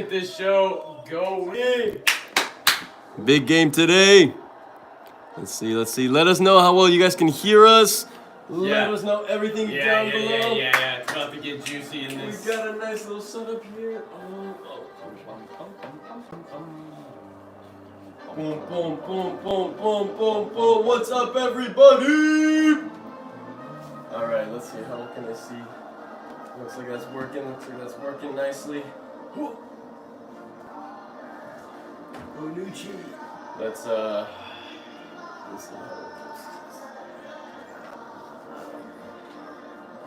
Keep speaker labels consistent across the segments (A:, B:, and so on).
A: get this show going.
B: Big game today. Let's see. Let us know how well you guys can hear us. Let us know everything down below.
A: Yeah. It's about to get juicy in this.
B: We got a nice little setup here. Boom. What's up, everybody? All right, let's see. How can I see? Looks like that's working nicely. Bonucci. Let's see how it goes.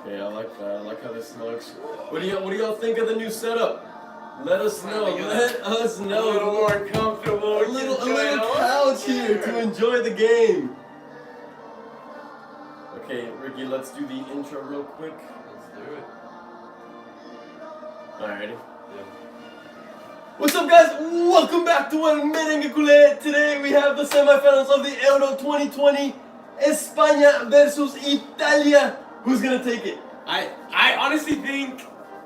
B: Okay, I like that. I like how this looks. What do y'all think of the new setup? Let us know. Let us know.
A: A little more comfortable.
B: A little couch here to enjoy the game. Okay, Ricky, let's do the intro real quick.
A: Let's do it.
B: Alrighty.
A: Yeah.
B: What's up, guys? Welcome back to El Merengue Culé. Today we have the semifinals of the Euro 2020. España versus Italia. Who's gonna take it?
A: I honestly think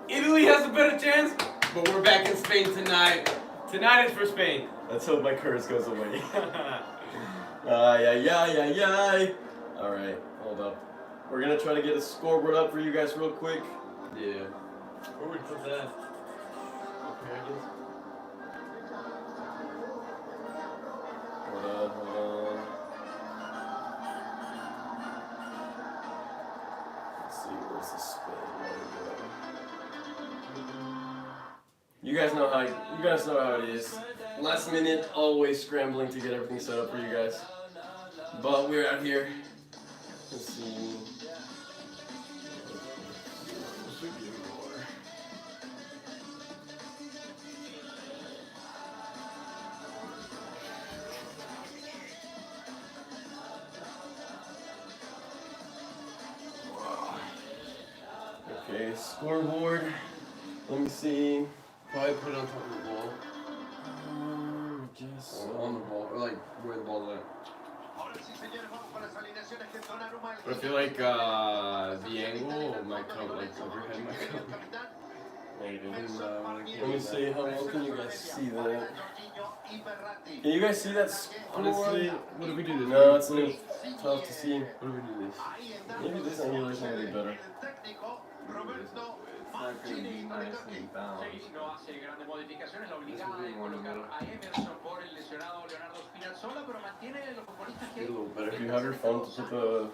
A: Italy has a better chance, but we're back in Spain tonight. Tonight is for Spain.
B: Let's hope my curse goes away. Ay. Alright, hold up. We're gonna try to get a scoreboard up for you guys real quick.
A: Yeah. Where would we put that? Okay, I guess.
B: Hold on. Let's see, where's the spin? You guys know how it is. Last minute, always scrambling to get everything set up for you guys. But we're out here. Let's see. Okay, scoreboard. Let me see.
A: Probably put it on top of the ball.
B: Just
A: On the ball, or like where the ball's at. But I feel like the angle might come, like overhead might come.
B: maybe. Let me see. How well can you guys see that? Can you guys see that score?
A: Honestly, what do we do this?
B: No, it's a little tough to see.
A: What do we do this?
B: Maybe this angle is gonna be better. A little better. If you have your phone to put the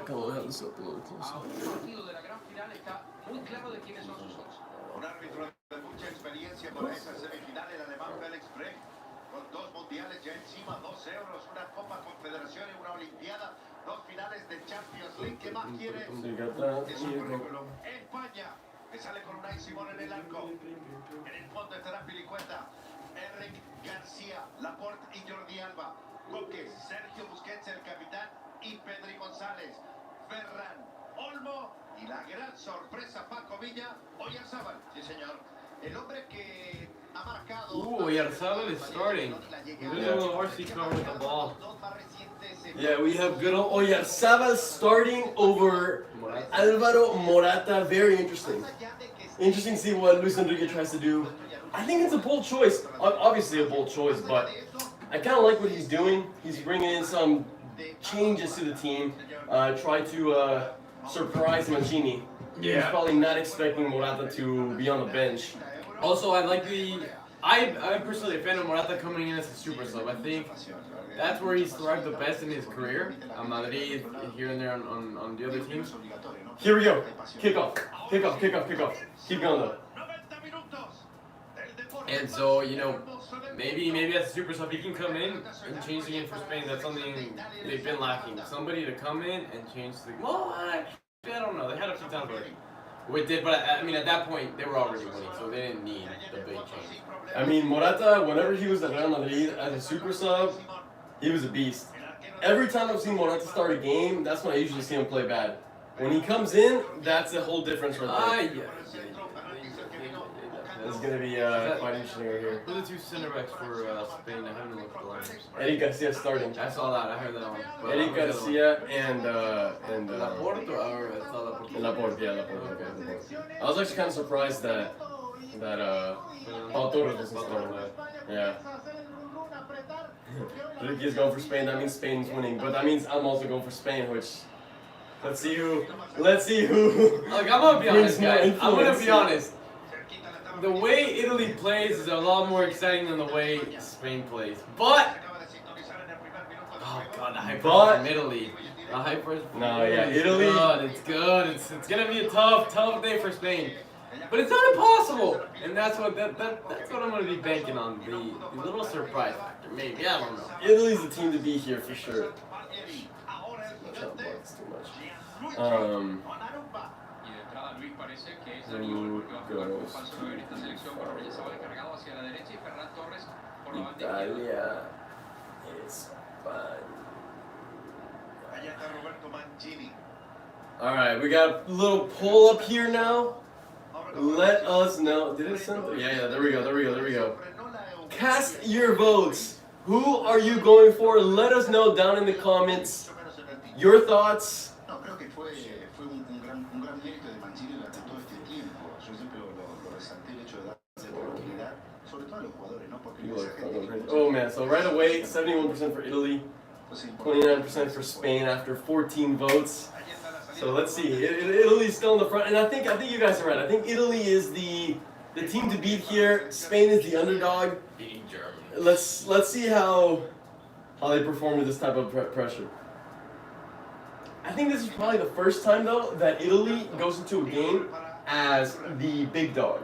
B: Come on, this up a little closer.
C: Un árbitro de mucha experiencia con esa semifinal, el alemán Felix Brecht, con 2 mundiales ya encima, 2 euros, una Copa Confederación y una Olimpiada, 2 finales de Champions League. ¿Qué más quiere? Es un currículum. España, que sale con Unai Simón en el arco. En el fondo estará Pilicueta, Enric García, Laporte y Jordi Alba. Coque, Sergio Busquets, el capitán, y Pedri González, Ferran, Olmo. Y la gran sorpresa, Paco Villa, Oyarzábal. Sí, señor. El hombre que ha marcado.
A: Oyarzábal is starting. Good old RC car with the ball.
B: Yeah, we have good old Oyarzábal starting over Álvaro Morata. Very interesting. Interesting to see what Luis Enrique tries to do. I think it's a bold choice. Obviously a bold choice, but I kind of like what he's doing. He's bringing in some changes to the team. Try to surprise Mancini.
A: Yeah.
B: He's probably not expecting Morata to be on the bench.
A: Also, I like I'm personally a fan of Morata coming in as a super sub. I think that's where he's thrived the best in his career. Madrid, here and there on the other teams.
B: Here we go. Kickoff. Keep going though.
A: And so, maybe as a super sub he can come in and change the game for Spain. That's something they've been lacking. Somebody to come in and change the game. Well, I don't know. They had a few times already. But at that point, they were already winning, so they didn't need the big change.
B: I mean, Morata, whenever he was at Real Madrid as a super sub, he was a beast. Every time I've seen Morata start a game, that's when I usually see him play bad. When he comes in, that's a whole difference right there. This is going to be quite interesting right here.
A: Who are the 2 center backs for Spain? I haven't looked at the lineups.
B: Eric Garcia starting.
A: I saw that. I heard that one.
B: Eric Garcia and
A: Laporte or
B: Laporte, yeah, Laporte. Okay. I was actually kind of surprised that Pau Torres wasn't starting. Yeah. Ricky is going for Spain. That means Spain's winning, but that means I'm also going for Spain, which. Let's see who.
A: Look, I'm gonna be honest, guys. I'm gonna be honest. The way Italy plays is a lot more exciting than the way Spain plays. But oh god, the high press from Italy. The high press from
B: Italy.
A: It's good. It's gonna be a tough day for Spain. But it's not impossible, and that's what I'm gonna be banking on. The little surprise factor, maybe. I don't know.
B: Italy's the team to be here for sure. Too much. Italia, España. All right, we got a little poll up here now. Let us know. Did it send? Yeah. There we go. Cast your votes. Who are you going for? Let us know down in the comments your thoughts. Oh man, so right away, 71% for Italy, 29% for Spain after 14 votes. So let's see, Italy's still in the front, and I think you guys are right. I think Italy is the team to beat here. Spain is the underdog.
A: Beating Germany.
B: Let's see how they perform with this type of pressure. I think this is probably the first time though that Italy goes into a game as the big dog.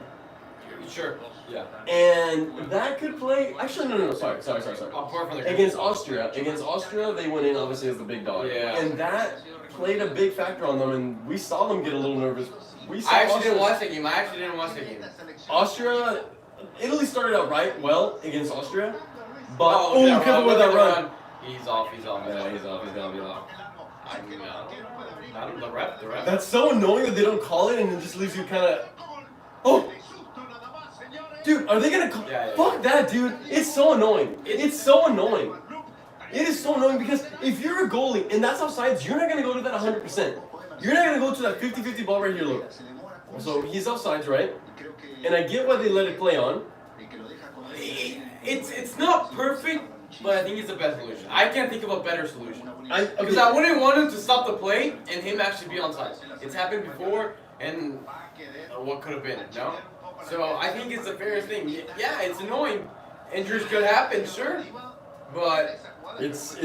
A: Sure. Yeah.
B: And that could play. Actually, no. Sorry. Against Austria, they went in obviously as the big dog.
A: Yeah.
B: And that played a big factor on them, and we saw them get a little nervous.
A: I actually didn't watch the game.
B: Italy started out well against Austria, but
A: careful
B: with that run.
A: He's off.
B: Yeah, he's off. He's gonna be off.
A: The ref.
B: That's so annoying that they don't call it, and it just leaves you kind of. Oh. Dude, are they gonna call?
A: Yeah.
B: Fuck that, dude. It's so annoying. It's so annoying. It is so annoying because if you're a goalie and that's offsides, you're not gonna go to that 100%. You're not gonna go to that 50-50 ball right here, look. So he's offsides, right? And I get why they let it play on.
A: It's not perfect, but I think it's the best solution. I can't think of a better solution. Because
B: Okay.
A: I wouldn't want him to stop the play and him actually be onside. It's happened before, and what could have been, no? So I think it's the fairest thing. Yeah, it's annoying. Injuries could happen, sure, but
B: It's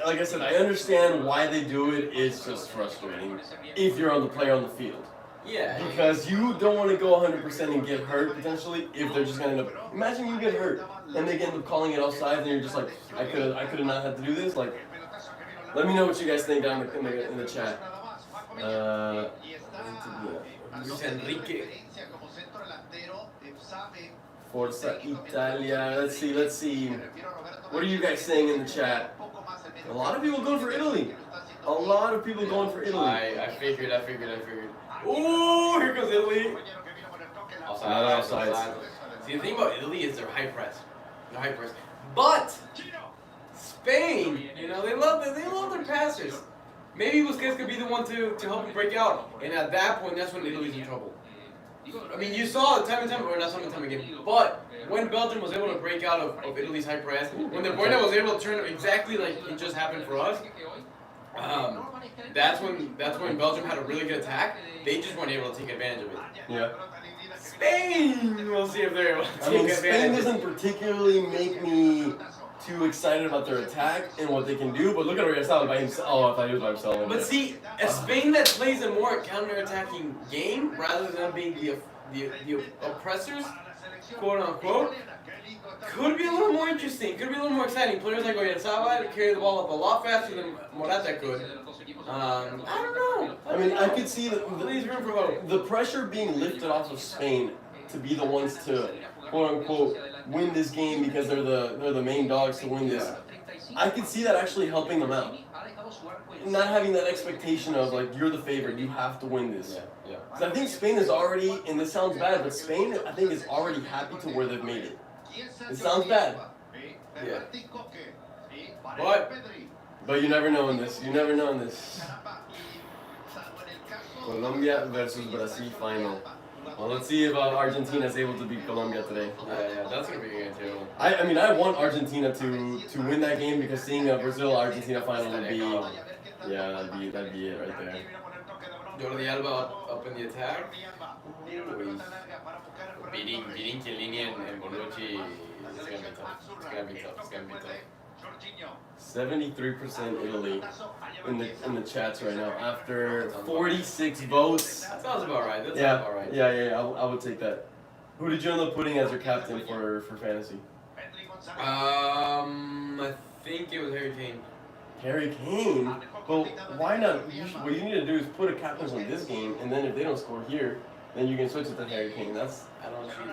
B: like I said, I understand why they do it. It's just frustrating if you're on the player on the field.
A: yeah.
B: Because you don't want to go 100% and get hurt potentially if they're just gonna end up. Imagine you get hurt and they end up calling it offside and you're just like, I could have not had to do this. Like, let me know what you guys think down in the chat.
A: Luis Enrique.
B: Forza Italia. Let's see. What are you guys saying in the chat? A lot of people going for Italy.
A: I figured. Ooh, here goes Italy. Offside. See, the thing about Italy is their high press. But Spain, they love their passers. Maybe Busquets could be the one to help them break out. And at that point, that's when Italy's in trouble. I mean, you saw it time and time again. But when Belgium was able to break out of Italy's high press, when the Bruyne was able to turn exactly like it just happened for us, that's when Belgium had a really good attack. They just weren't able to take advantage of it.
B: Yeah.
A: Spain, we'll see if they're able to take advantage.
B: Spain doesn't particularly make me too excited about their attack and what they can do, but look at Oyarzabal by himself. Oh, I thought he was by himself.
A: But see, a Spain that plays a more counter-attacking game rather than being the oppressors, quote unquote, could be a little more interesting. Could be a little more exciting. Players like Oyarzabal carry the ball up a lot faster than Morata could. I don't know.
B: I mean, I could see
A: Leaves room for hope.
B: the pressure being lifted off of Spain to be the ones to, quote unquote, win this game because they're the main dogs to win this. I could see that actually helping them out. Not having that expectation of like you're the favorite, you have to win this.
A: Yeah.
B: Because I think Spain is already, and this sounds bad, but Spain I think is already happy to where they've made it. It sounds bad.
A: Yeah.
B: But you never know in this. Colombia versus Brazil final. Well, let's see if Argentina is able to beat Colombia today.
A: Yeah, that's gonna be good too.
B: I mean, I want Argentina to win that game because seeing a Brazil-Argentina final would be, yeah, that'd be it right there.
A: Jordi Alba up in the attack. Beating Chiellini and Bonucci is gonna be tough. It's gonna be tough.
B: 73% Italy in the chats right now after 46 votes.
A: That sounds about right. That sounds
B: Yeah,
A: about right.
B: yeah. I would take that. Who did you end up putting as your captain for fantasy?
A: I think it was Harry Kane.
B: Harry Kane. Well, why not? What you need to do is put a captain on this game, and then if they don't score here, then you can switch it to Harry Kane. That's
A: I don't cheat.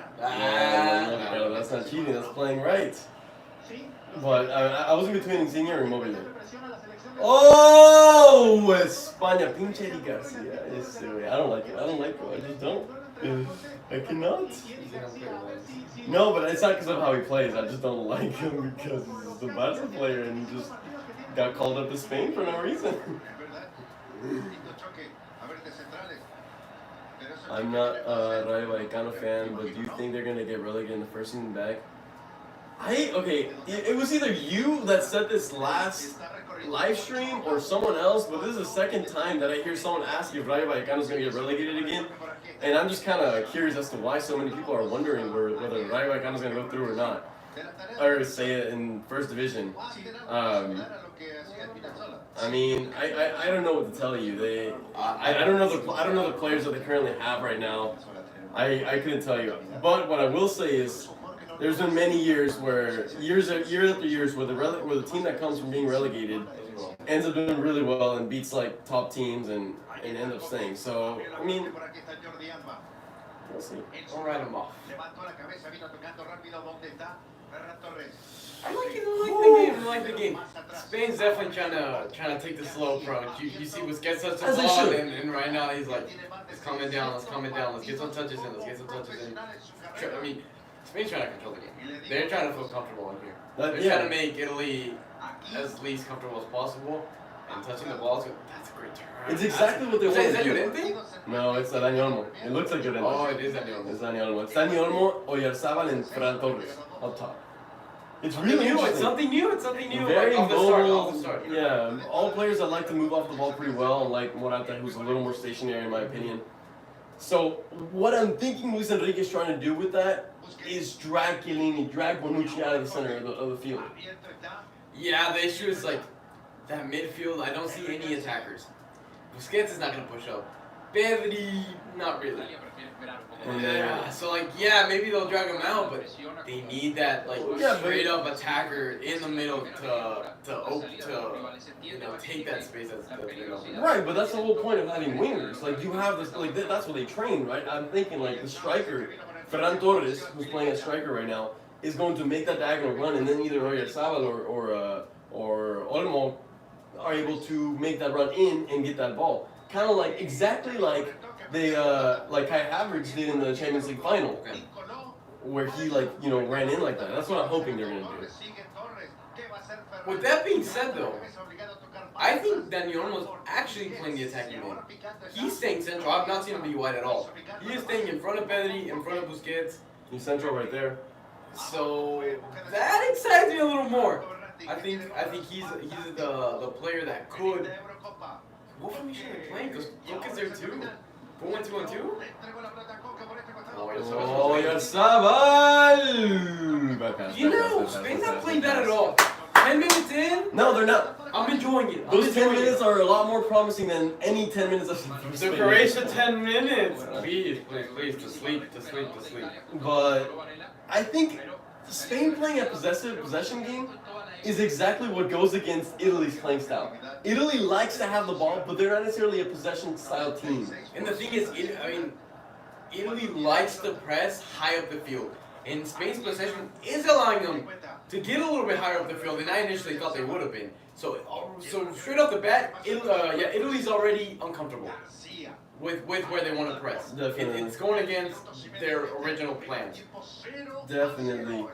B: no, that's not cheating. That's playing right. But I was in between Insigne or Immobile. Oh, España, pinche Eddie Garcia. Yes, I don't like it. I just don't. I cannot. No, but it's not because of how he plays. I just don't like him because he's a Barca player and he just got called up to Spain for no reason. I'm not a Rayo Vallecano fan, but do you think they're gonna get relegated in the first season back? It was either you that said this last live stream or someone else, but this is the second time that I hear someone ask if Rayo Vallecano is going to get relegated again, and I'm just kind of curious as to why so many people are wondering whether Rayo Vallecano is going to go through or not, or say it in first division. I mean, I don't know what to tell you. I don't know the players that they currently have right now. I couldn't tell you, but what I will say is, there's been many years where year after years where the team that comes from being relegated ends up doing really well and beats like top teams and ends up staying. So I mean, we'll see.
A: Don't write him off. I like the game. Spain's definitely trying to take the slow approach. You see Busquets touch the ball, and right now he's like, let's calm it down, let's get some touches in. I mean, Spain's trying to control the game. They're trying to feel comfortable in here. They're trying to make Italy as least comfortable as possible. And touching the balls, that's a great turn.
B: It's exactly what they want.
A: Is that Llorente?
B: No, it's Dani Olmo. It looks like Llorente.
A: Oh, it is Dani Olmo.
B: It's Dani Olmo. It's Dani Olmo, Oyarzabal, and Ferran Torres up top. It's really interesting.
A: It's something new.
B: Very
A: like, off the start.
B: Yeah, all players that like to move off the ball pretty well, like Morata, who's a little more stationary in my opinion. So what I'm thinking Luis Enrique is trying to do with that is drag Chiellini, drag Bonucci out of the center of the field.
A: Yeah, the issue is like that midfield. I don't see any attackers. Busquets is not gonna push up. Pedri, not really. Yeah, so like maybe they'll drag him out, but they need that like straight up attacker in the middle to take that space.
B: Right, but that's the whole point of having wingers. Like you have this, like that's what they train, right? I'm thinking like the striker, Ferran Torres, who's playing as striker right now, is going to make that diagonal run, and then either Oyarzabal or Olmo are able to make that run in and get that ball. Kind of like exactly like they like Kai Havertz did in the Champions League final, where he ran in like that. That's what I'm hoping they're gonna do.
A: With that being said, though, I think Dani Olmo's actually playing the attacking man. He's staying central. I've not seen him be wide at all. He is staying in front of Pedri, in front of Busquets.
B: He's central right there.
A: So that excites me a little more. I think he's the player that could. What formation are they playing? Because Lucas there too. Go 1-2-1-2.
B: Oyarzabal.
A: You know, Spain's not playing that at all. 10 minutes in.
B: No, they're not.
A: I'm enjoying it.
B: Those 10 minutes are a lot more promising than any 10 minutes of
A: The Croatia 10 minutes. Please, to sleep.
B: But I think Spain playing a possession game is exactly what goes against Italy's playing style. Italy likes to have the ball, but they're not necessarily a possession style team.
A: And the thing is, Italy likes to press high up the field. And Spain's possession is allowing them to get a little bit higher up the field than I initially thought they would have been. So straight off the bat, Italy's already uncomfortable with where they want to press.
B: Definitely.
A: It's going against their original plans.
B: Definitely.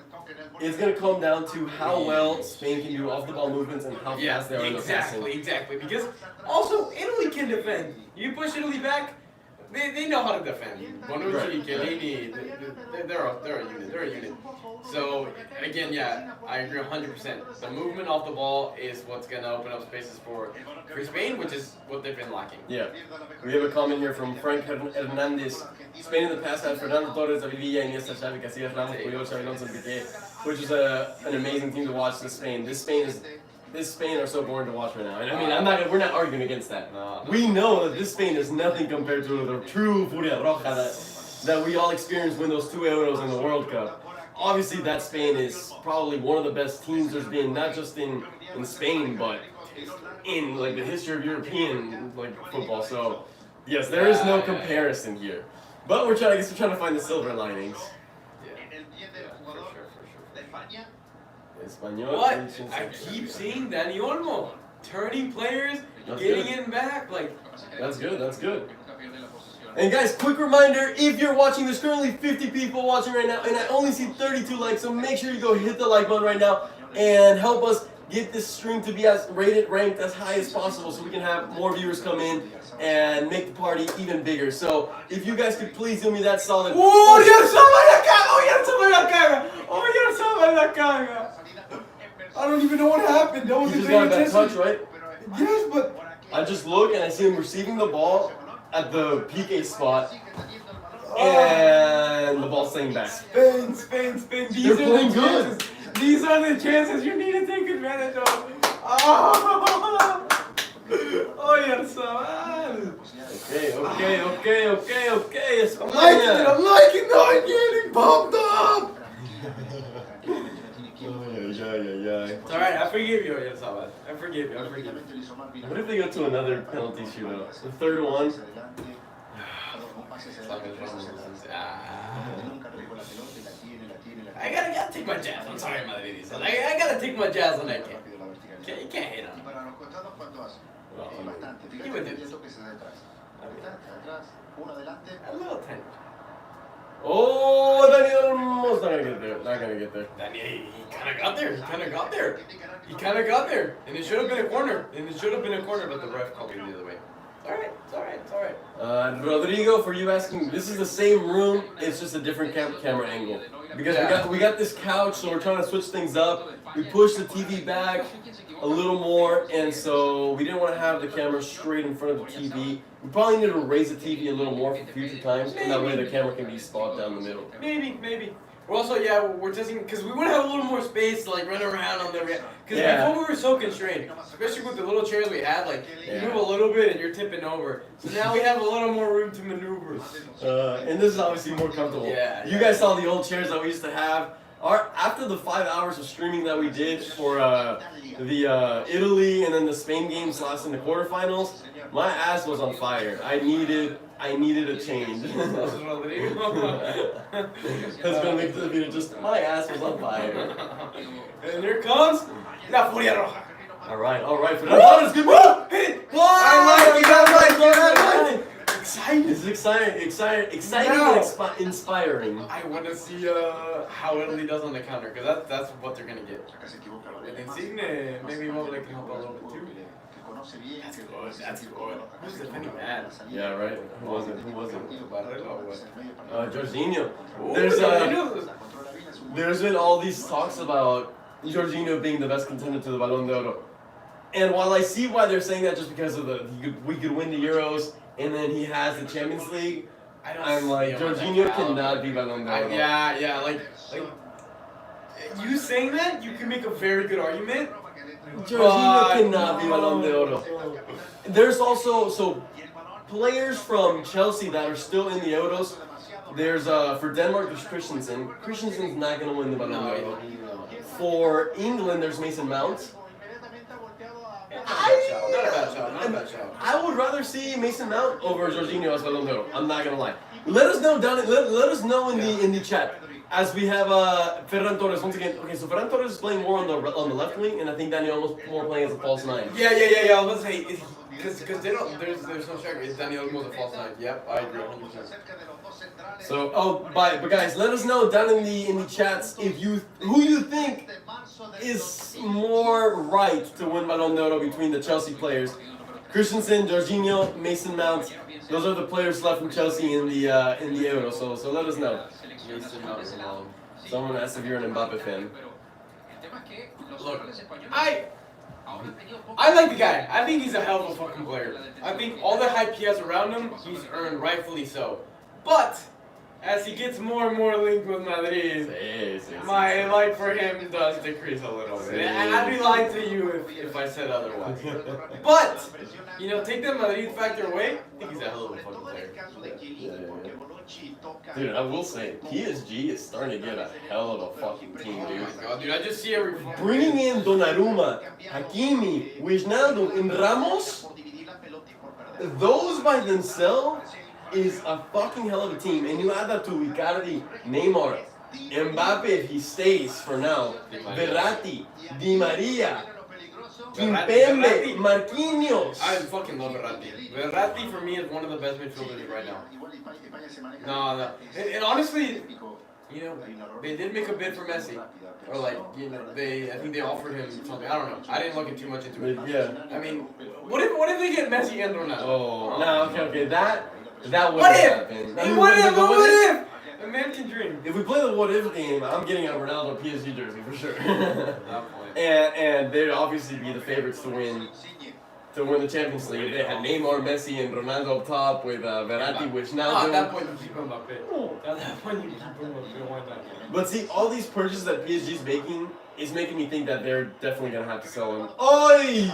B: It's going to come down to how well Spain can do off the ball movements and how fast they are in the passing.
A: Exactly. Because also Italy can defend. You push Italy back, they know how to defend. Bonucci, Chiellini, they're a unit. So again, yeah, I agree 100%. The movement off the ball is what's gonna open up spaces for Spain, which is what they've been lacking.
B: Yeah. We have a comment here from Frank Hernandez. Spain in the past had Fernando Torres, David Villa, Iniesta, Xavi, Casillas, Ramos, Puyol, Xavi Alonso, and Piqué, which is an amazing team to watch. This Spain are so boring to watch right now. And I mean, we're not arguing against that.
A: No.
B: We know that this Spain is nothing compared to the true Furia Roja that we all experienced when those 2 Euros in the World Cup. Obviously, that Spain is probably one of the best teams there's been, not just in Spain, but in like the history of European football. So, yes, there is no comparison here. But we're trying to find the silver linings.
A: For sure.
B: Español.
A: What? I keep seeing Dani Olmo turning players, getting it back.
B: That's good. And guys, quick reminder, if you're watching, there's currently 50 people watching right now, and I only see 32 likes, so make sure you go hit the like button right now and help us get this stream to be as ranked as high as possible so we can have more viewers come in and make the party even bigger. So if you guys could please do me that solid.
A: Oh, ya caga! I don't even know what happened. That was
B: He just got that touch, right?
A: Yes, but
B: I just look and I see him receiving the ball at the PK spot, and the ball's staying back.
A: Spain.
B: They're playing good.
A: These are the chances you need to take advantage of. Oh, ya sabes.
B: Okay.
A: I'm liking it. I'm getting pumped up. It's alright, I forgive you, ya sabes. I forgive you.
B: What if they go to another penalty shootout? The third one?
A: I gotta take my jazz. I'm sorry, Madridistas. I gotta take my jazz when I can. You can't hate on me. You would do this. A little tiny.
B: Oh, Daniel Olmo's not gonna get there.
A: He kind of got there. And it should have been a corner. But the ref called it the other way. It's alright.
B: Rodrigo, for you asking, this is the same room, it's just a different camera angle. Because we got this couch, so we're trying to switch things up. We pushed the TV back a little more, and so we didn't want to have the camera straight in front of the TV. We probably need to raise the TV a little more for future times, and that way the camera can be spot down the middle.
A: Maybe. We're also, we're testing, because we want to have a little more space to run around on the, because before we were so constrained, especially with the little chairs we had, you move a little bit and you're tipping over. So now we have a little more room to maneuver.
B: And this is obviously more comfortable. You guys saw the old chairs that we used to have. After the 5 hours of streaming that we did for the Italy and then the Spain games last in the quarterfinals, my ass was on fire. I needed a change. That's gonna make the video just my ass was on fire.
A: And here comes La Furia Roja.
B: Alright. Fernando, good move!
A: Hit it!
B: I like it!
A: Exciting!
B: It's exciting and inspiring.
A: I want to see how Italy does on the counter, because that's what they're going to get. And Insigne, maybe Mobile can help a little bit too. That's good. Who's defending that?
B: Yeah, right. Who wasn't?
A: Barrero or what?
B: Jorginho.
A: Ooh,
B: There's been all these talks about Jorginho being the best contender to the Ballon d'Oro. And while I see why they're saying that just because of we could win the Euros and then he has the Champions League, I'm like, Jorginho cannot be Ballon d'Oro.
A: Yeah, you saying that, you can make a very good argument.
B: Jorginho cannot be Ballon d'Oro. There's also, players from Chelsea that are still in the Euros. There's, for Denmark, there's Christensen. Christensen's not going to win the Ballon d'Oro. For England, there's Mason Mount.
A: Not a bad shot.
B: I would rather see Mason Mount over Jorginho as Ballon d'Oro. I'm not going to lie. Let us know let us know in the chat as we have Ferran Torres once again. Okay, so Ferran Torres is playing more on the left wing, and I think Daniel Olmo's more playing as a false nine.
A: Yeah. I was gonna say because they don't. There's no striker. It's Daniel Olmo's a false nine. Yep, I agree 100%.
B: So but guys, let us know down in the chats if who you think is more right to win Ballon d'Or between the Chelsea players. Christensen, Jorginho, Mason Mount. Those are the players left from Chelsea in the Euro. So let us know.
A: Mason Mount is long.
B: Someone asked if you're an Mbappe fan.
A: Look, I like the guy. I think he's a hell of a fucking player. I think all the hype he has around him, he's earned rightfully so. But as he gets more and more linked with Madrid, my like for him does decrease a little bit. And I'd be lying to you if I said otherwise. But, take the Madrid factor away, I think he's a hell of a fucking player.
B: Dude, I will say, PSG is starting to get a hell of a fucking team, dude.
A: Oh my god, dude, I just see every...
B: Bringing in Donnarumma, Hakimi, Wijnaldum, and Ramos, those by themselves is a fucking hell of a team. And you add that to Icardi, Neymar, Mbappe if he stays for now, Verratti, Di Maria, Kimpembe, Marquinhos.
A: I fucking love Verratti. Verratti for me is one of the best midfielders right now. No. And honestly, they did make a bid for Messi. Or I think they offered him something. I don't know. I didn't look too much into it.
B: Yeah.
A: I mean, what if they get Messi and Ronaldo?
B: Oh, no, okay. That would
A: What if?
B: happen.
A: What if? A man can dream.
B: If we play the what if game, I'm getting a Ronaldo PSG jersey for sure.
A: At that point.
B: and they'd obviously be the favorites to win the Champions League. They had Neymar, Messi, and Ronaldo up top with Verratti, which now.
A: At that point, you keep him up. At that point, you keep him up. Why not?
B: But see, all these purchases that PSG is making me think that they're definitely gonna have to sell him. Oi!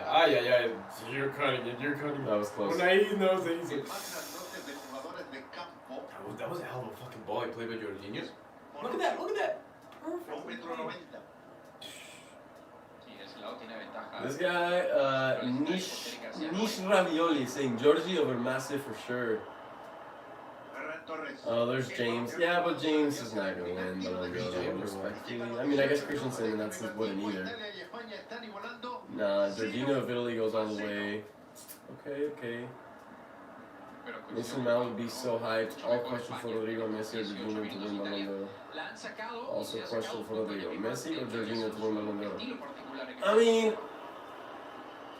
A: Ay, you're cutting.
B: That was close.
A: Unai knows that he's that was a hell of a fucking ball he played by Jorginho. Look at that. Perfect.
B: This guy, Nish Ravioli saying Georgie over Massive for sure. Oh, there's James. Yeah, but James is not going to win. Respectfully. I mean, I guess Christensen, and that's wouldn't either. Nah, Jorginho of Italy goes all the way. Okay. Mason Mount would be so hyped. All question for Rodrigo, Messi, or Jorginho to win Ballon d'Or. Also question for Rodrigo, Messi or Jorginho to win Ballon d'Or. I mean,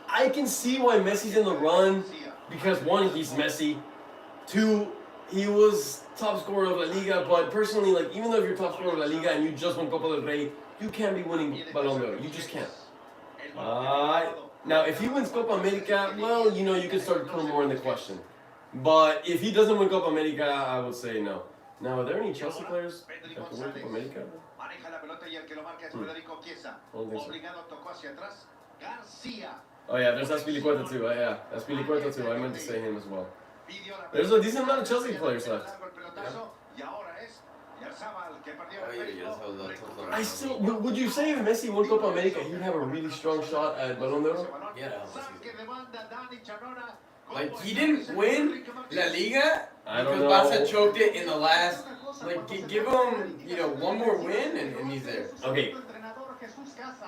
B: I can see why Messi's in the run because one, he's Messi. Two, he was top scorer of La Liga. But personally, even though if you're top scorer of La Liga and you just won Copa del Rey, you can't be winning Ballon d'Or. You just can't. Now, if he wins Copa America, well, you can start putting more in the question. But if he doesn't win Copa America, I would say no. Now, are there any Chelsea players that can win Copa America? I don't think so. Oh yeah, there's Azpilicueta too. Yeah, Azpilicueta too. I meant to say him as well. There's a decent amount of Chelsea players left. I still, would you say if Messi won Copa America, he'd have a really strong shot at Ballon d'Or?
A: Yeah. He didn't win La Liga because Barca choked it in the last. Give him, one more win and he's there.
B: Okay.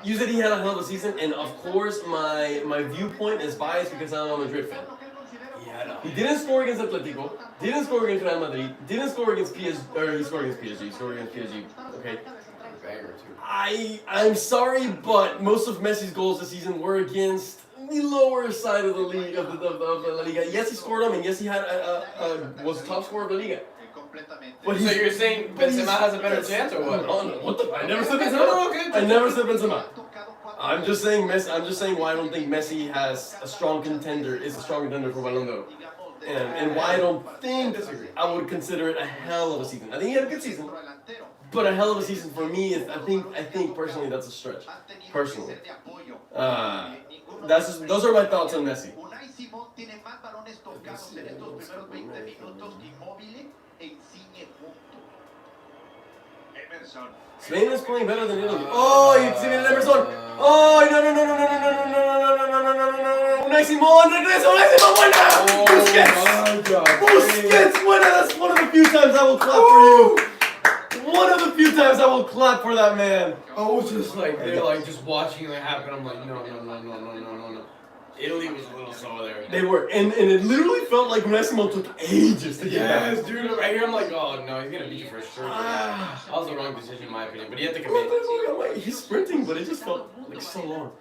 B: You said he had a hell of a season, and of course my viewpoint is biased because I'm a Madrid fan. He didn't score against Atletico, didn't score against Real Madrid, didn't score against PSG, or he scored against PSG, okay? I'm sorry, but most of Messi's goals this season were against the lower side of the league, of the La Liga. Yes, he scored them, and yes, he had was top scorer of the Liga.
A: But so you're saying Benzema has a better chance, or what?
B: No, what the? I never said Benzema. I never said Benzema. I'm just saying Messi. I'm just saying why I don't think Messi has a strong contender. Is a strong contender for Ballon d'Or, and why I don't think I would consider it a hell of a season. I think he had a good season, but a hell of a season for me is I think personally that's a stretch. Personally, those are my thoughts on Messi. Spain is playing better than Italy. Oh, you see Emerson. Oh, no. Unai Simón, regreso, Unai Simón, buena. Busquets, buena. times I will clap for you. One of the few times I will clap for that man.
A: I was just like, they're like just watching it happen. I'm like, no. Italy was a little slow there.
B: They were, and it literally felt like Massimo took ages to get
A: Yes,
B: back.
A: dude. Right here, I'm like, oh no, he's gonna beat you for sure. That was the wrong decision in my opinion, but he had to commit.
B: He's sprinting, but it just felt like so long.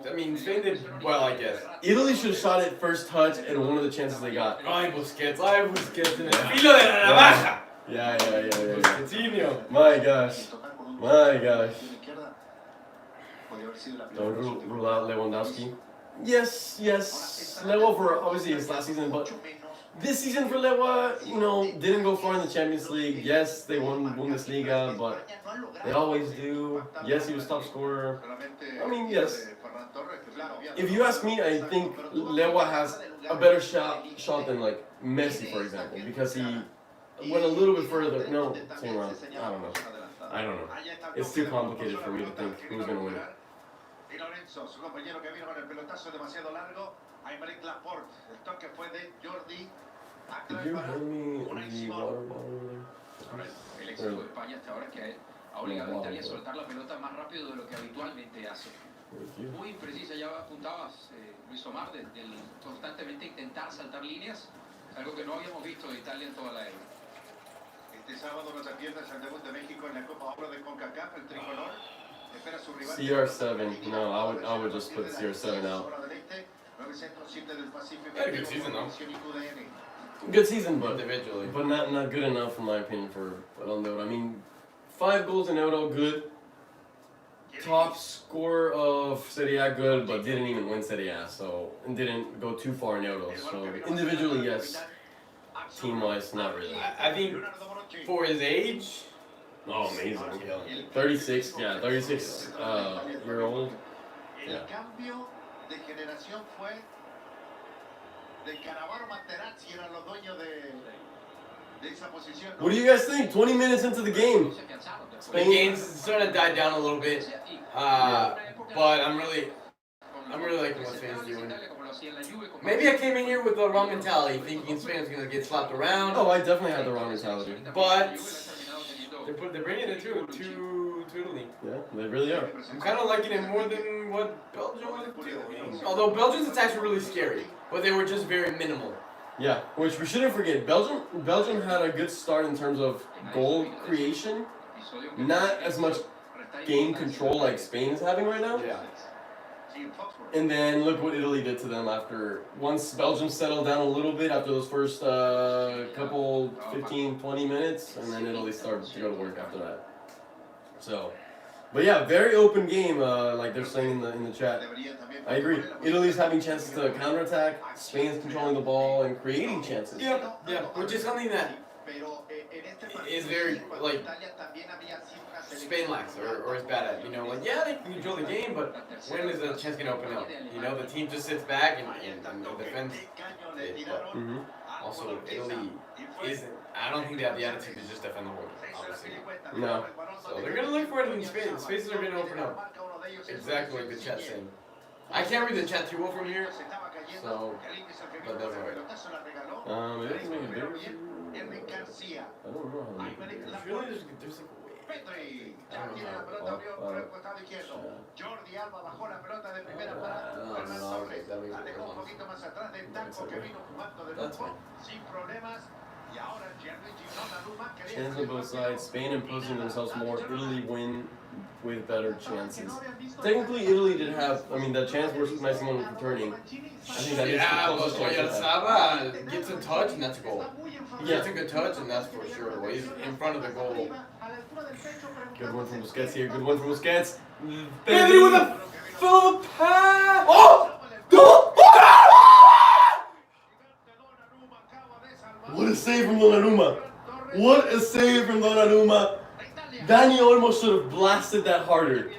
A: I mean, Spain did well, I guess.
B: Italy should have shot it first touch, and one of the chances they got.
A: Ay, Busquets in el filo de la navaja.
B: Yeah.
A: Busquetsinho.
B: My gosh. Don't rule out Lewandowski. Yes. Lewa for obviously his last season, but this season for Lewa, didn't go far in the Champions League. Yes, they won Bundesliga, but they always do. Yes, he was top scorer. I mean, yes. If you ask me, I think Lewa has a better shot than like Messi, for example, because he went a little bit further. No, same round. I don't know. It's too complicated for me to think who's gonna win it.
C: Y Lorenzo, su compañero que vino con el pelotazo demasiado largo. Aymeric Laporte. El toque fue de Jordi.
B: Did you hand me the water bottle over there?
D: El éxito de España hasta ahora es que ha obligado a Italia a soltar la pelota más rápido de lo que habitualmente hace. Muy imprecisa, ya apuntabas, Luis Omar, del constantemente intentar saltar líneas, algo que no habíamos visto de Italia en toda la Euro.
C: Este sábado no se pierdas el debut de México en la Copa Oro de CONCACAF, el tricolor. Espera su rival.
B: CR7. No, I would just put CR7 out.
A: Had a good season though.
B: Good season, but
A: Individually.
B: but not good enough in my opinion for Balón de Oro. I mean, 5 goals in Euro, good. Top scorer of Serie A, good, but didn't even win Serie A, and didn't go too far in Euro. So individually, yes. Team-wise, not really.
A: I think for his age,
B: Oh, amazing. 36 year old. Yeah. What do you guys think? 20 minutes into the game.
A: the game's starting to die down a little bit, but I'm really liking what Spain's doing. Maybe I came in here with the wrong mentality, thinking Spain's gonna get slapped around.
B: Oh, I definitely had the wrong mentality.
A: But they're bringing it to Italy.
B: Yeah, they really are.
A: I'm kind of liking it more than what Belgium was doing. Although Belgium's attacks were really scary, but they were just very minimal.
B: Yeah, which we shouldn't forget. Belgium had a good start in terms of goal creation. Not as much game control like Spain is having right now.
A: Yeah.
B: And then look what Italy did to them once Belgium settled down a little bit after those first couple 15, 20 minutes, and then Italy started to go to work after that. So, but yeah, very open game, like they're saying in the chat. I agree. Italy's having chances to counterattack. Spain's controlling the ball and creating chances.
A: Yeah, which is something that is very Spain lacks or is bad at. They can control the game, but when is the chance gonna open up? The team just sits back and defends it. But also, Italy isn't. I don't think they have the attitude to just defend the whole game, obviously.
B: No.
A: So they're gonna look for it in space. Spaces are gonna open up. Exactly like the chat's saying. I can't read the chat too well from here, so but that's alright.
B: It doesn't make it bigger. I don't know how to make it bigger.
A: Really, there's like a way.
C: Jordi Alba bajó la pelota de primera para Fernando Torres. Alejó un poquito más atrás del Taco que vino jugando de grupo sin problemas. Y ahora Gianluigi Donnarumma
B: Chance on both sides. Spain imposing themselves more. Italy win with better chances. Technically, Italy did have. I mean, the chance where Massimo was returning. I think that is the closest chance.
A: Oyarzabal gets a touch and that's a goal. He
B: Yeah.
A: gets a good touch and that's for sure. Well, he's in front of the goal.
B: Good one from Busquets here. Good one from Busquets.
A: Pedri with a full pass.
B: Oh! What a save from Donnarumma! What a save from Donnarumma! Danny almost should have blasted that harder.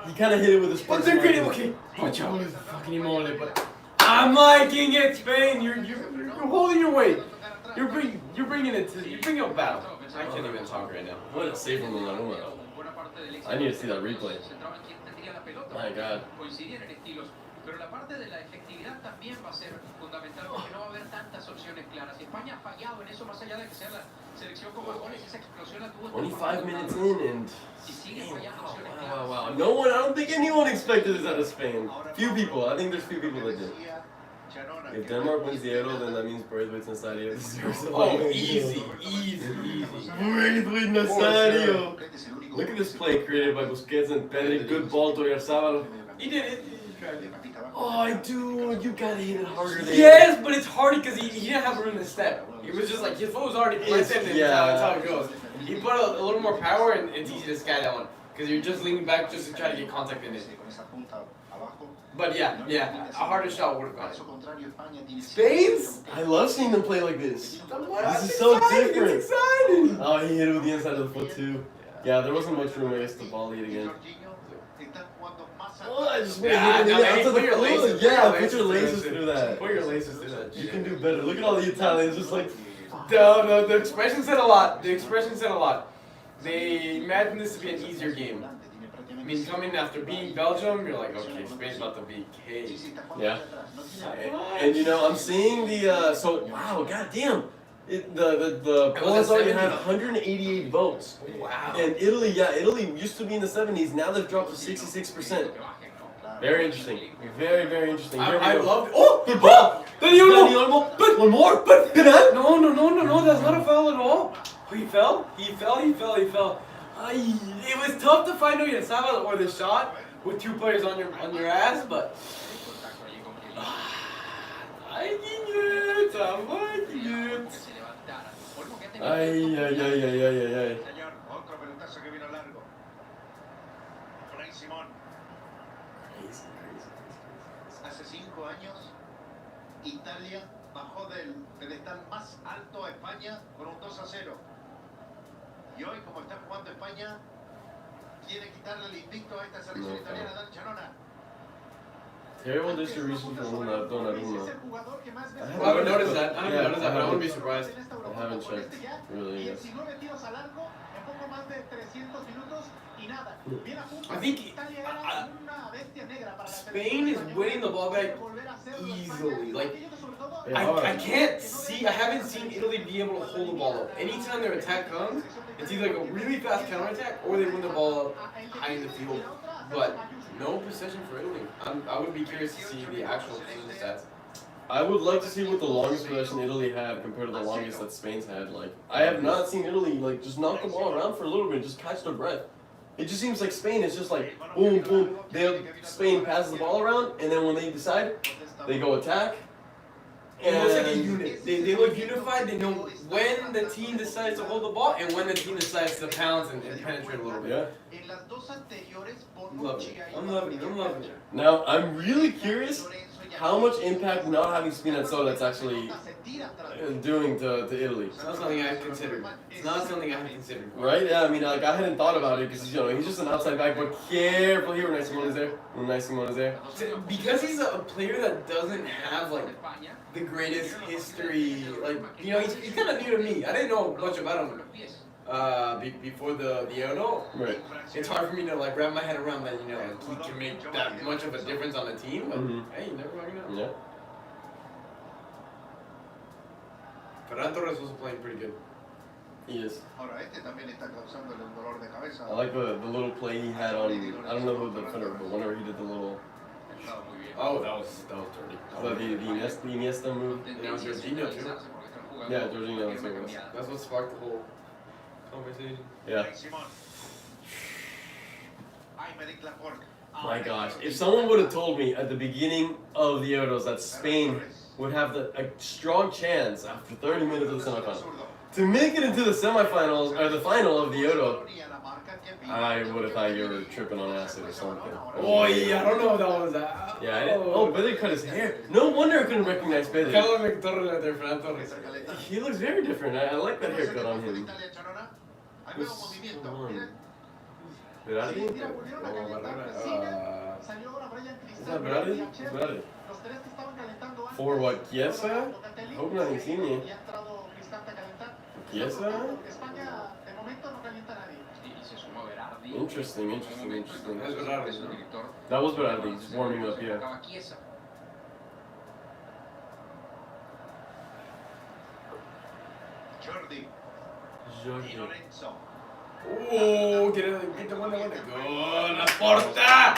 B: He kind of hit it with his
A: But
B: first
A: they're
B: leg.
A: getting okay. Watch out, it's fucking immole, but I'm liking it, Spain. You're holding your weight. You're bringing it back. I can't even talk right now.
B: What a save from Donnarumma! I need to see that replay. My God.
D: Coincidían en estilos, pero la parte de la efectividad también va a ser fundamental porque no va a haber tantas opciones claras. Y España ha fallado en eso, más allá de que sea la selección con más goles. Esa explosión la tuvo.
B: 25 minutes in and
D: Y sigue fallando opciones
B: wow,
D: claras.
B: wow. No one, I don't think anyone expected this out of Spain. Few people, I think there's few people that did. If Denmark wins the Euro, then that means Braithwaite's in Stadio.
A: Oh, easy.
B: Braithwaite in Stadio. Look at this play created by Busquets and Pedri. Good ball to Oyarzabal.
A: He did it. He tried it.
B: Oh, dude, you gotta hit it harder there.
A: Yes, but it's hard because he didn't have room to step. He was just like, his foot was already planted, and
B: yeah.
A: that's how it goes. He put a little more power, and it's easy to sky that one. Because you're just leaning back just to try to get contact in it. But yeah, a harder shot would have gone.
B: Spain's? I love seeing them play like this. This is so different.
A: It's exciting.
B: Oh, he hit it with the inside of the foot too. Yeah, there wasn't much room, I guess, to volley it again. Oh, I just want to hit it
A: put your laces.
B: Yeah, put your laces through that.
A: Put your laces through that.
B: You can do better. Look at all the Italians just like...
A: The expression said a lot. The expression said a lot. They imagined this to be an easier game. I mean, coming after beating Belgium, you're like, okay, Spain's about to be caged.
B: Yeah. And you know, I'm seeing the, so, wow, goddamn. The Poland's already had 188 votes.
A: Wow.
B: And Italy, Italy used to be in the 70s, now they've dropped to 66%. Very interesting. Very, very interesting.
A: I love it.
B: Oh, good ball!
A: Dani
B: Olmo! But one more! But penal!
A: No, that's not a foul at all. Oh, he fell. It was tough to find Oyarzabal or the shot with two players on your ass, but I'm liking it.
B: Ay.
C: Señor, otro pelotazo que vino largo. Fray Simón. Hace 5 años, Italia bajó del pedestal más alto a España con un 2-0. Y hoy, como está jugando España, quiere quitarle el invicto a esta selección italiana, Dan Chanona.
B: Terrible distribution from Donnarumma.
A: I haven't noticed that, but I wouldn't be surprised.
B: I haven't checked, really, yes.
A: I think Spain is winning the ball back easily. Like, I can't see, I haven't seen Italy be able to hold the ball up. Anytime their attack comes, it's either like a really fast counterattack or they win the ball up high in the field. But no possession for Italy. I would be curious to see the actual possession stats.
B: I would like to see what the longest possession Italy had compared to the longest that Spain's had. Like, I have not seen Italy like just knock the ball around for a little bit, just catch their breath. It just seems like Spain is just like boom, boom. Spain passes the ball around, and then when they decide, they go attack.
A: It looks like a unit. They look unified. They know when the team decides to hold the ball and when the team decides to pounce and penetrate a little bit.
B: Yeah.
A: I'm loving it.
B: Now, I'm really curious how much impact not having Spinazzola that's actually doing to Italy.
A: It's not something I've considered.
B: Right? Yeah, I mean, like, I hadn't thought about it because, he's just an outside back, but careful here when Simone is there.
A: Because he's a player that doesn't have, like, the greatest history, like, he's kind of new to me. I didn't know much about him before the Euro.
B: Right.
A: It's hard for me to, like, wrap my head around that, he can make that much of a difference on the team, but hey, you never fucking know.
B: Yeah.
A: Ferran Torres was playing pretty good.
B: He is.
C: Ahora, este también está causándole un dolor de cabeza.
B: I like the little play he had on, I don't know who the defender, but whenever he did the little...
A: Oh, that was dirty.
B: The Iniesta move.
A: And that was Jorginho too.
B: Yeah, Jorginho.
A: That's what sparked the whole conversation.
B: Yeah. My gosh, if someone would have told me at the beginning of the Euros that Spain would have a strong chance after 30 minutes of the semifinals to make it into the semifinals or the final of the Euro, I would have thought you were tripping on acid or something.
A: Oh yeah, I don't know if that was that.
B: Yeah, I didn't. Oh, Pedri cut his hair. No wonder I couldn't recognize Pedri. He looks very different. I like that haircut on him. What's going on? Berardi? Is that Berardi? It's Berardi. For what, Chiesa? I hope not Insigne. Chiesa? Interesting. That was Berardi, just warming up, yeah.
C: Jordi. Di Lorenzo.
A: Get the one. Gol, la porta.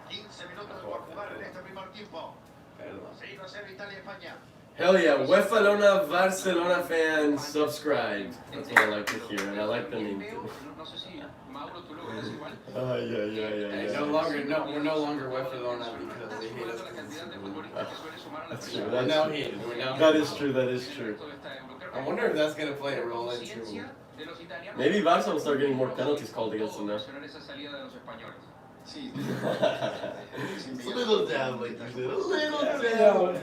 C: 15 minutos por jugar en este primer tiempo. 0-0 Italia-España.
B: Hell yeah, UEFA Barcelona fans subscribed. That's what I like to hear, and I like the name too. Yeah.
A: We're no longer Barcelona because they hate us.
B: That's true.
A: We're now hated.
B: That is true.
A: I wonder if that's gonna play a role into.
B: Maybe Barca will start getting more penalties called against them now. It's a little down, like you said. A little down.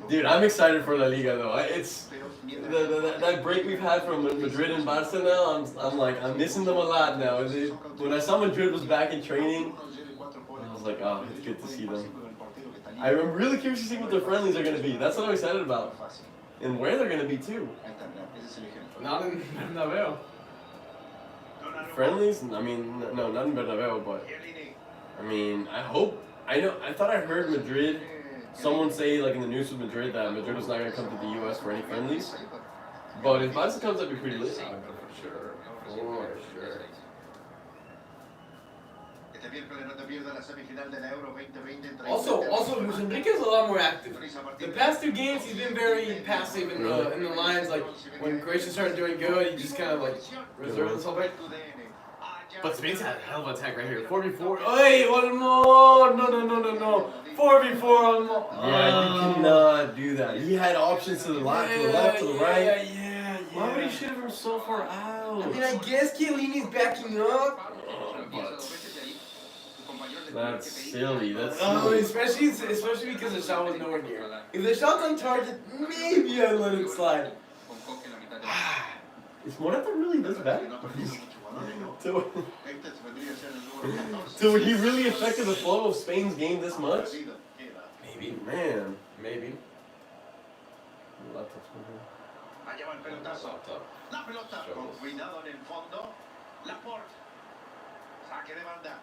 B: Dude, I'm excited for La Liga though. It's that break we've had from Madrid and Barca now. I'm missing them a lot now. When I saw Madrid was back in training, I was like, oh, it's good to see them. I'm really curious to see what their friendlies are going to be. That's what I'm excited about, and where they're going to be too.
A: Not in Bernabeu.
B: Friendlies? I mean, no, not in Bernabeu, but I mean, I thought I heard Madrid. Someone say, like in the news with Madrid, that Madrid was not going to come to the U.S. for any friendlies. But if Barca comes, that'd be pretty lit.
A: For sure. Also, Luis Enrique is a lot more active. The past two games, he's been very passive in the lines. Like when Croatia started doing good, he just kind of like reserved himself. But Spain's had a hell of an attack right here. 4v4. Hey, one more! No. 4v4 on more.
B: Yeah, you cannot do that. He had options to the left, to the right.
A: Yeah.
B: Why would he shoot him so far out?
A: I mean, I guess Chiellini's backing up.
B: That's silly.
A: Especially because the shot was nowhere near. If the shot's on target, maybe I let it slide.
B: Is Morata really this bad? So he really affected the flow of Spain's game this much?
A: Maybe.
B: Man.
A: Maybe.
C: Allá va el pelotazo. La pelota con cuidado en el fondo. Laporte. Saque de banda.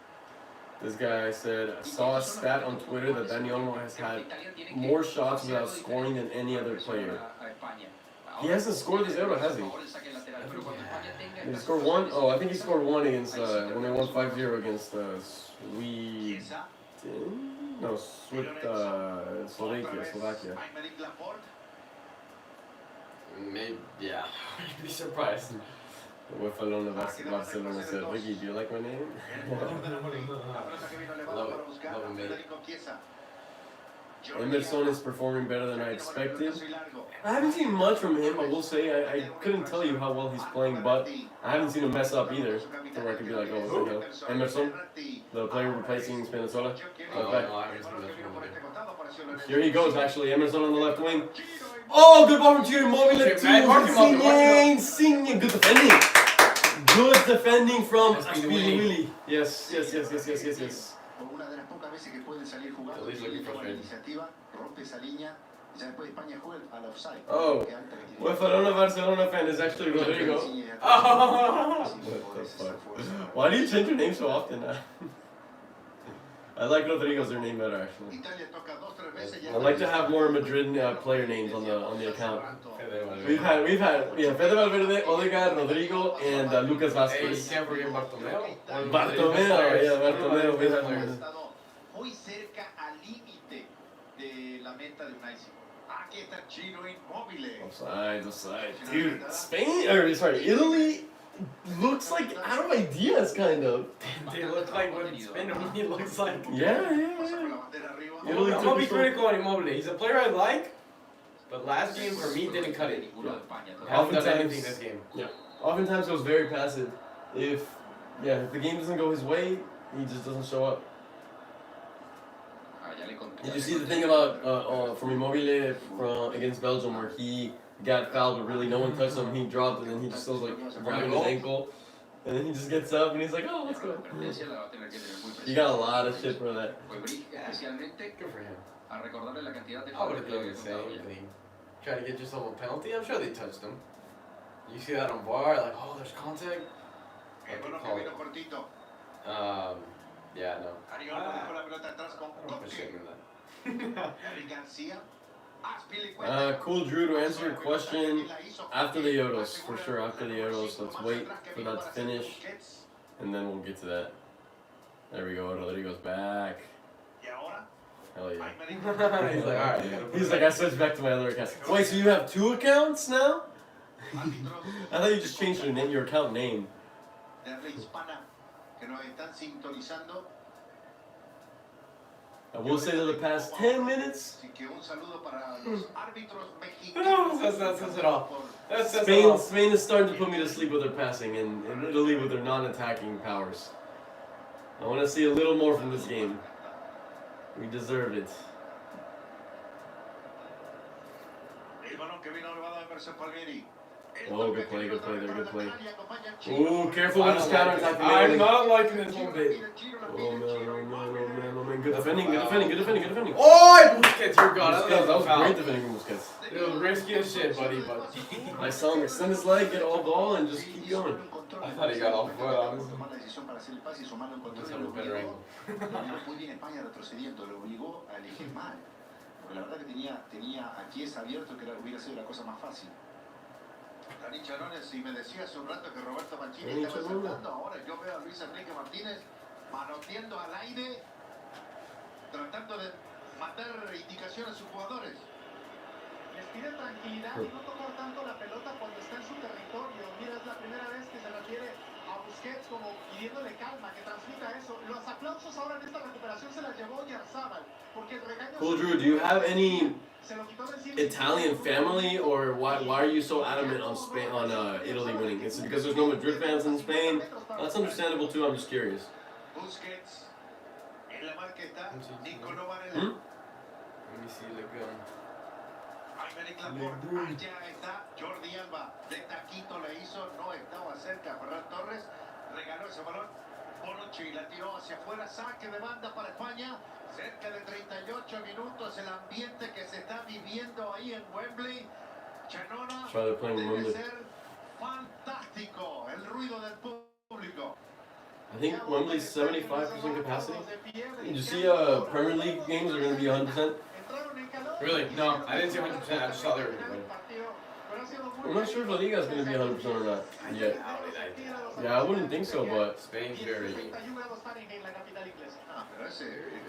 B: This guy said, I saw a stat on Twitter that Dani Olmo has had more shots without scoring than any other player. He hasn't scored this Euro, has he? Did he score one? Oh, I think he scored one against, when they won 5-0 against Sweden? No, Slovakia.
A: Maybe, yeah. I'd be surprised.
B: Barcelona said, Ricky, do you like my name?
A: Love it, mate.
B: Emerson is performing better than I expected. I haven't seen much from him, I will say. I couldn't tell you how well he's playing, but I haven't seen him mess up either. So I could be like, oh, what the hell? Emerson, the player replacing Spinazzola. Here he goes, actually. Emerson on the left wing. Oh, good ball from Gio Immobile. Insigne. Good defending. Good defending from Speedy Willy. Yes.
A: At least looking frustrated.
B: Oh, Barcelona fan is actually Rodrigo.
A: Oh.
B: What the fuck? Why do you change your name so often now? I like Rodrigo's their name better actually. I like to have more Madrid player names on the account. We've had Fede Valverde, Odegaard, Rodrigo, and Lucas
A: Hey, you
B: Vázquez.
A: can't forget Bartomeu.
B: Bartomeu. We have
C: Muy cerca al límite de la meta de Unai Simón. Aquí está Chino Immobile.
B: Offside. Dude, Italy looks like out of ideas, kind of.
A: They look like what Spain looks like.
B: Yeah. Italy
A: I'm gonna be critical on Immobile. He's a player I like, but last game for me didn't cut it. Haven't done anything this game.
B: Yeah. Oftentimes it was very passive. If the game doesn't go his way, he just doesn't show up. Did you see the thing about from Immobile against Belgium where he got fouled but really no one touched him, he dropped and then he just was like grabbing his ankle and then he just gets up and he's like, oh, let's go. You got a lot of shit for that.
A: Good for him. I would have done the same thing. Try to get yourself a penalty. I'm sure they touched him. You see that on VAR, like, oh, there's contact. Yeah, no.
C: Ariol dejó la pelota atrás con
A: I don't appreciate
C: Coque.
A: that.
C: Eric García. Azpilicueta.
B: Cool, Drew, to answer your question, after the Yodos, for sure, after the Yodos. Let's wait for that to finish, and then we'll get to that. There we go, Rodrigo's back.
C: Y ahora,
B: Hell yeah.
A: He's like, alright.
B: He's like, I switched back to my other account. Wait, so you have 2 accounts now? I thought you just changed your account name.
C: de habla hispana que nos están sintonizando.
B: I will say that the past 10 minutes,
C: Así que un saludo para los árbitros mexicanos.
A: That's it all. That's it
B: Spain,
A: all.
B: Spain is starting to put me to sleep with their passing, and Italy with their non-attacking powers. I want to see a little more from this game. We deserve it.
C: El balón que vino elevado a Emerson Palmieri.
B: Oh, good play there, good play. Ooh, careful with this
A: I don't
B: counter-attack.
A: I'm not liking this one bit.
B: Oh man, oh man, oh man, oh man. Good defending, good defending, good defending, good defending.
A: Oh, Busquets, you're gone.
B: Busquets, that was
A: foul.
B: great defending from Busquets.
A: It was risky as shit, buddy, but
B: I saw him extend his leg, get all ball, and just keep going.
A: I thought he got off foot, honestly.
C: Tomar la decisión para hacer el pase y sumarlo en control.
A: Let's have a better angle.
C: Muy bien España retrocediendo, lo obligó a elegir mal. Porque la verdad que tenía a Kies abierto que hubiera sido la cosa más fácil. Dani Charones, y me decía hace un rato que Roberto Mancini estaba saltando, ahora yo veo a Luis Enrique Martínez manoteando al aire, tratando de mandar indicaciones a sus jugadores.
E: Les pide tranquilidad y no tocar tanto la pelota cuando está en su territorio. Mira, es la primera vez que se refiere a Busquets como pidiéndole calma, que transmita eso. Los aplausos ahora en esta recuperación se las llevó Yarzábal, porque el regaño...
B: Cool, Drew, do you have any
E: se lo quitó de encima.
B: Italian family, or why are you so adamant on Spain, on Italy winning? Is it because there's no Madrid fans in Spain? That's understandable too. I'm just curious.
C: Busquets, en la marca está Nicolò
B: Hmm?
C: Varela.
A: Let me see the gun.
C: Aymeric Laporte, allá está Jordi Alba, de taquito le hizo, no estaba cerca. Ferran Torres regaló ese balón. Bonucci la tiró hacia afuera, saque de banda para España. Cerca de 38 minutos, el ambiente que se está viviendo ahí en Wembley. Chanona
B: Try to play in
C: debe
B: Wembley.
C: ser fantástico el ruido del público.
B: I think Wembley's 75% capacity. Did you see Premier League games are going to be 100%?
A: Really? No, I didn't see 100%. I just saw they were good.
B: I'm not sure if La Liga is going to be 100% or not yet. Yeah, I wouldn't think so, but
A: Spain's very good.
C: Ah, pero ese,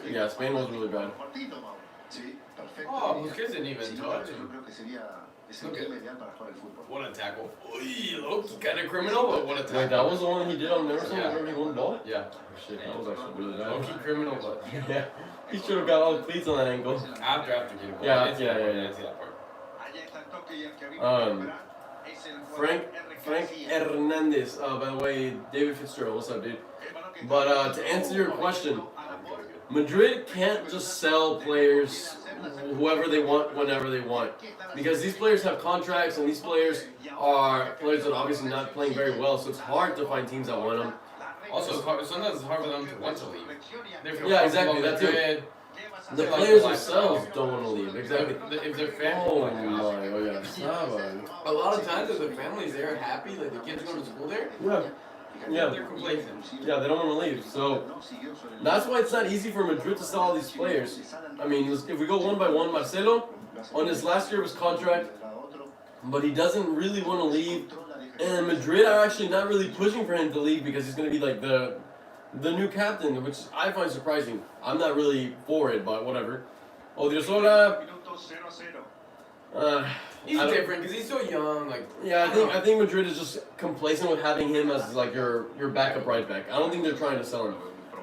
B: yeah, Spain was really bad.
C: partido, Mau. Sí, perfecto.
A: Oh, Busquets didn't even
C: Sin
A: touch
C: embargo, yo
A: him.
C: creo que sería el
A: Okay.
C: clima ideal para jugar el fútbol.
A: What a tackle. Uy, low-key kind of criminal, but what a tackle.
B: Wait, that was the one he did on Emerson
A: Yeah.
B: whenever he won the ball?
A: Yeah.
B: Oh, shit, that was actually really bad.
A: Low-key criminal, but
B: Yeah, he should have got all the cleats on that angle.
A: after getting ball.
B: Yeah,
A: I didn't see that
B: yeah,
A: part.
B: yeah.
A: I didn't see that part.
C: Allá está el toque y el que vino
B: Um,
C: a recuperar es el
B: Frank
C: jugador
B: Frank
C: García.
B: Hernandez. By the way, David Fitzgerald, what's up, dude?
C: El balón que
B: But
C: está-
B: to answer your question,
C: a la por-
B: Madrid can't just sell players whoever they want whenever they want, because these players have contracts and these players are players that are obviously not playing very well, so it's hard to find teams that want them.
A: Also, it's hard, sometimes it's hard for them to want to leave. They feel
B: Yeah, exactly,
A: comfortable,
B: that
A: they're
B: too.
A: good.
B: The
A: Like
B: players
A: the
B: themselves
A: lifestyle.
B: don't want to leave. Exactly.
A: If they're family,
B: Oh
A: my
B: my,
A: gosh.
B: oh yeah, Saba.
A: A lot of times, if the families there are happy, like the kids go to school there,
B: Yeah, yeah,
A: they're complacent.
B: yeah. They don't want to leave, so that's why it's not easy for Madrid to sell all these players. I mean, if we go one by one, Marcelo on his last year of his contract, but he doesn't really want to leave. And Madrid are actually not really pushing for him to leave because he's going to be like the new captain, which I find surprising. I'm not really for it, but whatever. Odriozola,
C: Minuto 0-0.
A: He's
B: I don't-
A: different because he's so young. Like,
B: yeah, I think Madrid is just complacent with having him as like your backup right back. I don't think they're trying to sell him.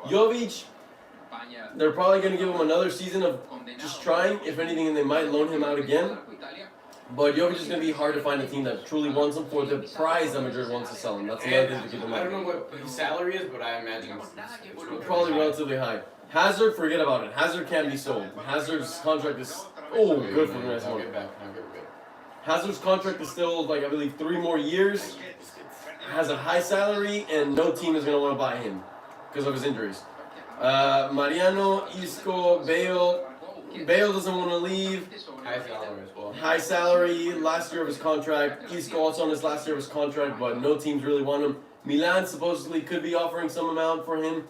B: Jovic,
D: España
B: they're probably going to give him another season of just trying, if anything, and they might loan him out again. But Jovic is going to be hard to find a team that truly wants him for the prize that Madrid wants to sell him. That's another thing to keep in
A: I don't
B: mind.
A: know what his salary is, but I imagine it's
B: Probably relatively high. Hazard, forget about it. Hazard can't be sold. Hazard's contract is good for the next
A: I'll
B: one.
A: get back. I'll get back.
B: Hazard's contract is still like I believe 3 more years. Has a high salary, and no team is going to want to buy him because of his injuries. Mariano, Isco, Bale. Bale doesn't want to leave.
A: High salary as well.
B: High salary, last year of his contract. Isco also on his last year of his contract, but no teams really want him. Milan supposedly could be offering some amount for him.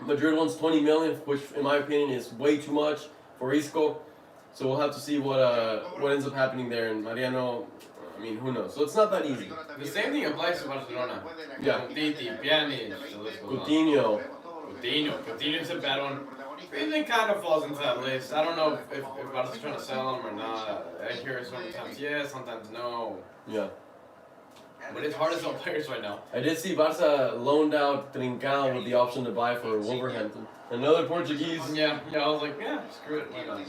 B: Madrid wants 20 million, which in my opinion is way too much for Isco. So we'll have to see what ends up happening there. And Mariano, I mean, who knows? So it's not that easy.
A: The same thing applies to Barcelona.
B: Yeah.
A: Titi, Pjanic, the list goes on. Coutinho's a bad one. Griezmann kind of falls into that list. I don't know if Barca's trying to sell him or not. I hear it sometimes yes, sometimes no.
B: Yeah.
A: But it's hard to sell players right now.
B: I did see Barca loaned out Trincão with the option to buy for Wolverhampton. Another Portuguese.
A: Yeah, I was like, yeah, screw it. Why not?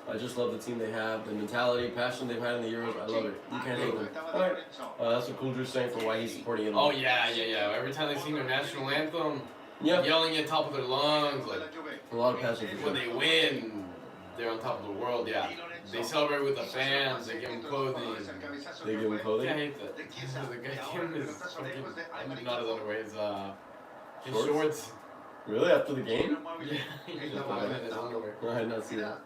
B: I just love the team they have, the mentality, passion they've had in the Euros. I love it. You can't hate them. Alright. That's what Kuldru's saying for why he's supporting it.
A: Oh, yeah. Every time they sing their national anthem, yelling at top of their lungs, like,
B: a lot of passion.
A: when they win, they're on top of the world, yeah. They celebrate with the fans, they give them clothing.
B: They give him clothing?
A: Yeah, I hate that. The guy gave him his fucking, not his underwear, his shorts.
B: Really? After the game?
A: Yeah, he just put him in his underwear.
B: I did not see that.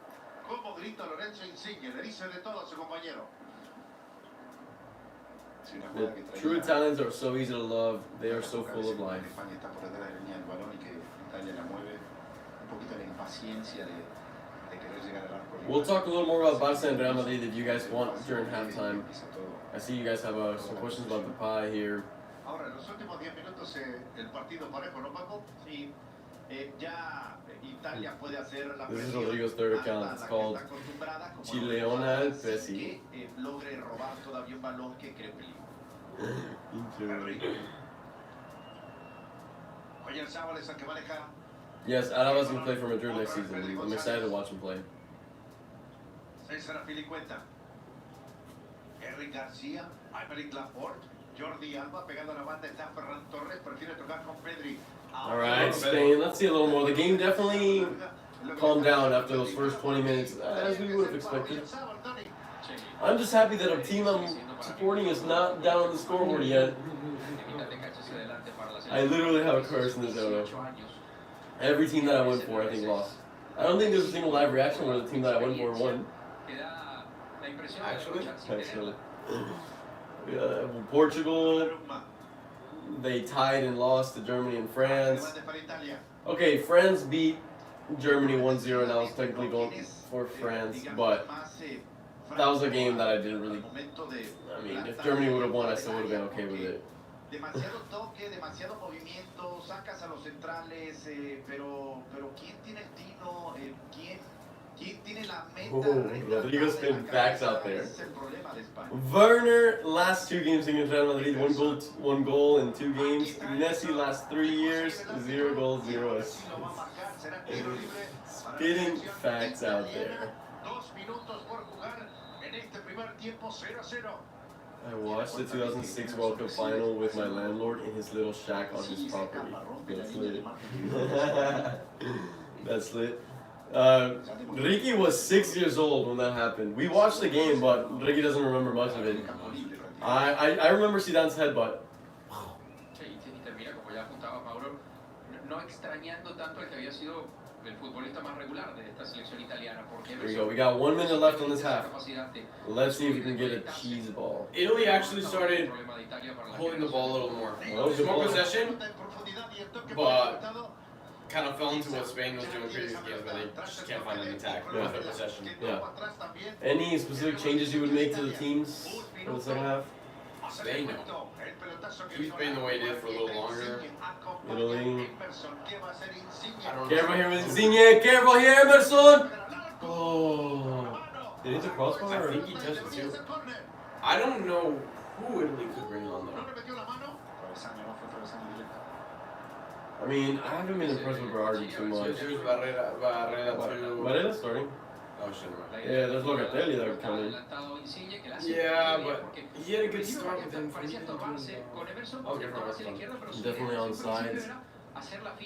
B: The true Italians are so easy to love. They are so full of life. We'll talk a little more about Barca and Real Madrid if you guys want during halftime. I see you guys have some questions about the pie here.
C: Ahora, en los últimos 10 minutos el partido parejo, ¿no, Paco? Sí. Ya Italia puede hacer la
B: This is Rodrigo's third account. It's called Chileona al Pesi.
C: Logre robar todavía un balón que cree peligro. Oye, el sábado es el que maneja.
B: Yes, Alava's going to play for Madrid next season. I'm excited to watch him play.
C: César Filicueta. Eric García. Aymeric Laporte. Jordi Alba pegando a la banda. Está Ferran Torres. Prefiere tocar con Pedri.
B: Alright, Spain. Let's see a little more. The game definitely calmed down after those first 20 minutes, as we would have expected. I'm just happy that a team I'm supporting is not down on the scoreboard yet. I literally have a curse in this Euro. Every team that I went for, I think, lost. I don't think there's a single live reaction where the team that I went for won. Actually. Yeah, Portugal, they tied and lost to Germany and France. Okay, France beat Germany 1-0, and I was technically going for France, but that was a game that I didn't really... I mean, if Germany would have won, I still would have been okay with it.
C: Demasiado toque, demasiado movimiento, sacas a los centrales, pero ¿quién tiene el tino? ¿Quién tiene la meta?
B: Rodrigo's been facts out there. Werner, last 2 games against Real Madrid, 1 goal in 2 games. Messi, last 3 years, 0 goals, 0 assists. Spitting facts out there. I watched the 2006 World Cup final with my landlord in his little shack on his property. That's lit. That's lit. Ricky was 6 years old when that happened. We watched the game, but Ricky doesn't remember much of it. I remember Zidane's headbutt. Here we go. We got 1 minute left on this half. Let's see if we can get a cheese ball.
A: Italy actually started holding the ball a little more. More possession, but kind of fell into what Spain was doing previous games, but they just can't find an attack with their possession.
B: Yeah. Any specific changes you would make to the teams for the second half?
A: Spain, no. Keep Spain the way it is for a little longer.
B: Italy.
A: I don't know.
B: Careful here with Insigne. Careful here, Emerson. Oh. Did he hit the crossbar?
A: I think he touched it too. I don't know who Italy could bring on though.
B: I mean, I haven't been impressed with Berardi too much.
A: There's Barrera too.
B: Barrera's starting.
A: Oh shit, right.
B: Yeah, there's Locatelli that would come in.
A: Yeah, but he had a good start with him.
B: Definitely on sides.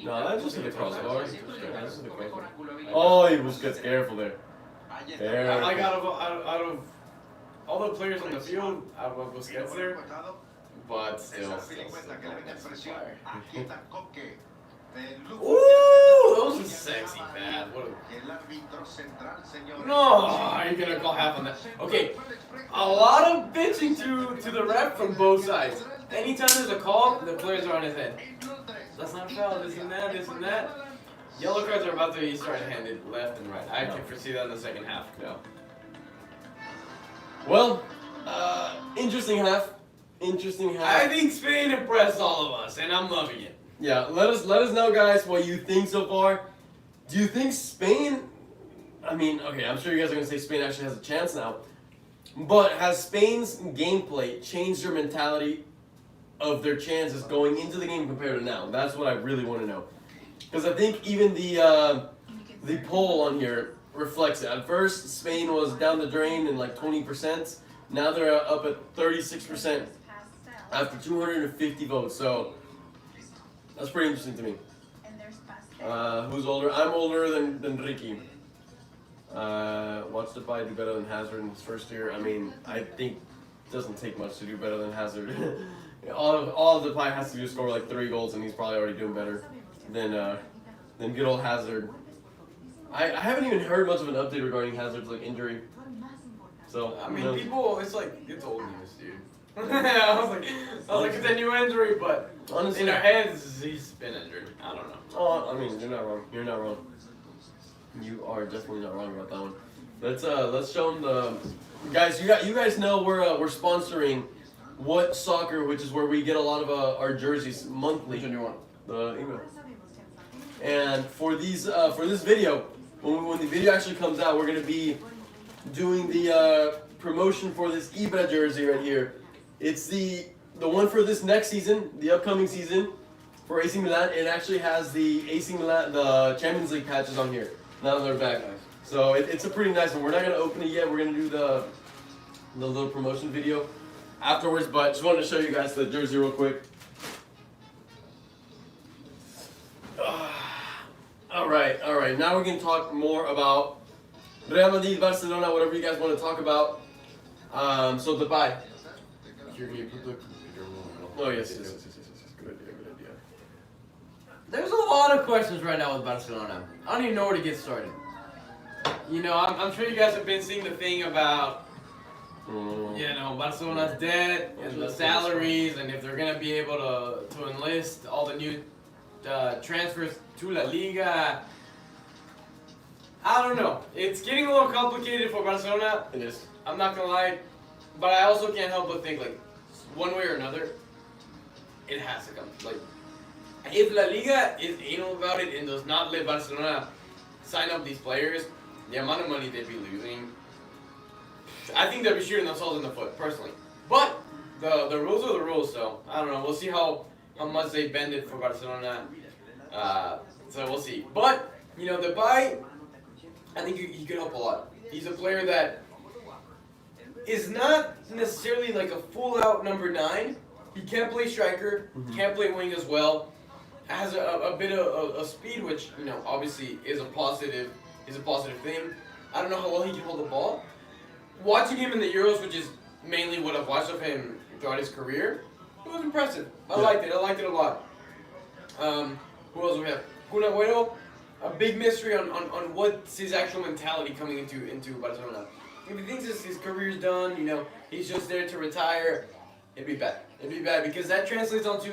B: No, that's just in the crossbar. Oh, he was gets careful there.
A: Like out of all the players on the field, out of Busquets there, but still. Ooh, those are sexy bad. What no, you're gonna call half on that. Okay, a lot of bitching to the ref from both sides. anytime there's a call, the players are on his head. That's not foul, this and that, this and that. Yellow cards are about to be started handed left and right. I can foresee that in the second half.
B: Yeah. Well, interesting half. Interesting half.
A: I think Spain impressed all of us, and I'm loving it.
B: Yeah, let us know, guys, what you think so far. Do you think Spain? I mean, okay, I'm sure you guys are gonna say Spain actually has a chance now, but has Spain's gameplay changed their mentality of their chances going into the game compared to now? That's what I really want to know, because I think even the poll on here reflects it. At first, Spain was down the drain in like 20%. Now they're up at 36% after 250 votes. So that's pretty interesting to me. Who's older? I'm older than Ricky. Watched Depay do better than Hazard in his first year. I mean, I think it doesn't take much to do better than Hazard. all Depay has to do is score like 3 goals, and he's probably already doing better than good old Hazard. I haven't even heard much of an update regarding Hazard's like injury. So
A: I mean, people, it's like it's old news, dude. I was like, it's a new injury, but honestly, in our heads, he's been injured. I don't know.
B: Oh, I mean, you're not wrong. You're not wrong. You are definitely not wrong about that one. Let's show them the guys. You guys know we're sponsoring What Soccer, which is where we get a lot of our jerseys monthly.
A: Which one do you want?
B: The email. And for this video, when the video actually comes out, we're gonna be doing the promotion for this Ibra jersey right here. It's the one for this next season, the upcoming season for AC Milan. It actually has the AC Milan, the Champions League patches on here. Now they're back. So it's a pretty nice one. We're not gonna open it yet. We're gonna do the little promotion video afterwards. But just wanted to show you guys the jersey real quick. All right. Now we're gonna talk more about Real Madrid, Barcelona, whatever you guys want to talk about. So Depay. Oh yes. Good idea.
A: There's a lot of questions right now with Barcelona. I don't even know where to get started. You know, I'm sure you guys have been seeing the thing about, Barcelona's debt and the salaries, and if they're gonna be able to enlist all the new transfers to La Liga. I don't know. It's getting a little complicated for Barcelona.
B: It is.
A: I'm not gonna lie, but I also can't help but think like, one way or another, it has to come. Like, if La Liga is anal about it and does not let Barcelona sign up these players, the amount of money they'd be losing, I think they'd be shooting themselves in the foot, personally. But the rules are the rules, so I don't know. We'll see how much they bend it for Barcelona. So we'll see. But Depay, I think he could help a lot. He's a player that is not necessarily like a full-out number 9. He can play striker, can play wing as well. Has a bit of speed, which obviously is a positive thing. I don't know how well he can hold the ball. Watching him in the Euros, which is mainly what I've watched of him throughout his career, it was impressive. I liked it a lot. Who else do we have? Kun Agüero, a big mystery on what's his actual mentality coming into Barcelona. If he thinks his career's done, he's just there to retire, it'd be bad. It'd be bad because that translates onto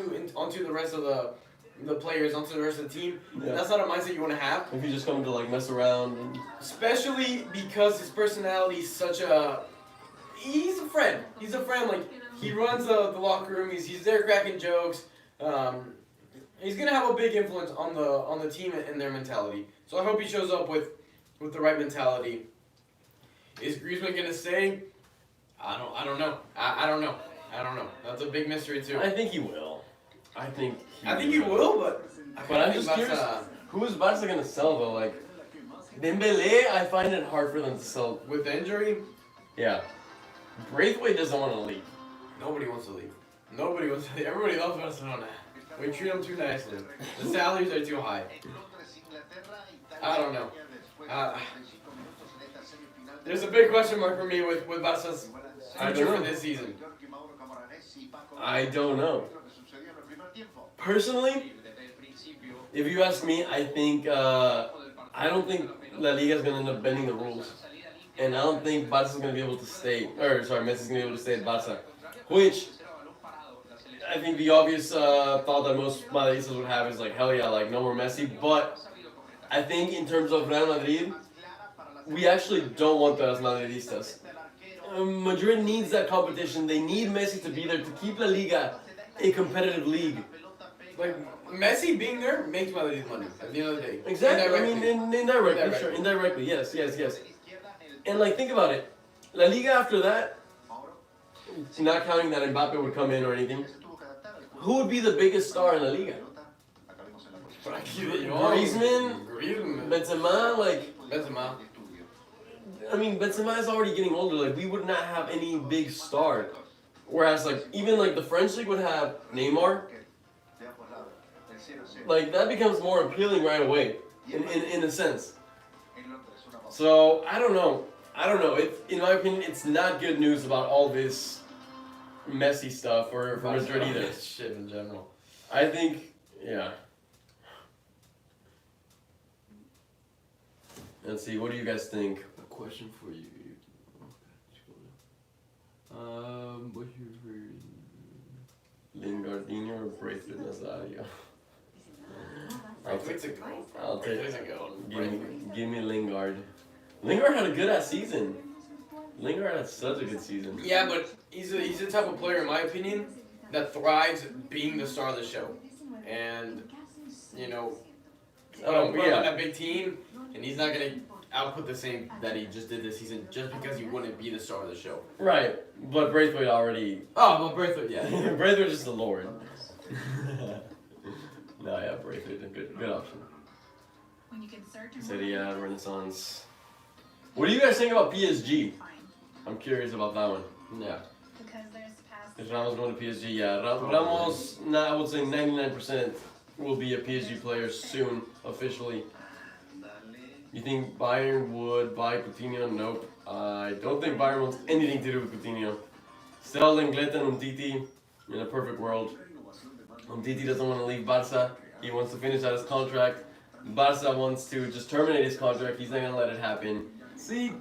A: the rest of the players, onto the rest of the team. Yeah. That's not a mindset you want to have.
B: If you just come to like mess around.
A: Especially because his personality is such a... He's a friend. Like, he runs the locker room. He's there cracking jokes. He's gonna have a big influence on the team and their mentality. So I hope he shows up with the right mentality. Is Griezmann gonna stay? I don't know. I don't know. That's a big mystery too.
B: I think he will. I think
A: he will, but
B: I'm just curious. Who is Barca gonna sell though? Like Dembele, I find it hard for them to sell
A: with injury.
B: Yeah, Braithwaite doesn't want to leave.
A: Nobody wants to leave. Everybody loves Barcelona. We treat them too nicely. The salaries are too high. I don't know. There's a big question mark for me with Barca's future for this season.
B: I don't know. Personally, if you ask me, I think I don't think La Liga is gonna end up bending the rules, and I don't think Barca's gonna be able to stay. Messi's gonna be able to stay at Barca, which I think the obvious thought that most Madridistas would have is like, hell yeah, like no more Messi. But I think in terms of Real Madrid, we actually don't want that as Madridistas. Madrid needs that competition. They need Messi to be there to keep La Liga a competitive league.
A: Like Messi being there makes Madrid money at the end of the day.
B: Exactly. I mean, indirectly,
A: Indirectly.
B: sure, indirectly, yes. And like, think about it. La Liga after that, not counting that Mbappe would come in or anything, who would be the biggest star in La Liga? Griezmann, Benzema, like.
A: Benzema.
B: I mean, Benzema is already getting older. Like, we would not have any big star. Whereas, like, even like the French league would have Neymar. Like, that becomes more appealing right away, in a sense. So I don't know. In my opinion, it's not good news about all this Messi stuff for Madrid either.
A: Shit in general.
B: I think, yeah. Let's see. What do you guys think?
A: A question for you. What's your
B: Lingardinho or Braithwaite Nazario?
A: Braithwaite's a go.
B: I'll take
A: Braithwaite's a go.
B: Give me Lingard. Lingard had a good ass season. Lingard had such a good season.
A: Yeah, but he's the type of player, in my opinion, that thrives being the star of the show. And, you know, put him on a big team, and he's not going to output the same that he just did this season just because he wouldn't be the star of the show.
B: Right, but Braithwaite already...
A: Oh, well, Braithwaite, yeah.
B: Braithwaite is the Lord. No, yeah, Braithwaite, a good option. Serie A, Renaissance. What do you guys think about PSG? I'm curious about that one.
A: Yeah.
B: Is Ramos going to PSG? Yeah, Ramos, I would say 99% will be a PSG player soon, officially. You think Bayern would buy Coutinho? Nope. I don't think Bayern wants anything to do with Coutinho. Still Lenglet and Umtiti in a perfect world. Umtiti doesn't want to leave Barca. He wants to finish out his contract. Barca wants to just terminate his contract. He's not going to let it happen.
A: See,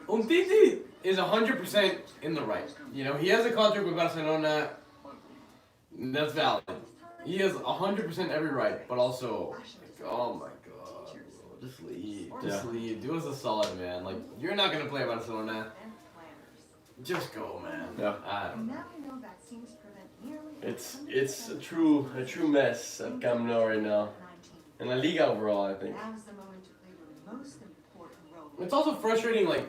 A: Umtiti is 100% in the right. You know, he has a contract with Barcelona. That's valid. He has 100% every right, but also, oh my god, bro, just leave. Just leave. Do us a solid, man. Like, you're not going to play Barcelona. Just go, man.
B: Yeah.
A: I don't know.
B: It's a true mess at Camp Nou right now. And La Liga overall, I think.
A: It's also frustrating, like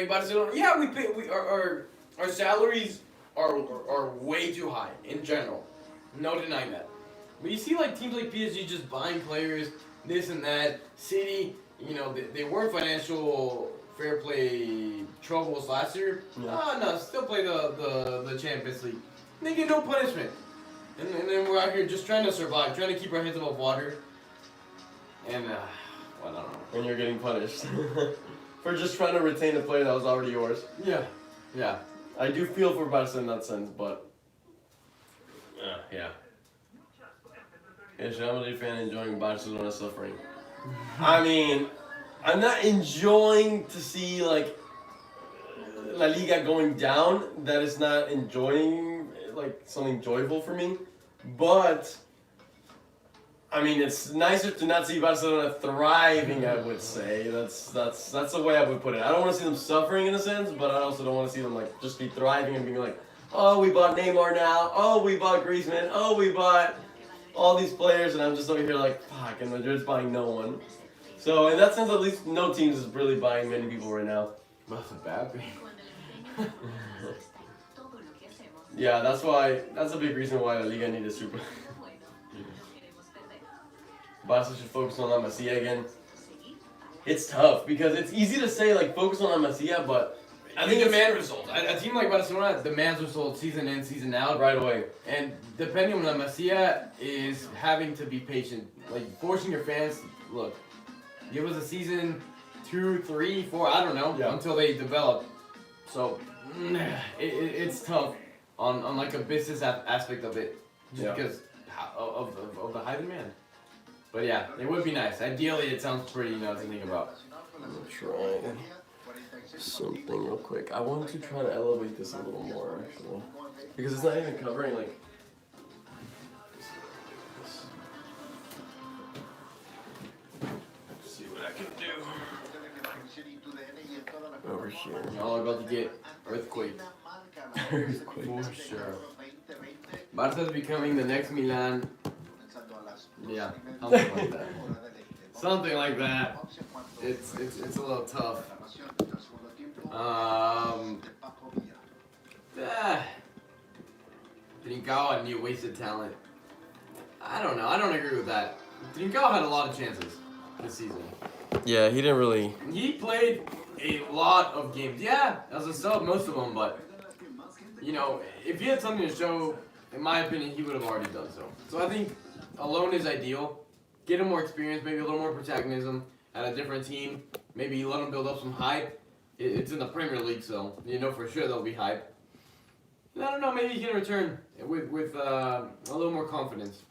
A: Barcelona. Yeah, we pay. Our salaries are way too high in general. No denying that. But you see, like teams like PSG just buying players, this and that. City, you know, they were financial fair play troubles last year.
B: Yeah.
A: Oh no, still play the Champions League. They get no punishment. And then we're out here just trying to survive, trying to keep our heads above water. And well, I don't know.
B: When you're getting punished for just trying to retain a player that was already yours.
A: Yeah.
B: I do feel for Barca in that sense, but yeah. Is Real Madrid fan enjoying Barcelona suffering? I mean, I'm not enjoying to see like La Liga going down. That is not enjoying like something joyful for me, but. I mean, it's nicer to not see Barcelona thriving, I would say. That's the way I would put it. I don't want to see them suffering in a sense, but I also don't want to see them like just be thriving and being like, oh, we bought Neymar now. Oh, we bought Griezmann. Oh, we bought all these players, and I'm just over here like, fuck, and Madrid's buying no one. So in that sense, at least no teams is really buying many people right now.
A: That's a bad thing.
B: Yeah, that's a big reason why La Liga needs a super. Barca should focus on La Masia again. It's tough because it's easy to say like focus on La Masia, but
A: I think demand results. A team like Barcelona demands results season in, season out,
B: right away.
A: And depending on La Masia is having to be patient, like forcing your fans. Look, give us a season, 2, 3, 4, I don't know, until they develop. So it's tough on like a business aspect of it, just because of the high demand. But yeah, it would be nice. Ideally, it sounds pretty, to think about.
B: Trying. something real quick. I want to try to elevate this a little more, actually. Because it's not even covering, like... Let's see what I can do. Over here.
A: Y'all are about to get earthquake.
B: Earthquake.
A: For sure. Barca's becoming the next Milan. Yeah, something like that. Something like that. It's a little tough. Trincao and you wasted talent. I don't know. I don't agree with that. Trincao had a lot of chances this season.
B: Yeah, he didn't really...
A: He played a lot of games. Yeah, as a sub, most of them, but, you know, if he had something to show, in my opinion, he would have already done so. So I think alone is ideal. Get him more experience, maybe a little more protagonism at a different team. Maybe let him build up some hype. It's in the Premier League, so you know for sure there'll be hype. And I don't know, maybe he can return with a little more confidence.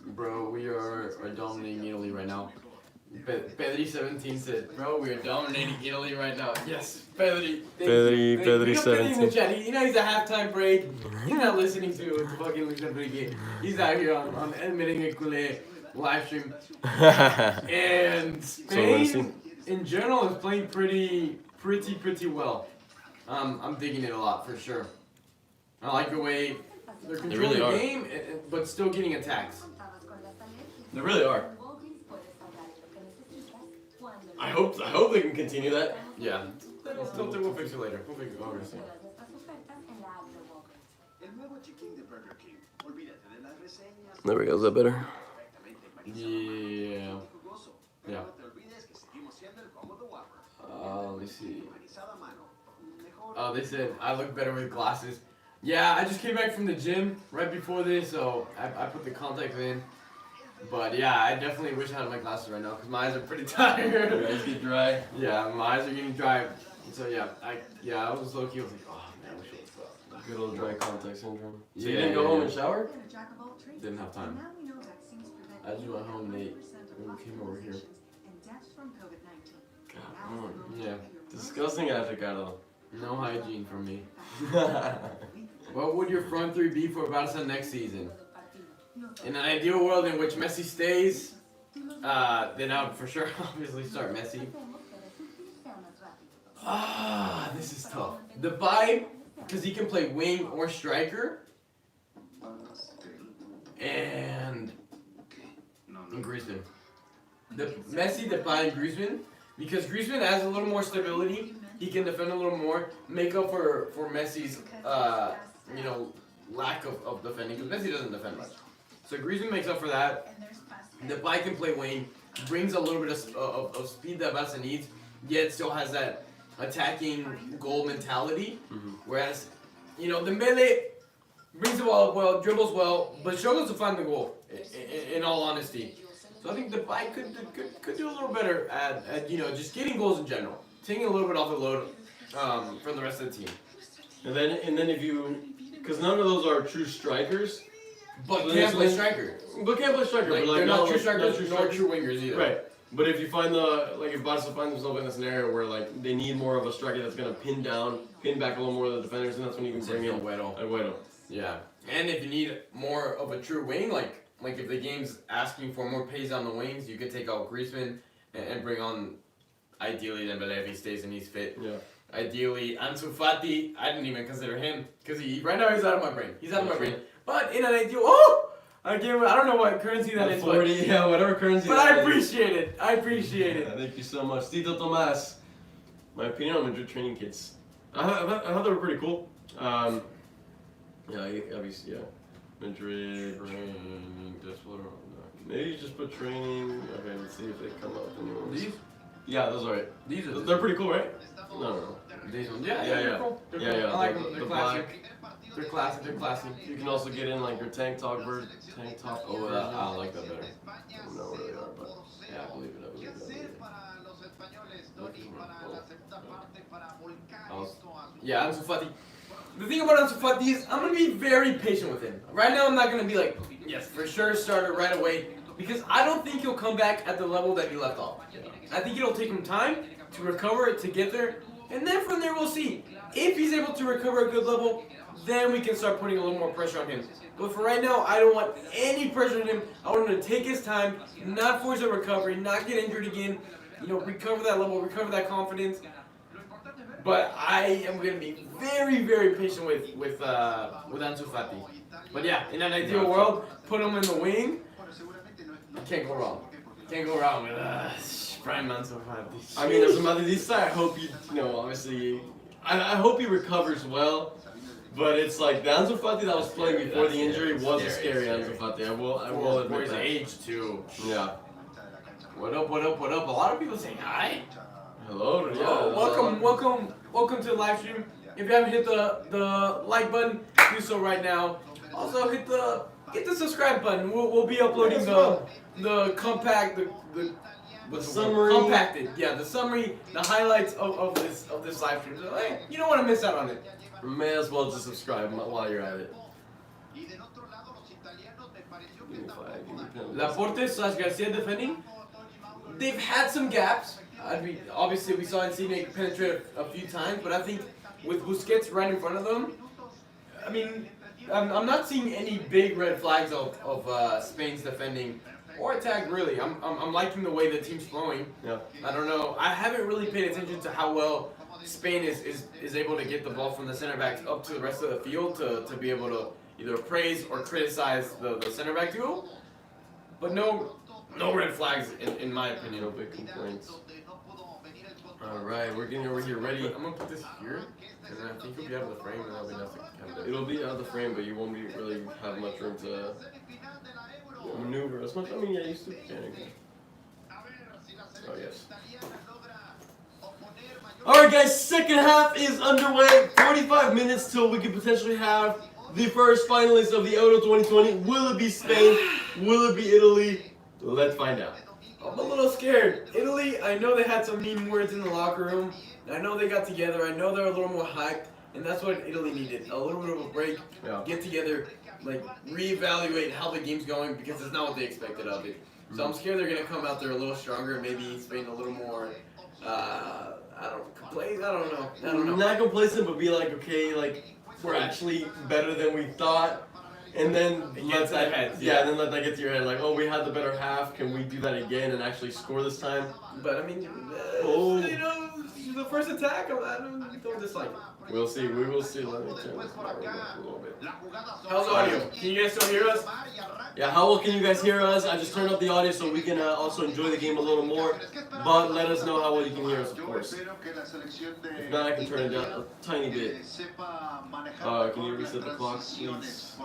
A: Bro, we are dominating Italy right now. Pedri17 said, bro, we are dominating Italy right now. Yes, Pedri.
B: Pedri17.
A: In the chat. You know he's a halftime break. He's not listening to fucking Luis Enrique. He's out here on admitting a culé live stream. And Spain, in general, is playing pretty well. I'm digging it a lot, for sure. I like the way they're controlling the game, but still getting attacks.
B: They really are. I hope they can continue that.
A: Yeah. We'll fix it later. We'll fix it later.
B: There we go. Is that better?
A: Yeah. Yeah. Let's see. Oh, they said I look better with glasses. Yeah, I just came back from the gym right before this, so I put the contacts in. But yeah, I definitely wish I had my glasses right now because my eyes are pretty tired.
B: Your eyes get dry.
A: Yeah, my eyes are getting dry. So yeah, I was low key. I was like, oh man, I wish it was
B: Good old dry contact syndrome. So
A: Yeah,
B: you didn't go home and shower?
A: Didn't have time. I just went home late and came over here.
B: God,
A: Yeah,
B: disgusting, Ricardo.
A: no hygiene from me. What would your front three be for Barca next season? In an ideal world in which Messi stays, then I would for sure obviously start Messi. This is tough. The vibe, because he can play wing or striker, and Griezmann. The Messi, Depay, and Griezmann, because Griezmann has a little more stability. He can defend a little more, make up for Messi's lack of defending, because Messi doesn't defend much. So Griezmann makes up for that. Depay can play wing, brings a little bit of speed that Barca needs, yet still has that attacking goal mentality. Whereas, Dembele brings the ball up well, dribbles well, but struggles to find the goal, in all honesty. So I think Depay could do a little better at just getting goals in general, taking a little bit off the load from the rest of the team.
B: And then if you, because none of those are true strikers.
A: But
B: So
A: can't play
B: then-
A: striker.
B: But can't play striker.
A: Like,
B: but
A: they're not true
B: not
A: strikers, nor true wingers either.
B: Right. But if you find if Barca finds themselves in a scenario where like they need more of a striker that's gonna pin back a little more of the defenders, and that's when you can bring in Agüero.
A: Yeah. And if you need more of a true wing, like if the game's asking for more pace on the wings, you could take out Griezmann and bring on, ideally, Dembele if he stays and he's fit.
B: Yeah.
A: Ideally, Ansu Fati, I didn't even consider him, because right now he's out of my brain. He's out of my brain. But in an ideal, I don't know what currency that is,
B: 40, yeah, whatever currency.
A: but I appreciate it. I appreciate it.
B: Thank you so much, Tito Tomas. My opinion on Madrid training kits. I thought they were pretty cool. Yeah, obviously, yeah. Madrid
A: Training, that's what
B: Maybe you just put training. Okay, let's see if they come up with the new ones.
A: These?
B: Yeah, those are it.
A: These are
B: They're pretty cool, right? No.
A: These ones. Yeah,
B: Yeah.
A: they're cool. They're
B: Yeah,
A: cool.
B: yeah,
A: I like
B: the-
A: them. They're
B: the
A: classic. They're classic. They're classy.
B: You can also get in like your tank top
A: Oh, I like that better.
B: I don't know where they are, but
A: Yeah, I believe it. Yeah, Ansu Fati. The thing about Ansu Fati is I'm gonna be very patient with him. Right now, I'm not gonna be like, yes, for sure, starter right away. because I don't think he'll come back at the level that he left off. I think it'll take him time to recover, to get there, and then from there we'll see. If he's able to recover a good level, then we can start putting a little more pressure on him. But for right now, I don't want any pressure on him. I want him to take his time, not force a recovery, not get injured again, recover that level, recover that confidence. But I am going to be very, very patient with Ansu Fati. But yeah, in an ideal world, put him in the wing. Can't go wrong. Can't go wrong with prime Ansu Fati.
B: I mean, as a Madridista, I hope obviously, I hope he recovers well. But it's like the Ansu Fati that was playing before the injury was a scary Ansu Fati. I will admit
A: his
B: that.
A: age too.
B: Yeah.
A: What up? What up? What up? A lot of people saying hi.
B: Hello. Yeah.
A: Welcome to the live stream. If you haven't hit the like button, do so right now. Also hit the subscribe button. We'll be uploading the compact the
B: summary.
A: Compacted. Yeah, the summary, the highlights of this live stream. So, hey, you don't want to miss out on it.
B: May as well just subscribe while you're at it.
A: Laporte/Garcia defending. They've had some gaps. Obviously, we saw Insigne penetrate a few times, but I think with Busquets right in front of them, I mean, I'm not seeing any big red flags of Spain's defending or attack, really. I'm liking the way the team's flowing.
B: Yeah.
A: I don't know. I haven't really paid attention to how well Spain is able to get the ball from the center backs up to the rest of the field to be able to either praise or criticize the center back duo. But no red flags in my opinion.
B: No big complaints. Alright, we're getting over here ready.
A: I'm gonna put this here, and then I think it'll be out of the frame, and that'll be nice to have it.
B: It'll be out of the frame, but you won't really have much room to maneuver as much. I mean, yeah, you still can. Okay. Oh, yes. Alright, guys, second half is underway. 45 minutes till we could potentially have the first finalist of the Euro 2020. Will it be Spain? Will it be Italy? Let's find out.
A: I'm a little scared. Italy, I know they had some mean words in the locker room. I know they got together. I know they're a little more hyped, and that's what Italy needed. A little bit of a break, get together, reevaluate how the game's going, because it's not what they expected of it. So I'm scared they're going to come out there a little stronger, maybe Spain a little more, complacent. I don't know.
B: Not complacent, but be like, okay, we're actually better than we thought. And then let that then let that get to your head. Like, oh, we had the better half. Can we do that again and actually score this time?
A: But I mean, the first attack, I don't dislike it.
B: We'll see. We will see. Let me turn this up a little bit.
A: How's the audio? Can you guys still hear us?
B: Yeah, how well can you guys hear us? I just turned up the audio so we can also enjoy the game a little more. But let us know how well you can hear us, of course. If not, I can turn it down a tiny bit. Can you reset the clock, please?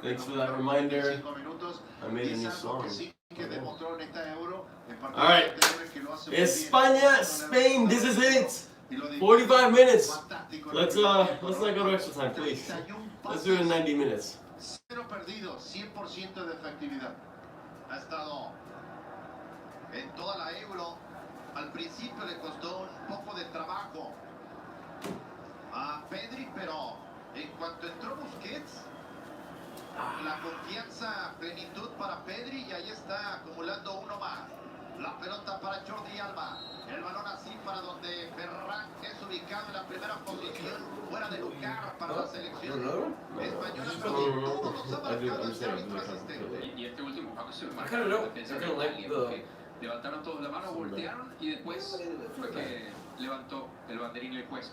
B: Thanks for that reminder. I made a new song. Alright. España, Spain, this is it. 45 minutes. Let's not go to extra time, please. Let's do it in 90 minutes.
C: Cero perdido, 100% de efectividad. Ha estado en toda la Euro. Al principio le costó un poco de trabajo a Pedri, pero en cuanto entró Busquets, la confianza, plenitud para Pedri, y ahí está acumulando uno más. La pelota para Jordi Alba. El balón así para donde Ferran es ubicado en la primera posición. Fuera de lugar para la selección española. Todos los abarcados habituales.
D: Y este último caso
A: I kind of know.
D: levantaron todos la mano, voltearon y después fue que levantó el banderín el juez.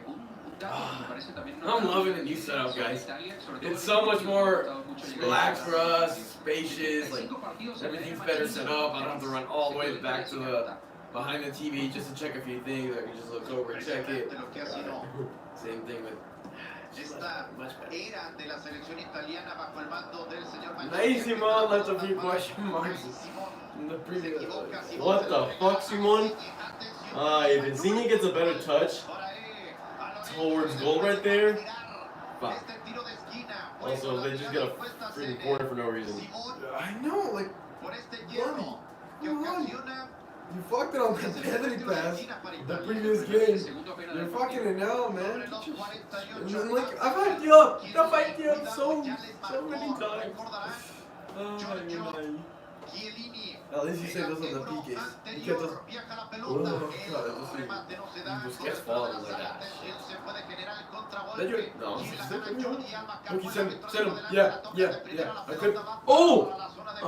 D: Un dato que me parece también
A: I'm loving the new setup, guys. It's so much more relaxed for us, spacious, everything's better set up. I don't have to run all the way back to behind the TV just to check a few things. I can just look over and check it. Same thing with
C: Esta era de la selección italiana bajo el mando del señor
A: Nice, Simon left a few question marks in the previous.
B: What the fuck, Simon? If Insigne gets a better touch towards goal right there, fuck. Also, they just get a freaking corner for no reason.
A: I know, Buddy, come on. You fucked it on the penalty pass the previous game. You're fucking it now, man. I've hyped you up. so many times. Oh my God.
C: Chiellini.
A: At least you say those are the piques. You get those.
C: Viaja la
A: Oh,
C: pelota.
A: God,
C: El
A: those
C: remate no se da.
A: are Busquets falling like that.
C: Atención, se puede generar el
A: That
C: contragolpe.
A: you're, no,
C: Y la
A: it's
C: gana
A: different.
C: Jordi Alba.
A: Look,
C: Cargó
A: send
C: el
A: him,
C: árbitro
A: send him.
C: adelante,
A: Yeah,
C: la toca
A: yeah,
C: de primera,
A: yeah.
C: la
A: Okay.
C: pelota va
B: Oh!
C: para la zona de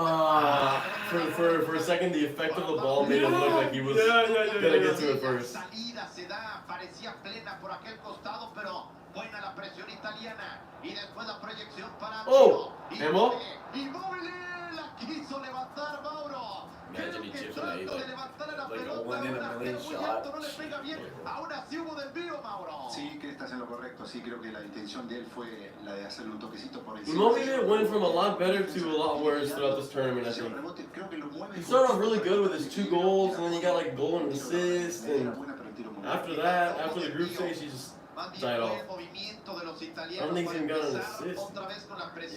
B: For a second, the effect of the ball made it look like he was
A: Yeah,
B: gonna get to it
C: La
B: first.
C: salida se da, parecía plena por aquel costado, pero buena la presión italiana. Y después la proyección para
B: Oh,
C: Tiro.
B: Emo?
C: Immobile la quiso levantar Mauro.
A: Imagine he
C: Creo que
A: chips and he
C: trato de
A: like
C: levantar la
A: a
C: pelota,
A: 1 in a
C: una
A: million
C: muy
A: shot.
C: alto, no le pega bien. Aún así hubo desvío, Mauro.
F: Sí, que estás en lo correcto. Sí, creo que la intención de él fue la de hacerle un toquecito por encima.
B: Immobile went from a lot better to a lot worse throughout this tournament, I
F: Ese
B: think.
F: rebote creo que lo mueve.
B: He started off really good with his 2 goals, and then he got like a goal and assist,
F: Era
B: and
F: buena, pero el tiro muy
B: after that, after the group stage, he just died off. I don't think he's even got an assist.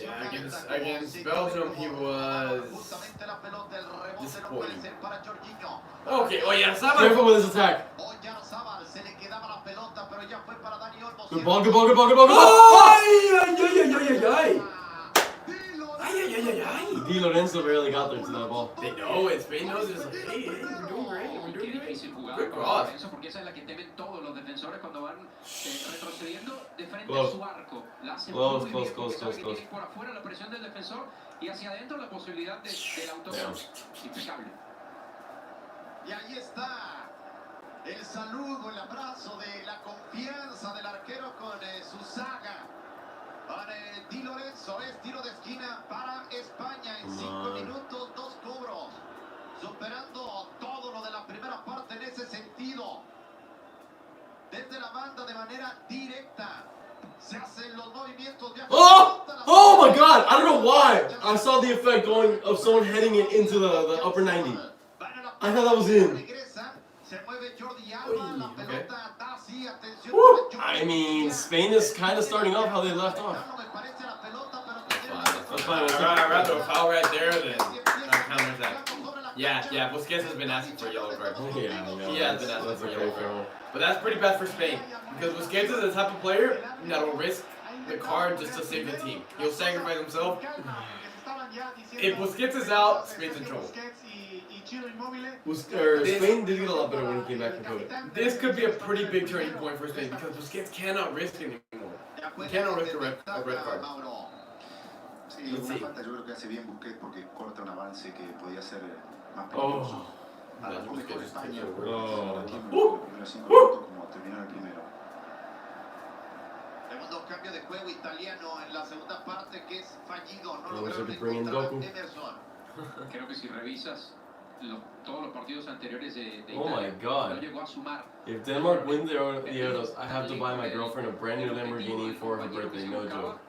A: Yeah, against Belgium, he was disappointing. Okay, oh yeah,
B: Careful with his attack. Good ball, good ball, good ball, good ball, good ball.
A: Oh! Ay, ay, ay, ay, ay, ay. Ay, ay, ay, ay, ay.
B: Di Lorenzo barely got there to that ball.
A: They know it. Spain knows it's like, hey, we're doing great. We're
D: Qué
A: doing great.
D: difícil jugar
A: Good
D: con
A: cross.
D: Lorenzo, porque esa es la que temen todos los defensores cuando van retrocediendo de frente
B: Close.
D: a su arco. La hace
B: Close,
D: muy
B: close,
D: bien porque
B: close,
D: sabe que
B: close,
D: tiene por afuera la presión del defensor y hacia adentro la posibilidad del autogol. Impecable.
C: Y ahí está el saludo, el abrazo de la confianza del arquero con su saga. Para Di Lorenzo es tiro de esquina para España en 5 minutos, 2 cobros. Superando todo lo de la primera parte en ese sentido. Desde la banda de manera directa. Se hacen los movimientos.
B: Oh! Oh my god! I don't know why! I saw the effect going of someone heading it into the upper 90. I thought that was in.
C: Se mueve Jordi Alba, la pelota da así, atención.
B: Woo! I mean, Spain is kind of starting off how they left off.
A: That's fine. I'd rather a foul right there than counters that. Yeah, Busquets has been asking for a yellow card.
B: Yeah,
A: He has been asking
B: that's
A: for a
B: okay
A: yellow
B: for
A: card.
B: him.
A: But that's pretty bad for Spain. Because Busquets is the type of player that will risk the card just to save the team. He'll sacrifice himself. If Busquets is out, Spain's in trouble.
B: Spain did get a lot better when he came back from COVID.
A: This could be a pretty big turning point for Spain because Busquets cannot risk anymore. He cannot risk a red card.
F: Sí,
A: Let's
F: una
A: see.
F: falta yo creo que hace bien Busquets porque corta un avance que podía ser más
B: Oh.
F: peligroso. Arrancó mejor España.
B: Oh.
F: Aquí en los primeros 5 minutos como terminó el primero.
C: Segundo cambio de juego italiano en la segunda parte que es fallido. No
B: Vamos a
C: lograron
B: que bring in
C: encontrar a
B: Goku.
C: Emerson.
D: Creo que si revisas todos los partidos anteriores de
B: Oh my
D: Italia,
B: God.
D: no llegó a sumar.
B: If Denmark wins the Euros, I have to buy my girlfriend a brand new Lamborghini for her birthday, no joke.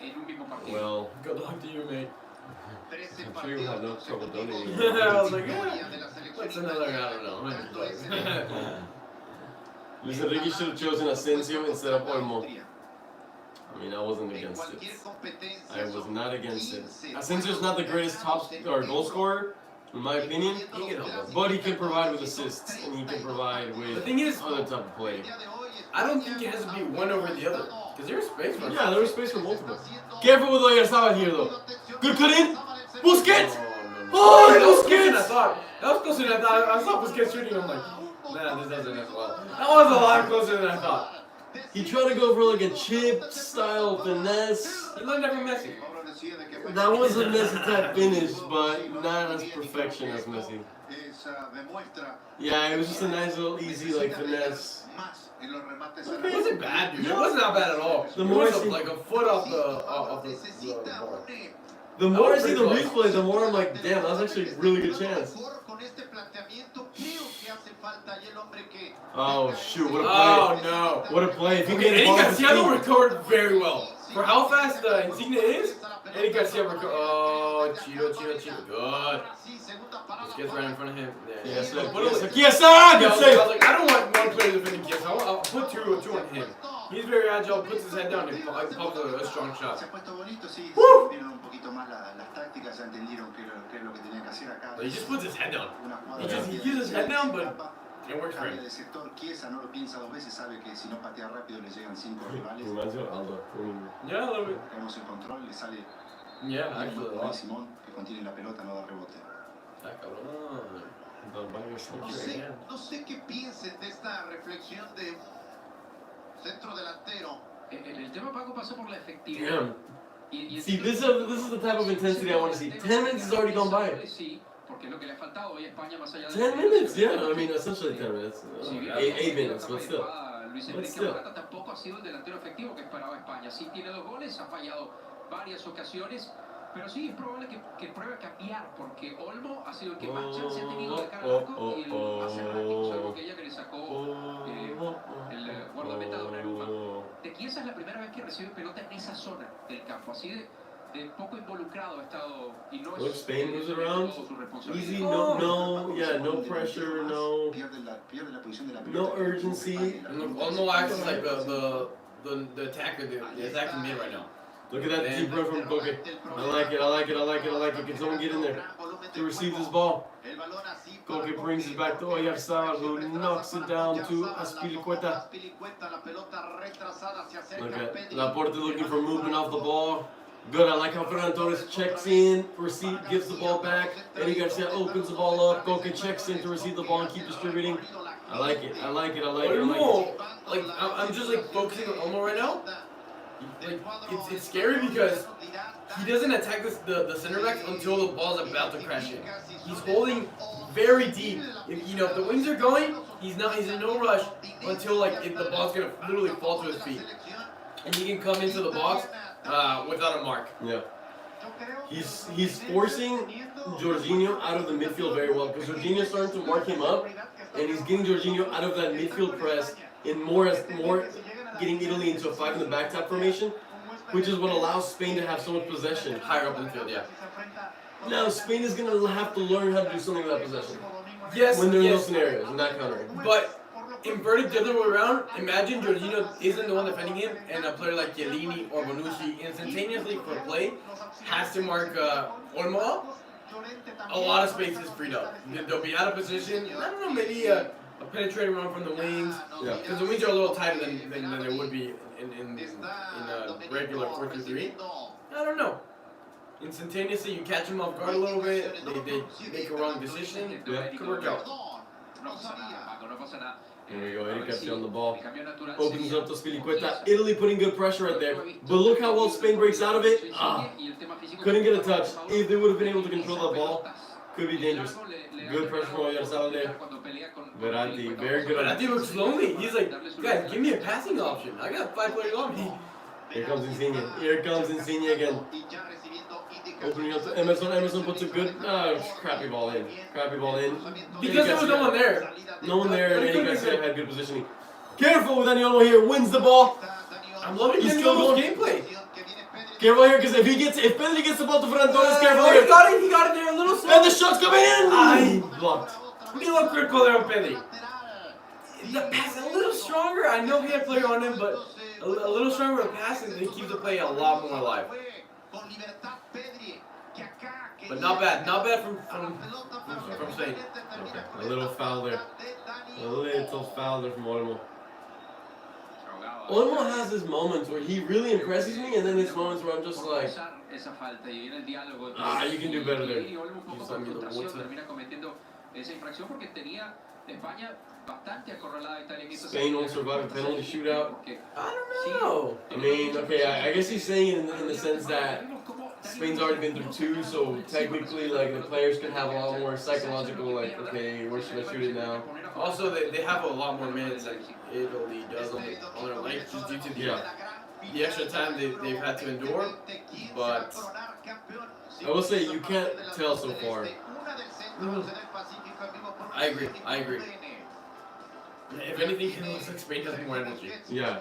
D: En un mismo partido.
B: Well,
A: Good luck to you, mate.
C: 13
B: I'm sure you have no
C: partidos
B: trouble
C: consecutivos.
B: donating.
A: I was like,
C: Victoria de la selección
A: What's another, I don't know,
C: Tanto es el
A: $100.
B: Luis Enrique should have chosen Asensio instead of Olmo.
C: Austria.
B: I mean, I wasn't
C: En
B: against it.
C: cualquier competencia
B: I was
C: son
B: not against it.
C: 15
B: Asensio's not the greatest top or goal scorer, in my opinion,
A: He can help us.
B: but he can provide with assists and he can provide
A: The
B: with
A: thing is,
B: other type of play.
A: I don't think it has to be one over the other. Because there's space for
B: Yeah, there was space for multiple. Careful with Oyarzabal here, though. Good cut in. Busquets!
A: Oh,
B: Oh,
A: that was closer than I
B: Busquets!
A: thought. That was closer than I thought. I saw Busquets shooting. I'm like, man, this doesn't as well. That was a lot closer than I thought.
B: He tried to go for like a chip style finesse.
A: He learned that from Messi.
B: That was a Messi type finish, but not as perfection as Messi. Yeah, it was just a nice little easy like finesse.
A: It wasn't bad, dude. It was not bad at all.
B: The
A: It
B: more
A: was
B: I see-
A: like a foot off the ball.
B: The more I see the replay, the more I'm like, damn, that was actually a really good chance. Oh shoot, what a
A: Oh
B: play!
A: no.
B: What a play! If he
A: Okay,
B: made
A: Eddie
B: it
A: Garcia recovered very well. For how fast the Insignia is, Eddie Garcia recovered. Oh, Chido. Good. Just gets right in front of him.
B: Yes, sir.
A: What a-
B: Yes, sir.
A: I
B: Good
A: was
B: save.
A: like, I don't want one player defending Kiss. I'll put two on him. He's very agile, puts his head down, and pops a strong shot.
F: Se ha puesto bonito, sí, se
B: Woo!
F: vieron un poquito más las tácticas, ya entendieron qué es lo que tenían que hacer acá.
A: But he just puts his head down.
F: Una jugada
A: He just- he
F: rápida,
A: keeps his head down, but
F: escapa,
A: It works for
F: cambia
A: him.
F: de sector, Chiesa no lo piensa 2 veces, sabe que si no patea rápido le llegan 5 rivales.
B: Reminds me of Aldo.
A: Yeah, a little bit.
F: Caemos en control, le sale
A: Yeah,
F: Tiene
A: actually a
F: como
A: lot.
F: Simón, que contiene la pelota, no da rebote.
A: Ah, cabrón.
C: No sé qué piensen de esta reflexión de centro delantero.
D: El tema Paco pasó por la efectividad.
B: Damn. See, this is the type of intensity I want to see. 10 minutes has already gone by.
D: Sí, porque es lo que le ha faltado hoy a España más allá de
B: 10 minutes, yeah. I mean, essentially 10 minutes.
D: Si bien
B: 8 minutes, but
D: la
B: still.
D: espada Luis Enrique Morata tampoco ha sido el delantero efectivo que esperaba España. Sí tiene 2 goles, ha fallado varias ocasiones, pero sí es probable que pruebe a cambiar, porque Olmo ha sido el que más chance ha tenido de cara al arco y el hace rato, salvo que ella que le sacó el guardameta Donnarumma. De aquí esa es la primera vez que recibe pelota en esa zona del campo, así de poco involucrado ha estado y no
B: Look,
D: es
B: Spain moves around.
D: su responsabilidad.
B: Easy, no pressure, no
F: Pierde la posición de la
B: no
F: pelota.
B: urgency.
A: Olmo acts as like the attacker, the attacking mid right now.
B: Look at that deep run from Koke. I like it. Can someone get in there to receive this ball? Koke brings it back to Oyarzabal, who knocks it down to Azpilicueta. Look at Laporte looking for movement off the ball. Good, I like how Ferran Torres checks in, gives the ball back. Eddie Garcia opens the ball up. Koke checks in to receive the ball and keep distributing. I like it.
A: Olmo, like I'm just like focusing on Olmo right now. Like it's scary because he doesn't attack the center back until the ball's about to crash in. He's holding very deep. If the wings are going, he's in no rush until like if the ball's gonna literally fall to his feet, and he can come into the box without a mark.
B: Yeah. He's forcing Jorginho out of the midfield very well because Jorginho's starting to mark him up, and he's getting Jorginho out of that midfield press in more getting Italy into a 5 in the back tap formation, which is what allows Spain to have so much possession
A: Higher up in the field, yeah.
B: Now Spain is going to have to learn how to do something with that possession.
A: Yes,
B: when they're in
A: yes.
B: those scenarios, and not countering.
A: But inverted the other way around, imagine Jorginho isn't the one defending him, and a player like Chiellini or Bonucci instantaneously for play has to mark Olmo up. A lot of space is freed up. They'll be out of position. I don't know, maybe a penetrating run from the wings.
B: Yeah.
A: Because the wings are a little tighter than they would be in a regular 4-3-3. I don't know. Instantaneously, you catch them off guard a little bit. They make a wrong decision.
B: Yeah.
A: Could work out.
D: No pasa nada, Paco, no pasa nada.
B: Here we go, Eddie Garcia on the ball.
D: El cambio natural
B: Opens
D: sería
B: up to Spilicueta. Italy putting good pressure right there. But look how well Spain breaks out of it. Couldn't get a touch. If they would have been able to control the ball, could be dangerous. Good pressure from Oyarzabal there. Verratti, very good.
A: Verratti looks lonely. He's like, guys, give me a passing option. I got 5 players on me.
B: Here comes Insigne again. Opening up to Emerson. Emerson puts a good, crappy ball in.
A: Because there was no one there.
B: No one there, and Eddie Garcia had good positioning. Careful with Dani Olmo here, wins the ball.
A: I'm loving
B: He's
A: Dani
B: still
A: Olmo's
B: going.
A: gameplay.
B: Careful here, because if Pedri gets the ball to Ferran Torres, careful
A: Oh,
B: here.
A: he got it there a little slow.
B: And the shot's coming in!
A: Aye.
B: Blocked.
A: Be a little critical there on Pedri. The pass a little stronger. I know he had a player on him, but a little stronger with the pass, and it keeps the play a lot more alive. But not bad from Spain.
B: Okay, a little foul there. From Olmo. Olmo has his moments where he really impresses me, and then his moments where I'm just like, you can do better there. Spain won't survive a penalty shootout.
A: I don't know.
B: I mean, okay, I guess he's saying it in the sense that Spain's already been through 2, so technically, like, the players can have a lot more psychological, like, okay, where should I shoot it now?
A: Also, they have a lot more minutes than Italy does on their length, just due to the extra time they've had to endure. But
B: I will say you can't tell so far.
A: I agree. If anything, it looks like Spain has more energy.
B: Yeah.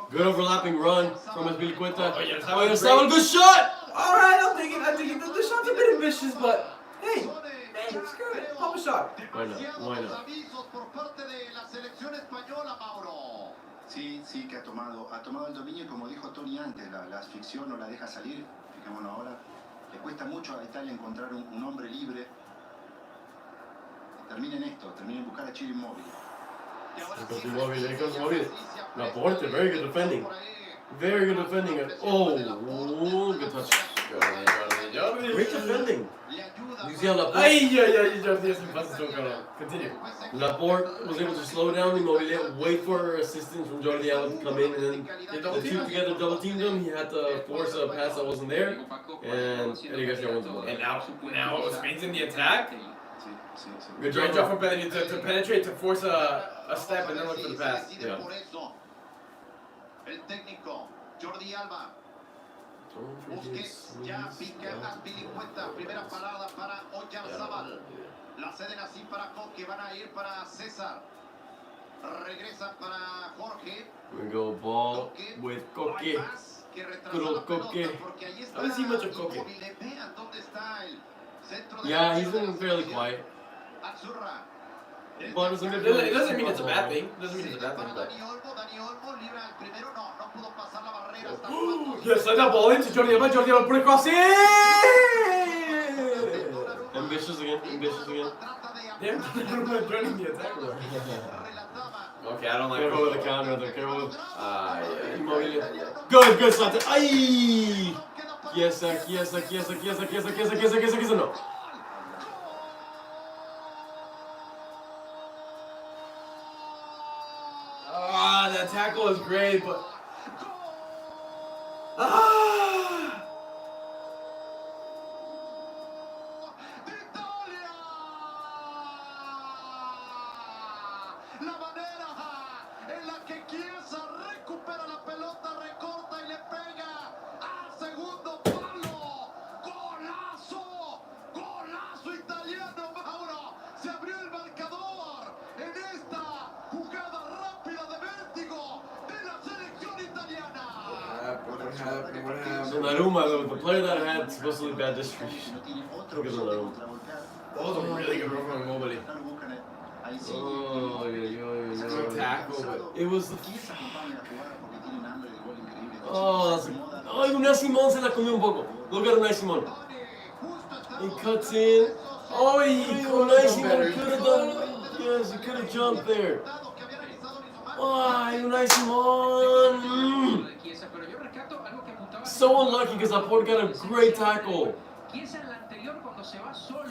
B: Good overlapping run from Azpilicueta.
A: Oyarzabal,
B: good shot!
A: Alright, I'll take it. The shot's a bit ambitious, but hey, screw it. Pop a shot.
B: Why not?
F: Sí, que ha tomado el dominio y como dijo Tony antes, la asfixia no la deja salir. Fijémonos ahora, le cuesta mucho a Italia encontrar un hombre libre. Terminen buscar a Chile inmóvil.
B: There goes Immobile. Laporte, very good defending. Very good defending. Oh, good touch.
A: Jordi.
B: Great defending. You see how Laporte,
A: Ay, Jordi es un pase todo cabrón. Continue.
B: Laporte was able to slow down Immobile, wait for assistance from Jordi Alba to come in, and then the two together double teamed him. He had to force a pass that wasn't there, and Eddie Garcia wins the ball.
A: And now Spain's in the attack.
B: Good
A: Great
B: job
A: job for Pedri to penetrate, to force a step, and then look for the pass.
B: Yeah.
C: El técnico Jordi Alba. Busquets ya pica Azpilicueta. Primera parada para Oyarzabal. La ceden así para Coque. Van a ir para César. Regresan para Jorge.
B: We go ball with Coque. Good old Coque.
A: I haven't seen much of Coque.
B: Yeah, he's been fairly quiet. But it's a good
A: It doesn't mean it's a bad thing. It doesn't mean it's a bad thing, but. Yes, let that ball into Jordi Alba. Jordi Alba put it across.
B: Ambitious again.
A: Damn, Donnarumma joining the attack. Okay, I don't like
B: Careful with the counter there. Careful with.
A: yeah.
B: Good, Santa. Ay! Yes, no.
A: Ah, that tackle is great, but. Ah!
C: La manera en la que Chiesa recupera la pelota, recorta y le pega al segundo palo. Golazo italiano, Mauro. Se abrió el marcador en esta jugada rápida de vértigo de la selección italiana.
A: What happened?
B: Donnarumma, the player that had supposedly bad distribution. Look at Donnarumma.
A: That was a really good run from Immobile.
B: Oh,
A: Good tackle, but.
B: it was the. Oh, that's Unai Simón se la comió un poco. Look at Unai Simón. He cuts in.
A: Oh,
B: Unai Simón could have done. Yes, he could have jumped there. Oh, Unai Simón. So unlucky because Laporte got a great tackle.
D: Chiesa en la anterior cuando se va solo.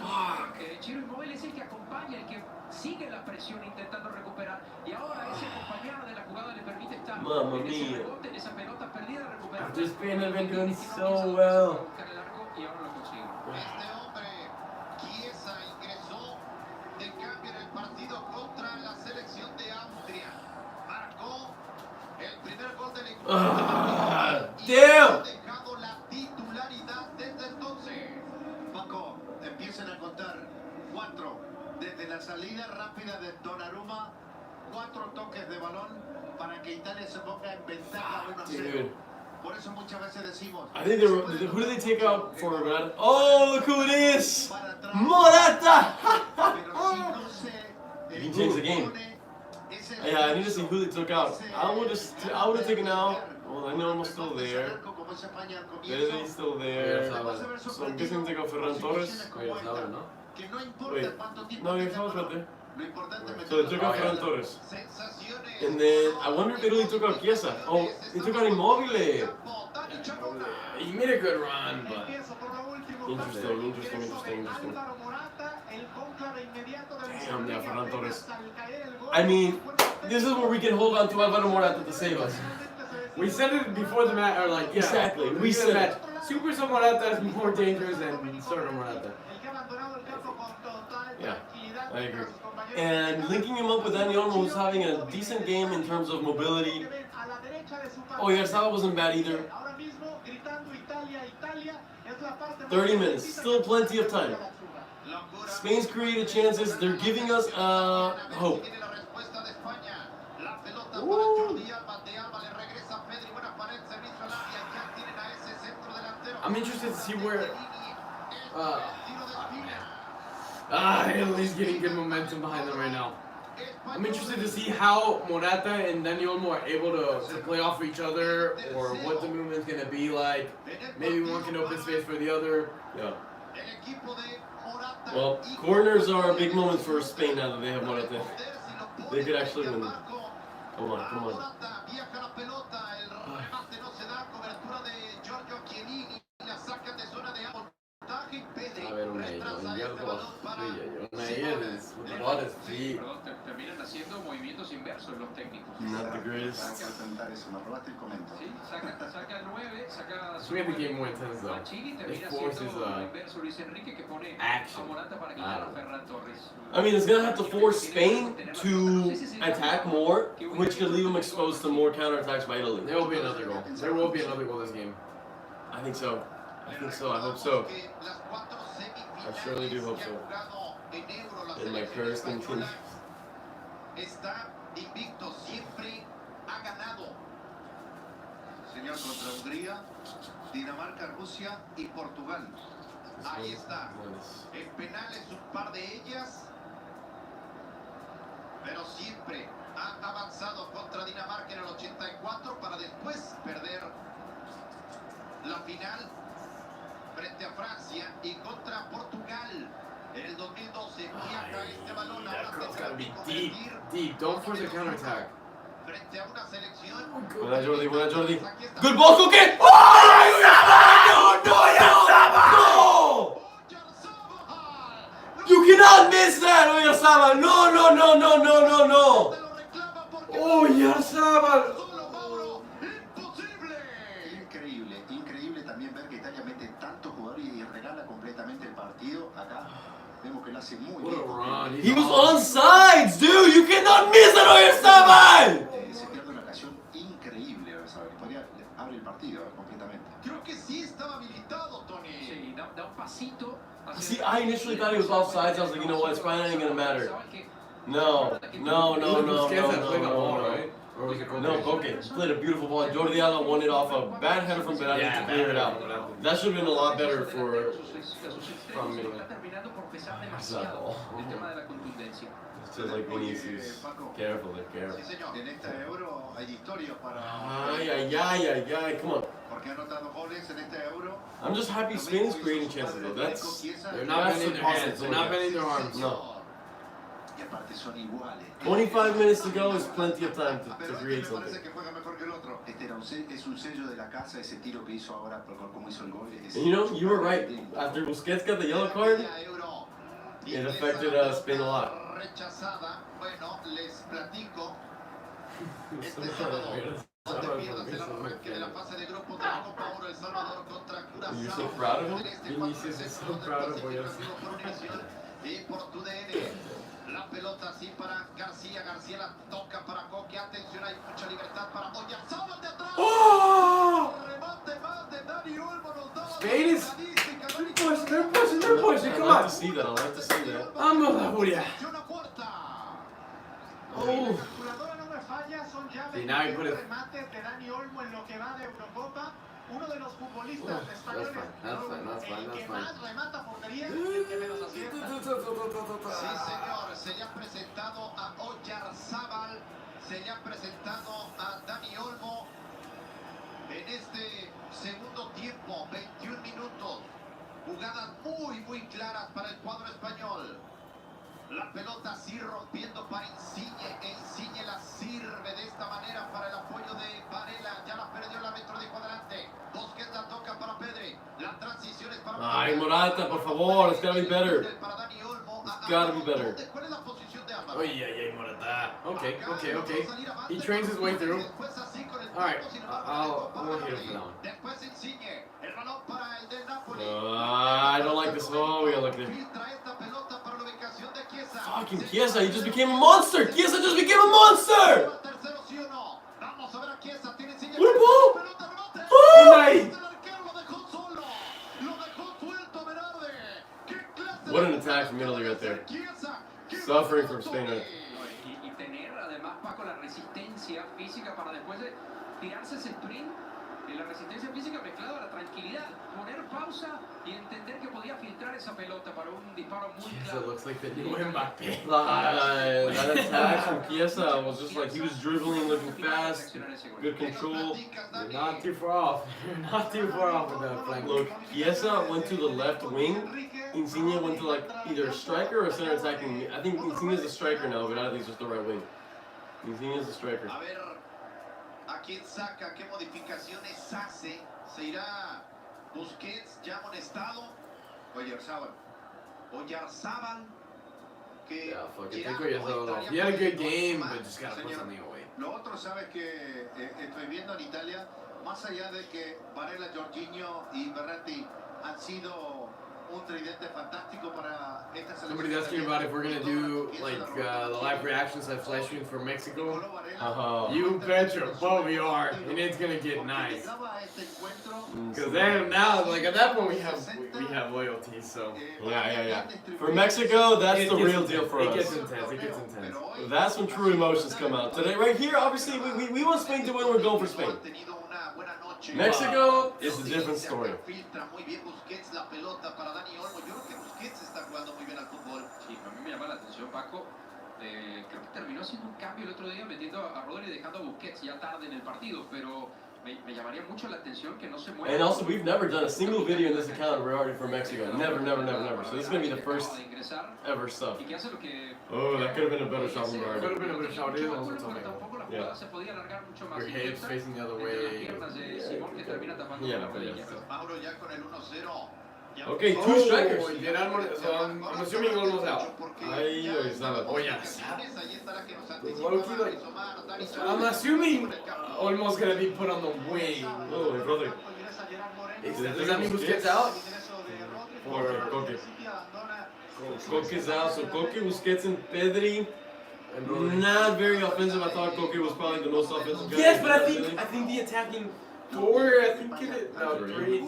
D: Chiro Immobile es el que acompaña, el que sigue la presión intentando recuperar. Y ahora ese compañero de la jugada le permite estar
B: Mamma
D: en ese
B: mia.
D: rebote, en esa pelota perdida, recuperar.
B: This Spain have been doing so well.
D: Buscar el arco y ahora lo consigue.
C: Este hombre, Chiesa, ingresó de cambio en el partido contra la selección de Austria. Marcó el primer gol del encuentro.
B: Damn!
C: Dejado la titularidad desde entonces. Paco, empiezan a contar 4 desde la salida rápida de Donnarumma. 4 toques de balón para que Italia se ponga en ventaja 1-0.
B: Dude.
C: Por eso muchas veces decimos.
B: I think who did they take out for Morata? Oh, look who it is! Morata! He changed the game. Yeah, I need to see who they took out. I would have taken out. Well, I know I'm still there. He's still there. So I'm guessing they take out Ferran Torres.
A: Wait, it's not, no?
B: Wait, no, you're right there. So they took out Ferran Torres. And then I wonder if Italy took out Chiesa. Oh, they took out Immobile.
A: He made a good run, but.
B: Interesting. Damn, yeah, Ferran Torres. I mean, this is where we can hold on to Alvaro Morata to save us.
A: We said it before the match, or like, yeah.
B: Exactly, we
A: said
B: said
A: it. Super Morata is more dangerous than Sordo Morata.
B: Yeah, I agree. And linking him up with Dani Olmo, who's having a decent game in terms of mobility. Oh, Yarzabal wasn't bad either. 30 minutes, still plenty of time. Spain's created chances, they're giving us hope. Woo.
A: I'm interested to see where. Italy's getting good momentum behind them right now. I'm interested to see how Morata and Dani Olmo are able to play off each other, or what the movement's going to be like. Maybe one can open space for the other.
B: Yeah. Well, corners are a big moment for Spain now that they have Morata. They could actually win. Come on. Sí.
D: perdón, terminan haciendo movimientos inversos los técnicos.
B: Not the greatest.
F: Hay que enfrentar eso, me robaste el comento.
D: Sí, saca 9, saca
A: So we have the game more intense though.
D: Machini,
A: It
D: termina
A: forces
D: haciendo lo inverso Luis Enrique, que pone
A: action.
D: a Morata para quitar a Ferran Torres.
B: I mean, it's gonna have to force Spain to attack more, which could leave them exposed to more counterattacks by Italy.
A: There will be another goal. There will be another goal this game.
B: I think so. I think so. I hope so. I surely do hope so. And my prayers continue.
C: Está invicto, siempre ha ganado. Señor, contra Hungría, Dinamarca, Rusia y Portugal. Ahí está. En penales un par de ellas, pero siempre ha avanzado contra Dinamarca en el 84 para después perder la final frente a Francia y contra Portugal. En el 2012 viaja este balón, ahora tendrá que convertir
A: Deep. Don't force a counterattack.
C: frente a una selección.
B: Buena Jordi, buena Jordi. Good ball, Coque! Oh, no! You cannot miss that, Oyarzabal! No! Oh, Oyarzabal!
F: Increíble también ver que Italia mete tantos jugadores y regala completamente el partido. Acá vemos que lo hace muy
A: What a
F: bien.
A: run.
B: He was on sides, dude! You cannot miss that, Oyarzabal!
F: Se pierde una ocasión increíble, ¿sabes? Podría abrir el partido completamente.
C: Creo que sí estaba habilitado, Tony.
D: Sí, da un pasito.
B: See, I initially thought he was offsides. I was like, you know what? It's probably not even gonna matter. No.
A: Busquets had played the ball, right? Or was it Koke?
B: No, Coque played a beautiful ball. Jordi Alba won it off a bad header from Benavente to clear it out. That should have been a lot better for.
A: From me.
D: Está terminando por pesar demasiado el tema de la contundencia.
B: It's just like Vinicius. Careful there, careful.
C: Sí, señor. En esta Euro hay historia para.
B: Ay. Come on.
C: Porque ha anotado goles en esta Euro.
B: I'm just happy Spain is creating chances though. That's.
A: They're not bending their hands. They're not bending their arms.
B: No.
F: Y aparte son iguales.
B: 25 minutes to go is plenty of time to create something.
C: Parece que juega mejor que el otro.
F: Este era es un sello de la casa, ese tiro que hizo ahora, como hizo el gol.
B: And you know, you were right. After Busquets got the yellow card, it affected Spain a lot.
C: Rechazada. Bueno, les platico. Este sábado, no te pierdas el arranque de la fase de grupos de la Copa Oro El Salvador contra Curazao.
B: You're so proud of him?
A: Vinicius is so proud of Oyarzabal.
C: Y por tu DN, la pelota así para García. García la toca para Coque. Atención, hay mucha libertad para Oyarzabal de atrás.
B: Oh!
C: Remate más de Dani Olmo, nos da
A: Spain is. They're pushing.
B: I
A: Come
B: like
A: on.
B: to see that. I like to see that.
A: Vamos, la furia.
C: Una puerta.
E: La calculadora no me falla, son ya
A: Sí, now you put
E: 23
A: it-
E: remates de Dani Olmo en lo que va de Eurocopa. Uno de los futbolistas españoles
A: that's fine.
E: el que más remata portería y el que menos acierta.
C: Sí, señor, se le ha presentado a Oyarzabal, se le ha presentado a Dani Olmo en este segundo tiempo, 21 minutos, jugadas muy claras para el cuadro español. La pelota así rompiendo para Insigne, Insigne la sirve de esta manera para el apoyo de Varela, ya la perdió el árbitro, dijo adelante, Busquets la toca para Pedri, la transición es para
B: Ay, Morata, por favor, it's gotta be better.
C: para Dani Olmo,
B: It's gotta be better.
C: ¿cuál es la posición de Álvaro?
A: Ay, Morata. Okay. He trains his way through. Alright, I'm gonna hit him for that one.
C: Después Insigne, el balón para el del Napoli.
B: I don't like this. Oh, we gotta look there.
C: Filtra esta pelota para la ubicación de Chiesa.
B: Fucking Chiesa, he just became a monster! Chiesa just became a monster!
C: Tercero, sí o no. Vamos a ver a Chiesa, tiene Insigne.
B: What a ball!
C: Pelota, remate.
B: Oh!
C: El arquero lo dejó solo. Lo dejó suelto, Berardi. ¿Qué clase
B: What an
C: de
B: attack from Italy right there.
C: Chiesa, qué
B: Suffering from
C: buen
B: Spain, right?
C: toque.
D: Y tener además, Paco, la resistencia física para después de tirarse ese sprint, y la resistencia física mezclada a la tranquilidad, poner pausa y entender que podía filtrar esa pelota para un disparo muy
A: Chiesa
D: claro.
A: looks like the new Mbappe.
B: That attack from Chiesa was just like he was dribbling, looking fast, good control.
A: You're not too far off. You're not too far off with that flank.
B: Look, Chiesa went to the left wing. Insigne went to like either a striker or center attacking. I think Insigne is a striker now, but I think it's just the right wing. Insigne is a striker.
C: A ver, ¿a quién saca? ¿Qué modificaciones hace? ¿Se irá Busquets ya amonestado? Oyarzabal. Oyarzabal que
A: Yeah, fuck it.
C: ya
A: Take your
C: no
A: off.
C: estaría
A: He had a good
C: pudiendo
A: game,
C: sumar,
A: but just gotta put
C: señor.
A: something away.
C: Lo otro, sabes que estoy viendo en Italia, más allá de que Varela, Jorginho y Berratti han sido un tridente fantástico para esta selección.
A: Somebody's asking about if we're gonna do like the live reactions live flash stream for Mexico. You betcha, but we are, and it's gonna get nice. Because then now, like at that point, we have loyalty. So
B: Yeah. For Mexico, that's the real deal for
A: It
B: us.
A: gets intense. It gets intense.
B: That's when true emotions come out. Today, right here, obviously, we want Spain to win. We're going for Spain. Mexico is a different story.
D: Sí, a mí me llama la atención, Paco. Creo que terminó haciendo un cambio el otro día, metiendo a Rodri y dejando a Busquets ya tarde en el partido, pero me llamaría mucho la atención que no se mueva.
B: And also, we've never done a single video in this account regarding for Mexico. Never. So this is gonna be the first ever stuff.
D: Y que hace lo que
B: Oh, that could have been a better shot from
A: Could have
B: Berardi.
A: been a better shot. It is also
D: pero
A: something.
D: tampoco la
B: Yeah.
D: jugada se podía alargar mucho más.
A: Your hips facing the other
D: Entre las
A: way.
D: piernas de Simón, que termina tapando
B: Yeah,
D: la
B: but
D: rodilla.
B: yeah.
C: Mauro ya con el 1-0.
B: Okay, two strikers.
A: Oh, Gerard Moreno. So I'm assuming Olmo's out.
B: Ay, Orizaba.
A: Oh yeah.
C: Ahí está la que nos
A: Low-key, like, I'm assuming Olmo's gonna be put on the wing.
B: Oh, my brother.
A: Does that mean Busquets out?
B: Or Koke. Koke's out, so Koke, Busquets, and Pedri. Not very offensive. I thought Koke was probably the most offensive guy.
A: Yes, but I think the attacking four. I think no, three.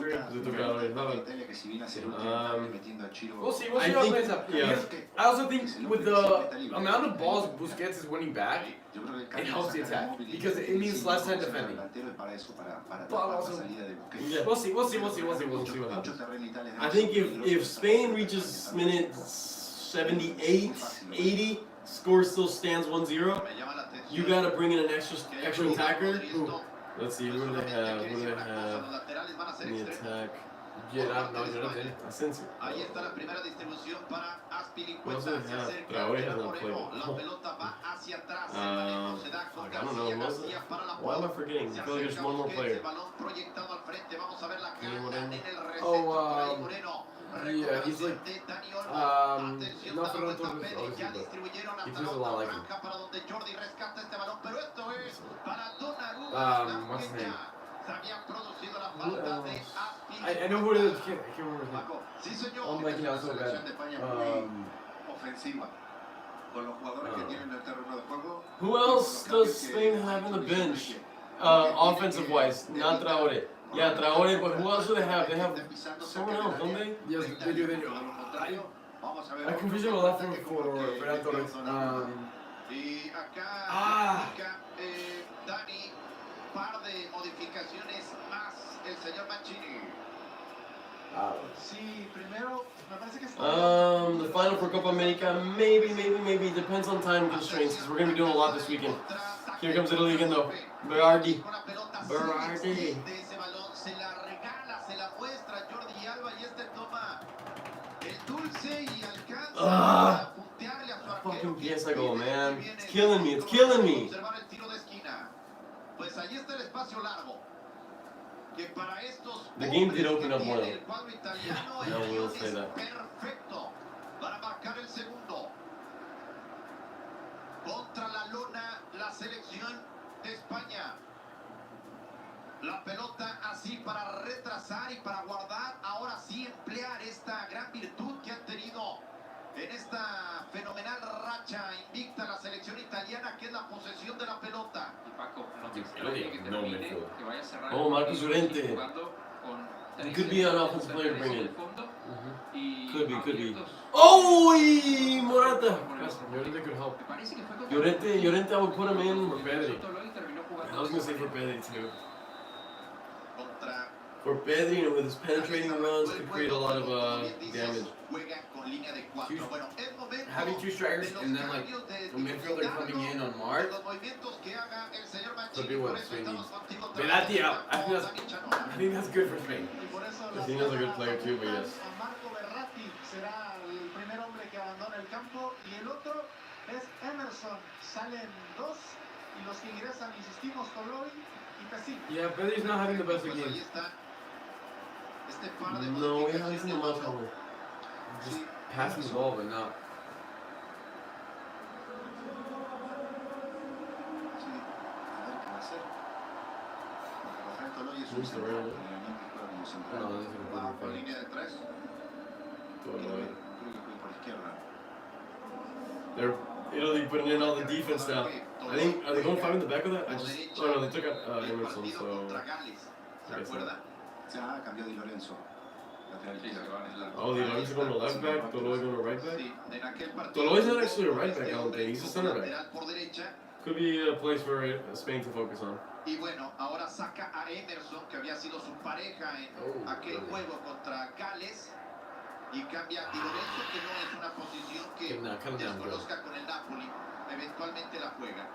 A: We'll see. We'll see how it plays out.
B: Yeah.
A: I also think with the amount of balls Busquets is winning back, it helps the attack because it means less time defending. But also,
B: Yeah.
A: we'll see what happens.
B: I think if Spain reaches minute 78, 80, score still stands 1-0, you gotta bring in an extra attacker. Let's see, who do they have? In the attack?
A: Gerard, no, Jonathan.
B: Asensio.
C: Ahí está la primera distribución para
B: What's
C: Aspilicueta.
B: it
C: Se
B: have?
C: acerca
B: Traoré
C: el
B: hasn't played.
C: Moreno. La pelota va hacia atrás. El manejo se da con
B: I don't know.
C: García para la
B: Why am I forgetting? I feel like there's one more player.
C: El balón proyectado al frente. Vamos a ver la
B: Dani
C: carga
B: Moreno.
C: en el receptor.
A: Oh,
C: Dani Moreno.
A: yeah, he's like,
C: Dani Olmo.
A: not
C: Atención, da la
A: Fernando
C: vuelta
A: Torres,
C: Pedri. Ya
A: obviously, but
C: distribuyeron
A: he
C: hasta
A: plays
C: la
A: a lot
C: otra
A: like him.
C: franja para donde Jordi rescata este balón. Pero esto es para Donnarumma.
A: What's his name?
C: Se había producido la falta de
A: I know who it is. I can't remember his name.
C: Paco, sí señor,
A: I'm blanking out so
C: la selección
A: bad.
C: de España muy ofensiva con los jugadores que tienen el terreno de juego.
B: Who else does Spain have on the bench? Offensive wise, not Traoré. Yeah, Traoré, but who else do they have? They have someone else, don't they?
A: Yes, they do. I confused him a lot for Fernando Torres.
C: Y acá Dani, par de modificaciones más el señor Mancini.
E: Sí, primero, me parece que está...
B: The final for Copa America, maybe. Depends on time constraints, because we're going to be doing a lot this weekend. Here comes Italy again, though. Berardi. Berardi.
C: Ese balón se la regala, se la muestra Jordi Alba y este toma el dulce y alcanza a puntearle a su arquero.
B: Fucking pieza goal, man. It's killing me.
C: Observar el tiro de esquina. Pues ahí está el espacio largo. Que para estos
B: The game did
C: hombres
B: open
C: que
B: up well.
C: tiene el cuadro italiano, el
B: No, we'll
C: guión
B: say
C: es
B: that.
C: perfecto para marcar el segundo. Contra la lona, la selección de España. La pelota así para retrasar y para guardar. Ahora sí emplear esta gran virtud que han tenido en esta fenomenal racha invicta la selección italiana, que es la posesión de la pelota.
D: Y Paco, no te extrañe que
A: No,
D: termine,
A: midfield.
D: que vaya a cerrar.
B: Oh, Marcus Llorente.
D: Jugando con
B: He could be an offensive player to bring in.
D: Y
B: Could be.
D: abiertos.
B: Oh, Morata.
A: Llorente could help.
D: Me parece que fue contra-
B: Llorente, I would put him in.
A: For Pedri.
D: Toloi terminó jugando-
B: I was going to say for Pedri, too.
C: Contra
B: For Pedri, with his penetrating runs, could create a lot of damage.
C: Juega con línea de cuatro. Bueno, es momento
A: Having two strikers
C: de los
A: and then like
C: cambios de
A: a midfielder coming in on
C: de
A: Mark.
C: los movimientos que haga el señor
A: Could be
C: Mancini.
A: what
C: Por eso
A: Spain
C: estamos
A: needs.
C: contigo
A: Verratti out. I think
C: con
A: that's-
C: Dani Chanona.
A: I think that's good for Spain.
E: Y por eso
B: I think that's a good player too, but yes.
E: A Marco Verratti será el primer hombre que abandona el campo y el otro es Emerson. Salen dos y los que ingresan, insistimos, Toloi y Pessi.
A: Yeah, Pedri's not having the best of
C: Pues ahí
A: games.
C: está. Este par de
B: No, we haven't
C: modificaciones,
B: seen him much
C: Mauro.
B: more.
A: Just passing the ball, but not.
B: Moves around.
F: generalmente juega como central.
A: No, this is a
C: Va por
A: good
C: línea de tres.
B: But,
F: Creo que juega por izquierda.
B: they're Italy putting in all the defense now. I think, are they going 5 in the back of that? Oh no, they took out
C: El
B: Emerson,
C: partido
B: so.
C: contra Gales, ¿se
B: I guess
C: acuerda?
F: Ya cambió Di Lorenzo. Lateral
D: Sí, se
F: izquierdo.
D: van en la-
B: Oh, the Lions are going to left back, Toloy going to right back?
C: Sí, en aquel partido
B: Toloy's not
C: jugó
B: actually a
C: con
B: right
C: este
B: back, I don't
C: hombre
B: think. He's a
C: como
B: center back.
C: lateral por derecha.
B: Could be a place for Spain to focus on.
C: Y bueno, ahora saca a Emerson, que había sido su pareja en aquel juego contra Gales. Y cambia a Di Lorenzo, que no es una posición que desconozca con el Napoli. Eventualmente la juega.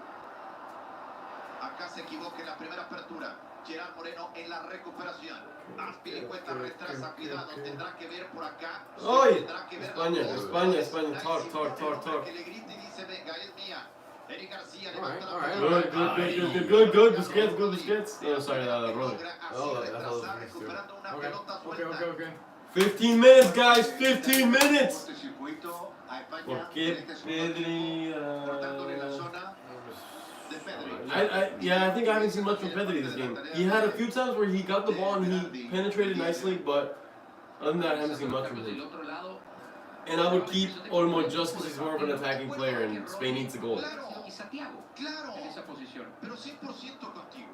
C: Acá se equivoca en la primera apertura. Gerard Moreno en la recuperación. Aspilicueta retrasa, cuidado, tendrá que ver por acá.
B: ¡Ay!
C: Tendrá que ver
B: España,
C: la
B: España, España, talk, talk, talk, talk.
C: Que le grite y dice, venga, es mía. Eric García
A: Alright,
C: levanta la
A: alright,
C: pelota.
B: Good. Busquets, good Busquets. Oh, sorry, Rodri.
C: Logra así
A: Oh, that's
C: retrasar,
A: all
C: recuperando una
A: Okay,
C: pelota
A: okay,
C: suelta.
A: okay.
B: 15 minutes, guys, 15 minutes!
F: Este circuito a España.
B: ¿Por qué Pedri?
C: Cortándole la zona de Pedri.
B: I think I haven't seen much from Pedri this game. He had a few times where he got the ball and he penetrated nicely, but other than that, I haven't seen much from
D: Del
B: him.
D: otro lado,
B: And I would keep Olmo just because he's more of an attacking player and Spain needs a goal.
D: y Santiago
C: Claro,
D: en esa posición.
C: pero 100% contigo.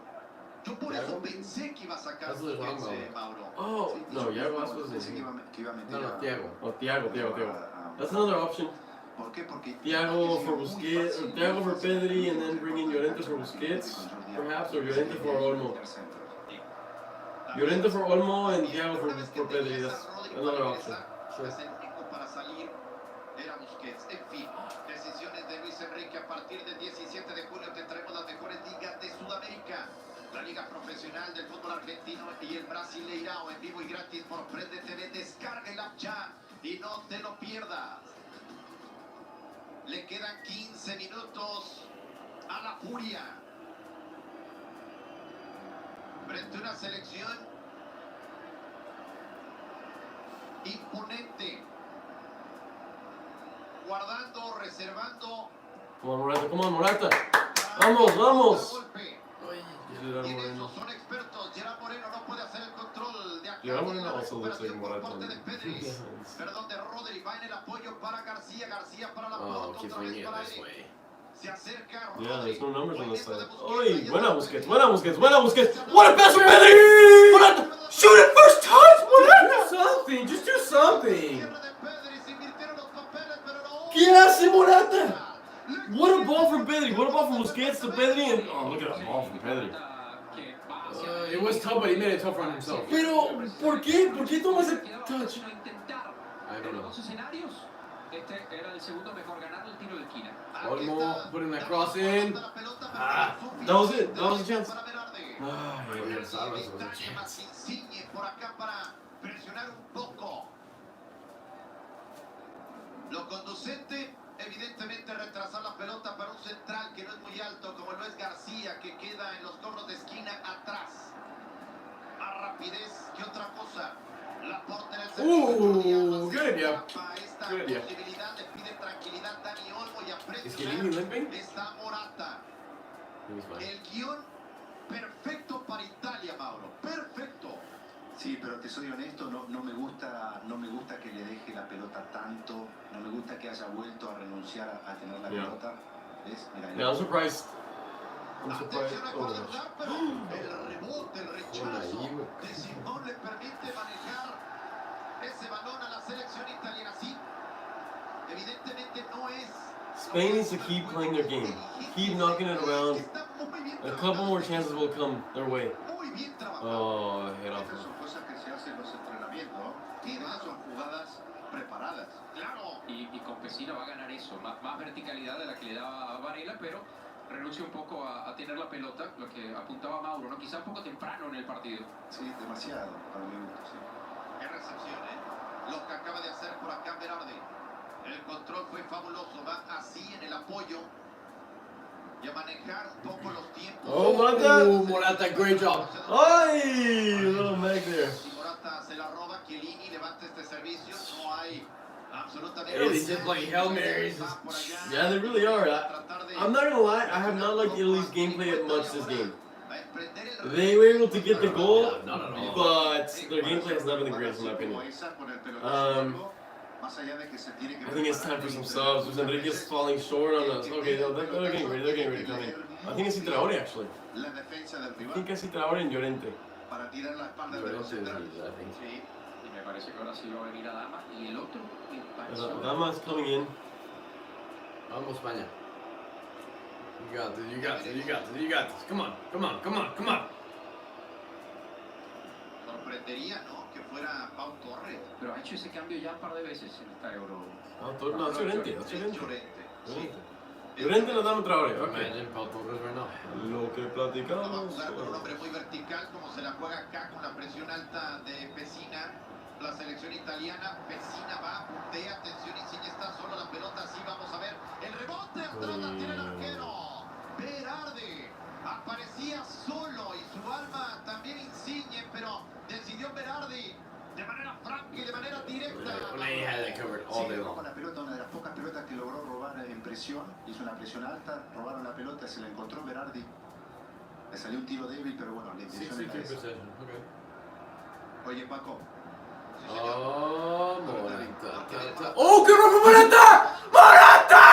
C: Yo por eso pensé que iba a sacar
A: That's what it's wrong
C: Busquets,
A: about.
C: Mauro.
B: Oh, no, yeah, was
F: Pensé que iba a meter
A: No, no,
F: a-
A: Thiago.
B: Oh, Thiago. That's another option.
F: ¿Por qué? Porque
B: Thiago for Busquets, or Thiago for Pedri, and then bring in Llorente for Busquets, perhaps, or Llorente for Olmo. Llorente for Olmo and Thiago for Pedri, that's another option.
C: Para salir era Busquets. En fin, decisiones de Luis Enrique. A partir del 17 de julio tendremos las mejores ligas de Sudamérica. La liga profesional del fútbol argentino y el brasileirao en vivo y gratis por Prende TV. Descarga el app ya y no te lo pierdas. Le quedan 15 minutos a la furia. Frente a una selección imponente. Guardando, reservando.
B: Come on, Morata. Vamos.
C: Golpe.
B: Gerard
C: Y en
B: Moreno.
C: eso son expertos. Gerard Moreno no puede hacer el control de acá.
B: Gerard
C: Viene
B: Moreno
C: la
B: also looks like
C: recuperación por
B: Morata.
C: parte de Pedri. Perdón, de Rodri. Va en el apoyo para García. García para la
A: Oh,
C: pelota.
A: keep
C: Otra vez
A: swinging it
C: para
A: this
C: él.
A: way.
C: Se acerca
B: Yeah,
C: Rodri.
B: there's no numbers on this side.
C: Movimiento de
B: Oy,
C: Busquets.
B: buena Busquets. What a pass from Pedri! Morata, shoot it first touch, Morata!
A: Just do something.
C: Cierre de Pedri. Se invirtieron los papeles, pero no.
B: ¿Qué hace Morata? What a ball from Pedri. What a ball from Busquets to Pedri, and oh, look at that ball from Pedri.
D: Que va hacia
A: It was tough, but he made it tough on himself.
B: Pero, ¿por qué toma ese touch?
D: No intentar.
A: I don't
D: En
A: know.
D: los dos escenarios, este era el segundo mejor, ganar el tiro de esquina.
A: Olmo putting that cross in.
B: Ah, that was it. That was a chance.
C: Para Berardi.
B: Ah,
A: Yeah, Salvas was a chance.
C: Más Insigne por acá para presionar un poco. Lo conducente, evidentemente, retrasar la pelota para un central que no es muy alto, como lo es García, que queda en los corros de esquina atrás. Más rapidez que otra cosa. La portera del
B: Good idea.
C: Esta
B: Good idea.
C: posibilidad le pide tranquilidad Dani Olmo y a
A: Is Chiellini limping?
C: está Morata.
A: He's fine.
C: El guión perfecto para Italia, Mauro. Perfecto.
F: Sí, pero te soy honesto, no me gusta que le deje la pelota tanto, no me gusta que haya vuelto a renunciar a tener la
B: Yeah.
F: pelota. ¿Ves? Mira,
B: Yeah, I'm surprised.
C: Atención a
B: Oh, gosh.
C: guardar, pero el rebote, el rechazo
A: Buena ahí,
C: de Simón le permite manejar ese balón a la selección italiana. Sí, evidentemente no es.
B: Spain needs to keep playing their game. Keep knocking it around.
C: Está muy bien
B: A couple more chances will come their way.
C: Muy bien trabajado.
B: Oh, head off.
F: estas son cosas que se hacen en los entrenamientos, ¿no? Y además son jugadas preparadas.
C: Claro.
D: Y con Pesina va a ganar eso, más verticalidad de la que le daba a Varela, pero renuncia un poco a tener la pelota, lo que apuntaba Mauro, ¿no? Quizá un poco temprano en el partido.
F: Sí, demasiado, para mi gusto, sí.
C: Qué recepción, ¿eh? Lo que acaba de hacer por acá Berardi. El control fue fabuloso. Va así en el apoyo. Y a manejar un poco los tiempos.
B: Oh, Morata.
A: Morata, great job.
B: Ay, little Meg there.
C: Si Morata se la roba, Chiellini levanta este servicio. No hay absolutamente
A: Italy's just playing Hail Marys.
C: Va por allá.
B: Yeah, they really are.
C: Tratar de-
B: I'm not gonna lie, I have not liked Italy's gameplay much this game. They were able to get the goal,
A: Not at all.
B: but their gameplay has not been the greatest in my opinion. I think it's time for some subs. Luis Enrique's falling short on us. Okay, they're getting ready. They're getting ready to come in. I think I see Traore actually. I think I see Traore and Llorente.
D: Y me parece que ahora sí va a venir Adama y el otro empezó.
B: Adama is coming in.
A: Vamos, España. You got this, you got this, you got this, you got this. Come on, come on, come on, come on.
C: Sorprendería, ¿no? Que fuera Pau Torres.
D: Pero ha hecho ese cambio ya un par de veces en esta Euro.
B: No, es Llorente. Llorente nos da un Traore. Okay.
A: Imagine Pau Torres right now.
B: Lo que
C: Vamos
B: platicamos.
C: a jugar con un hombre muy vertical, como se la juega acá con la presión alta de Pessina. La selección italiana, Pessina va, puntea, atención, Insigne está solo, la pelota, sí, vamos a ver. El rebote, atrás la tiene el arquero. Berardi aparecía solo y su alma también Insigne, pero decidió Berardi de manera franca y de manera directa.
A: Unai had that covered all day long.
F: Con la pelota, una de las pocas pelotas que logró robar en presión, hizo una presión alta, robaron la pelota, se la encontró Berardi. Le salió un tiro débil, pero bueno, la intención era esa.
A: Okay.
C: Oye, Paco.
A: Oh, Morata. Oh, good run for Morata! Morata!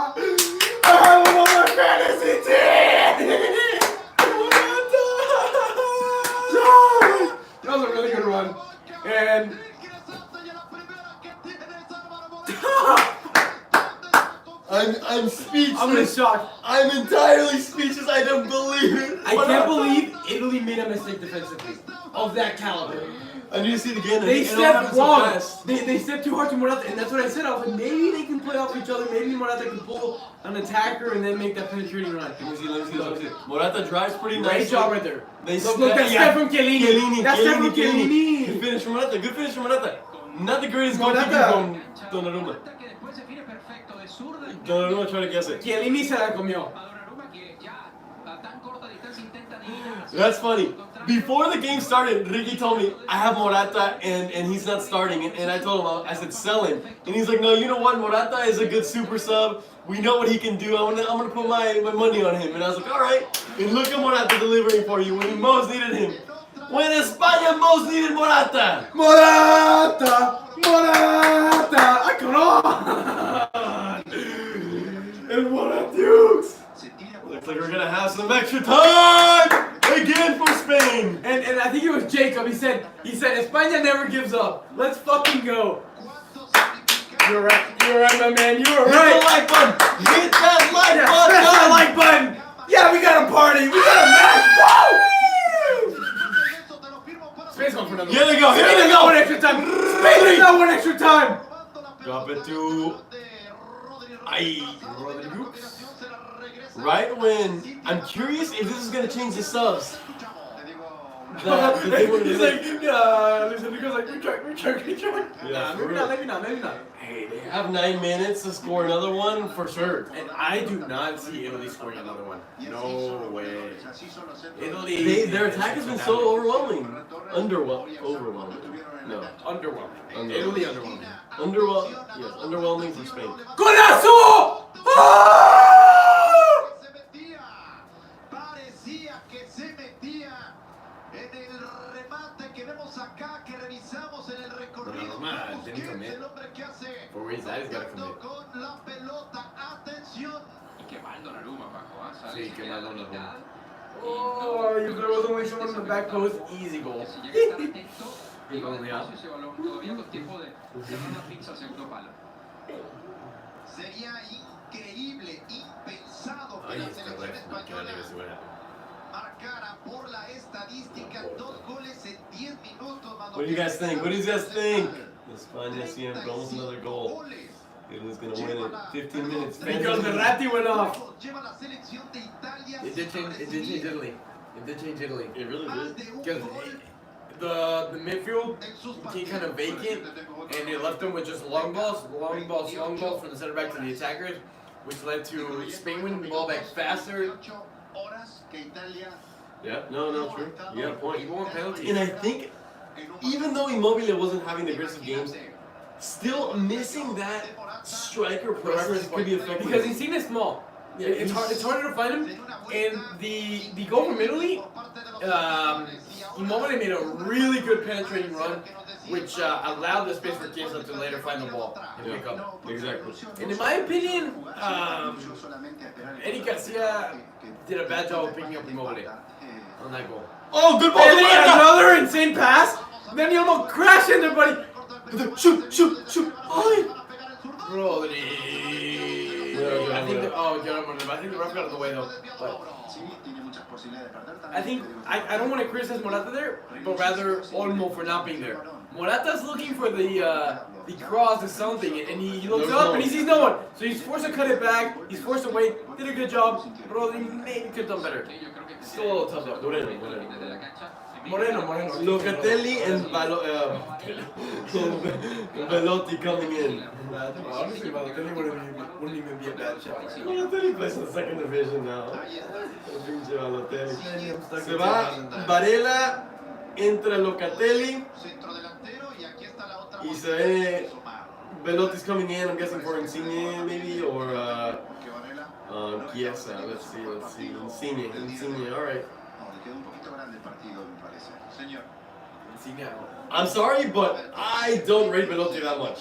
A: I have him on my fantasy team! That was a really good run. And
B: I'm speechless.
A: I'm in shock.
B: I'm entirely speechless. I don't believe it.
A: I can't believe Italy made a mistake defensively of that caliber.
B: I need to see it again.
A: They
B: It all happened
A: stepped
B: so
A: wrong.
B: fast.
A: They stepped too hard to Morata, and that's what I said. I was like, maybe they can play off each other. Maybe Morata can pull an attacker and then make that penetrating run.
B: Let me see. Morata drives pretty nice.
A: Great job right there.
B: They
A: Look, that step from Chiellini. That step from
B: Good
A: Chiellini.
B: finish from Morata. Good finish from Morata. Not the greatest
A: Morata.
B: goalkeeper from Donnarumma.
D: Que después define perfecto de zurda.
B: Donnarumma tried to guess it.
A: Chiellini se la comió.
D: A Donnarumma que ya a tan corta distancia intenta adivinar.
B: That's funny. Before the game started, Ricky told me, I have Morata and he's not starting. And I told him, I said, sell him. And he's like, no, you know what? Morata is a good super sub. We know what he can do. I'm gonna put my money on him. And I was like, all right. And look at Morata delivering for you when you most needed him. When España most needed Morata.
A: Morata! Morata! Ah, come on! And Morata Dukes!
B: Looks like we're gonna have some extra time again for Spain.
A: And I think it was Jacob. He said España never gives up. Let's fucking go. You're right, my man. You were right.
B: Hit the like button. Hit that like button.
A: Smash that like button. Yeah, we got a party. We got a match. Woo! Spain's going for another
B: Here they go.
A: Spain
B: Here
A: does
B: they
A: not
B: go.
A: want extra time. Spain does not want extra time.
B: Drop it to. Right when I'm curious if this is gonna change the subs.
A: He's like, Luis Enrique's like, retry.
B: Yeah, for
A: maybe
B: real.
A: not.
B: Hey, they have 9 minutes to score another one for sure.
A: And I do not see Italy scoring another one. No way. Italy.
B: Their attack has been so overwhelming. Overwhelming. No.
A: Underwhelming. Italy underwhelming.
B: Underwhelming for Spain.
A: ¡Golazo!
C: Parecía que se metía en el remate que vemos acá, que revisamos en el recorrido.
A: Normal, didn't
C: Busquets,
A: commit.
C: el hombre que hace
A: For where he's at, he's gotta commit.
C: con la pelota. Atención.
D: Y qué mal Donnarumma, Paco. Sale,
A: Sí,
D: se
A: qué
D: queda
A: mal
D: a la
A: Donnarumma.
D: mitad.
A: Oh, if there was only someone in the back post, easy goal.
D: Que si llega a estar atento,
A: Y
D: iba
A: con
D: despacio ese balón todavía con tiempo de cerrar la pizza al segundo palo.
C: Sería increíble, impensado que
A: Ahí
C: la
A: está,
C: selección
A: ref. No,
C: española
A: what happened.
C: marcara por la estadística 2 goles en 10 minutos.
B: What do you guys think? What do you guys think? España siempre, almost another goal. Italy's gonna win it. 15 minutes.
A: Because Verratti went off.
C: Lleva la selección de Italia.
A: It did change Italy. It did change Italy.
B: It really did.
A: Because the midfield became kind of vacant, and it left them with just long balls from the center back to the attackers, which led to Spain winning the ball back faster.
B: Yeah, no, true. You got a point.
A: People want penalties.
B: And I think, even though Immobile wasn't having the aggressive games, Still missing that striker presence could be effective.
A: Because Insigne is small.
B: Yeah,
A: It's harder to find him. And the goal from Italy, Immobile made a really good penetrating run, which allowed the space for Chiesa to later find the ball and pick up.
B: Exactly.
A: And in my opinion, Eddie Garcia did a bad job of picking up Immobile on that goal.
B: Oh, good ball!
A: And then another insane pass. Then he almost crashed into everybody. Shoot! Bro, I think the ref got out of the way though. But I don't want to criticize Morata there, but rather Olmo for not being there. Morata's looking for the cross or something, and he looks up and he sees no one. So he's forced to cut it back. He's forced to wait. Did a good job. Rodri maybe could have done better. Still a little tough though. Moreno.
B: Locatelli and Velotti coming in.
A: Honestly, Balotelli wouldn't even be a bad shot.
B: Balotelli plays in the second division now. Se va Varela, entra Locatelli. Y se ve Velotti's coming in, I'm guessing for Insigne maybe, or Chiesa. Let's see. Insigne, alright. I'm sorry, but I don't rate Velotti that much.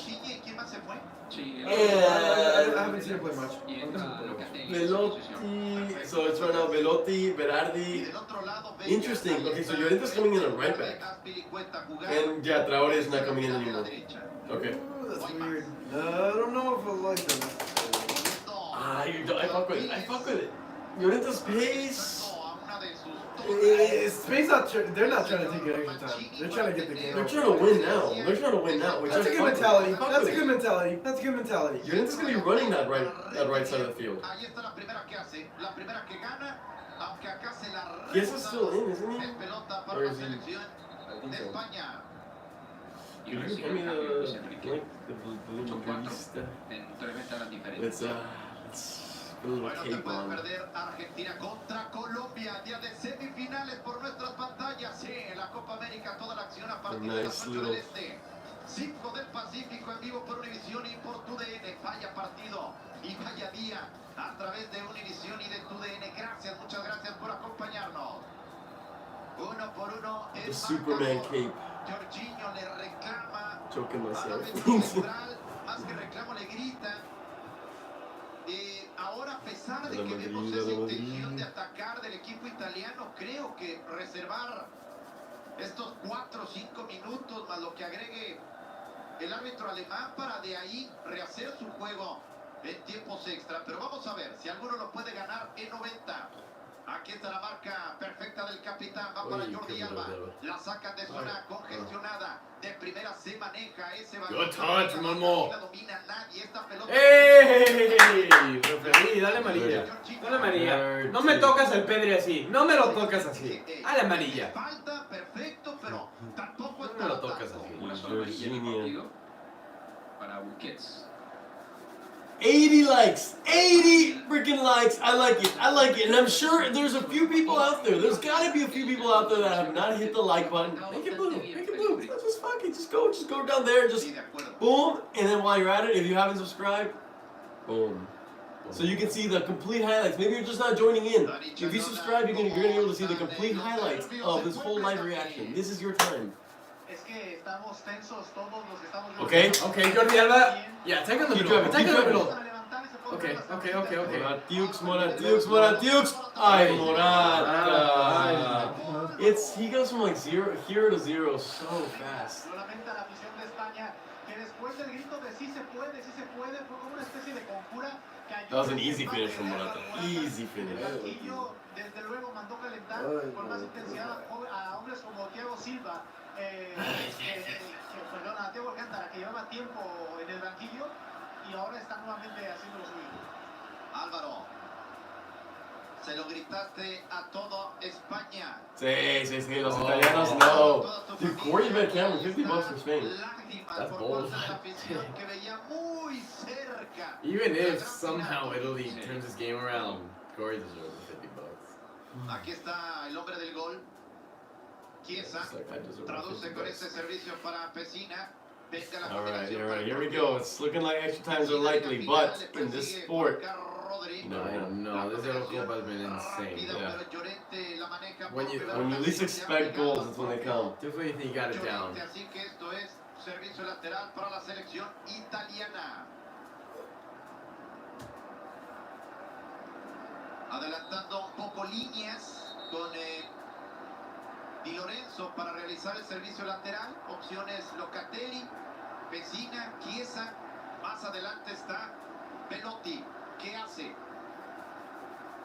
A: I haven't seen him play much.
B: Velotti, so it's right now Velotti, Berardi. Interesting. Okay, so Llorenta's coming in at right back. And yeah, Traore is not coming in anymore. Okay.
A: That's weird. I don't know if I like him.
B: I fuck with it. Llorenta's pace.
A: Space they're not trying to take an extra time. They're trying to get the game.
B: They're trying to win now.
A: That's a good mentality. That's a good mentality.
B: Llorenta's gonna be running that right side of the field. Chiesa's still in, isn't he? Or is he? I think so. Could you give me the lista? Let's put a little cape on.
C: Argentina contra Colombia, día de semifinales por nuestras pantallas. Sí, en la Copa América toda la acción a partir de las 8 del Este. 5 del Pacífico en vivo por Univisión y por TUDN. Vaya partido y vaya día a través de Univisión y de TUDN. Gracias, muchas gracias por acompañarnos. Uno por uno.
B: The Superman cape.
C: Jorginho le reclama.
B: Choking myself.
C: Más que reclamo le grita. Ahora, a pesar de que vemos esa intención de atacar del equipo italiano, creo que reservar estos 4 o 5 minutos más lo que agregue el árbitro alemán para de ahí rehacer su juego en tiempos extra. Pero vamos a ver si alguno lo puede ganar en 90. Aquí está la marca perfecta del capitán. Va para Jordi Alba. La sacan de zona congestionada. De primera se maneja ese balón.
A: Good touch, Momo.
C: No la domina nadie. Esta pelota.
A: ¡Ey! Referí, dale amarilla. Dale amarilla. No me tocas el pedre así. No me lo tocas así. Dale amarilla.
C: Falta, perfecto, pero tampoco
A: No me lo tocas así.
D: Una sola amarilla en el partido para Busquets.
B: 80 likes, 80 freaking likes. I like it, and I'm sure there's a few people out there. There's got to be a few people out there that have not hit the like button. Make it blue. Just fucking, just go down there, just boom, and then while you're at it, if you haven't subscribed, boom. So you can see the complete highlights. Maybe you're just not joining in. If you subscribe, you're gonna be able to see the complete highlights of this whole live reaction. This is your time. Okay.
A: Okay, Jordi Alba. Yeah, take on the
B: Keep
A: middle.
B: driving,
A: Take
B: keep
A: on the
B: driving.
A: middle. Okay.
B: Moratiux. Ay, Morata. He goes from like hero to zero so fast. That was an easy finish from Morata. Easy finish.
E: Desde luego mandó calentar con más intensidad a hombres como Thiago Silva, a Thiago Alcántara, que llevaba tiempo en el banquillo y ahora está nuevamente haciendo lo suyo.
C: Álvaro, se lo gritaste a toda España.
B: Sí, los italianos no. Dude, Corey bet Cameron, $50 for Spain.
A: That's bold.
C: Que veía muy cerca.
A: Even if somehow Italy turns this game around, Corey deserves $50.
C: Aquí está el hombre del gol. Chiesa traduce con ese servicio para Pesina.
B: Alright, here we go. It's looking like extra times are likely, but in this sport,
A: No, this Eurocopa has been insane.
B: yeah.
A: When you
B: When you least expect goals, that's when they come.
A: definitely think you got it down.
C: Así que esto es servicio lateral para la selección italiana. Adelantando un poco líneas con Di Lorenzo para realizar el servicio lateral. Opciones Locatelli, Vecina, Chiesa. Más adelante está Pelotti. ¿Qué hace?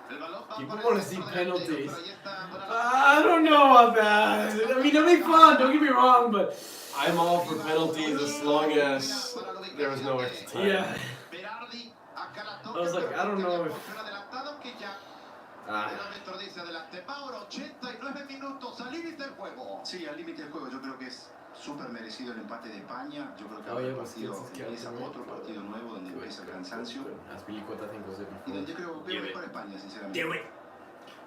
C: El balón va
A: People
C: para
A: want
C: el
A: to see
C: centro delantero,
A: penalties.
C: pero ahí está para
A: I don't know about that. I mean, they'll be fun. Don't get me wrong, but
B: I'm all for penalties as long as there was no extra time.
A: yeah.
C: Berardi, acá la
A: I
C: toca,
A: was like,
C: pero
A: I don't know if.
C: porción adelantado, aunque ya
A: Ah,
C: el árbitro dice adelante. Mauro, 89 minutos al límite del juego.
F: Sí, al límite del juego. Yo creo que es súper merecido el empate de España. Yo creo que
A: Oh,
F: ahora
A: yeah,
F: el
A: but
F: partido
A: it's scary,
F: empieza
A: right?
F: otro partido nuevo donde empieza el cansancio.
A: Aspilicueta, I think, was it
F: Y
A: before.
F: donde creo que para España, sinceramente.
A: Do it.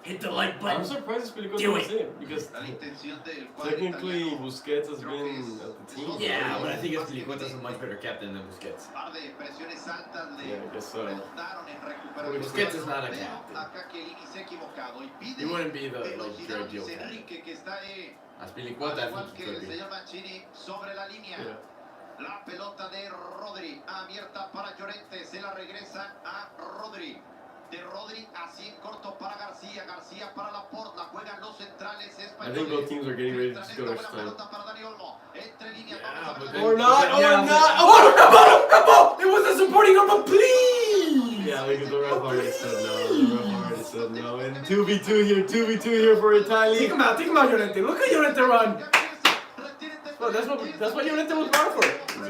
A: Hit the like
B: I'm
A: button.
B: surprised Spilicueta
A: Do
B: was
A: it.
B: in because
C: La intención del cuadro
B: technically
C: italiano.
B: Busquets has been at the team.
A: Yeah, but I think Aspilicueta is a much better captain than Busquets.
C: Par de presiones altas
B: Yeah, I guess so.
C: redondaron en recuperar el
A: Busquets is
C: balón.
A: not a
C: Pero
A: captain.
C: acá Chiellini se ha equivocado y pide
A: He wouldn't be the
C: velocidad.
A: Drake Deal
C: Luis
A: captain.
C: Enrique que está al
A: Aspilicueta, I
C: igual
A: think
C: que
A: he
C: el
A: could be.
C: señor Mancini sobre la línea.
B: Yeah.
C: La pelota de Rodri, abierta para Llorente, se la regresa a Rodri. De Rodri así en corto para García, García para Laporte, la juegan los centrales
B: I
C: españoles.
B: think both teams are getting ready to
C: Filtran
B: just
C: esta
B: go to
C: buena
B: extra time.
C: pelota para Dani Olmo. Entre líneas,
A: Yeah,
C: vamos a
A: but
C: ver
A: then-
C: la-
B: Or not,
A: Yeah,
B: or
A: but-
B: not.
A: Oh, it was a supporting number, please!
B: Yeah, because the ref already said no. The ref already said no. And 2v2 here, 2v2 here for Italy.
A: Take him out, Llorente. Look at Llorente run. Well, that's what Llorente was brought for.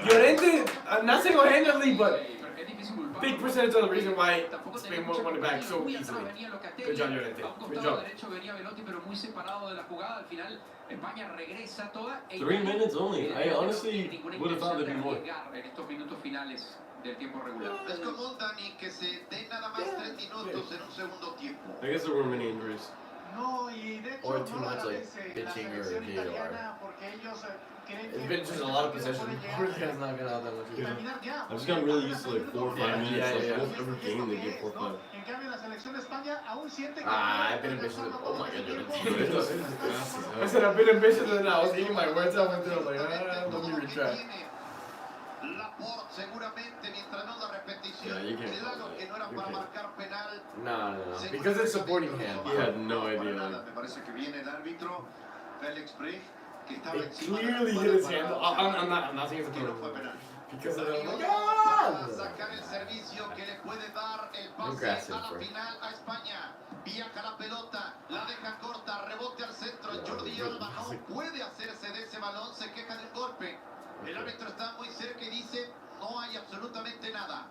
A: Llorente, not single-handedly, but
D: Pero es difícil culpar.
A: big percentage of the reason why
D: Tampoco
A: Spain
D: tenía mucha
A: won it back
D: compañía.
A: so
D: Muy atrás
A: easily.
D: venía Locatelli.
A: Good job, Llorente.
D: A un
A: Good
D: costado
A: job.
D: derecho venía Velotti, pero muy separado de la jugada. Al final, España regresa toda.
B: 3 minutes only. I honestly would have thought there'd be more.
D: En estos minutos finales del tiempo regular.
C: Es común, Dani, que se den nada más 3 minutos en un segundo tiempo.
B: I guess there were many injuries.
E: No, y de hecho
A: Or
E: no
A: too
E: lo
A: much, like,
E: agradece la
A: bitching or
E: selección
A: VAR.
E: italiana porque ellos creen
A: It's
E: que
A: been just a lot of possession. Really has not been out that much.
B: Yeah.
E: terminar ya.
B: I've just gotten really used to like 4 or 5
A: Yeah,
B: minutes.
A: yeah,
B: Like
A: yeah.
B: almost every game they get 4 or 5.
E: En cambio la selección de España aún siente que
A: I've been ambitious. Oh my god, Llorente. I
B: I
A: said I've been ambitious and I was eating my words out and I was like, let me retract.
C: Laporte seguramente mientras no da repetición.
B: Yeah, you can't
C: Claro
B: call that.
C: que no era
B: You
C: para
B: can't.
C: marcar penal.
A: No. Because it's supporting hand.
B: He had no
C: Para
B: idea.
C: nada,
B: Like,
C: me parece que viene el árbitro Félix Brig que estaba
A: It
C: encima de la
A: clearly
C: jugada
A: hit his
C: para-
A: hand. I'm not saying it's a
C: que no fue
A: penalty.
C: penal.
A: Because of
C: Dani
A: the,
C: Olmo
A: oh my
C: para
A: god.
C: sacar el servicio que le puede dar el pase
A: Aggressive,
C: a la
A: bro.
C: final a España. Viaja la pelota, la deja corta, rebote al centro. Jordi Alba no puede hacerse de ese balón, se queja de un golpe. El árbitro está muy cerca y dice, no hay absolutamente nada.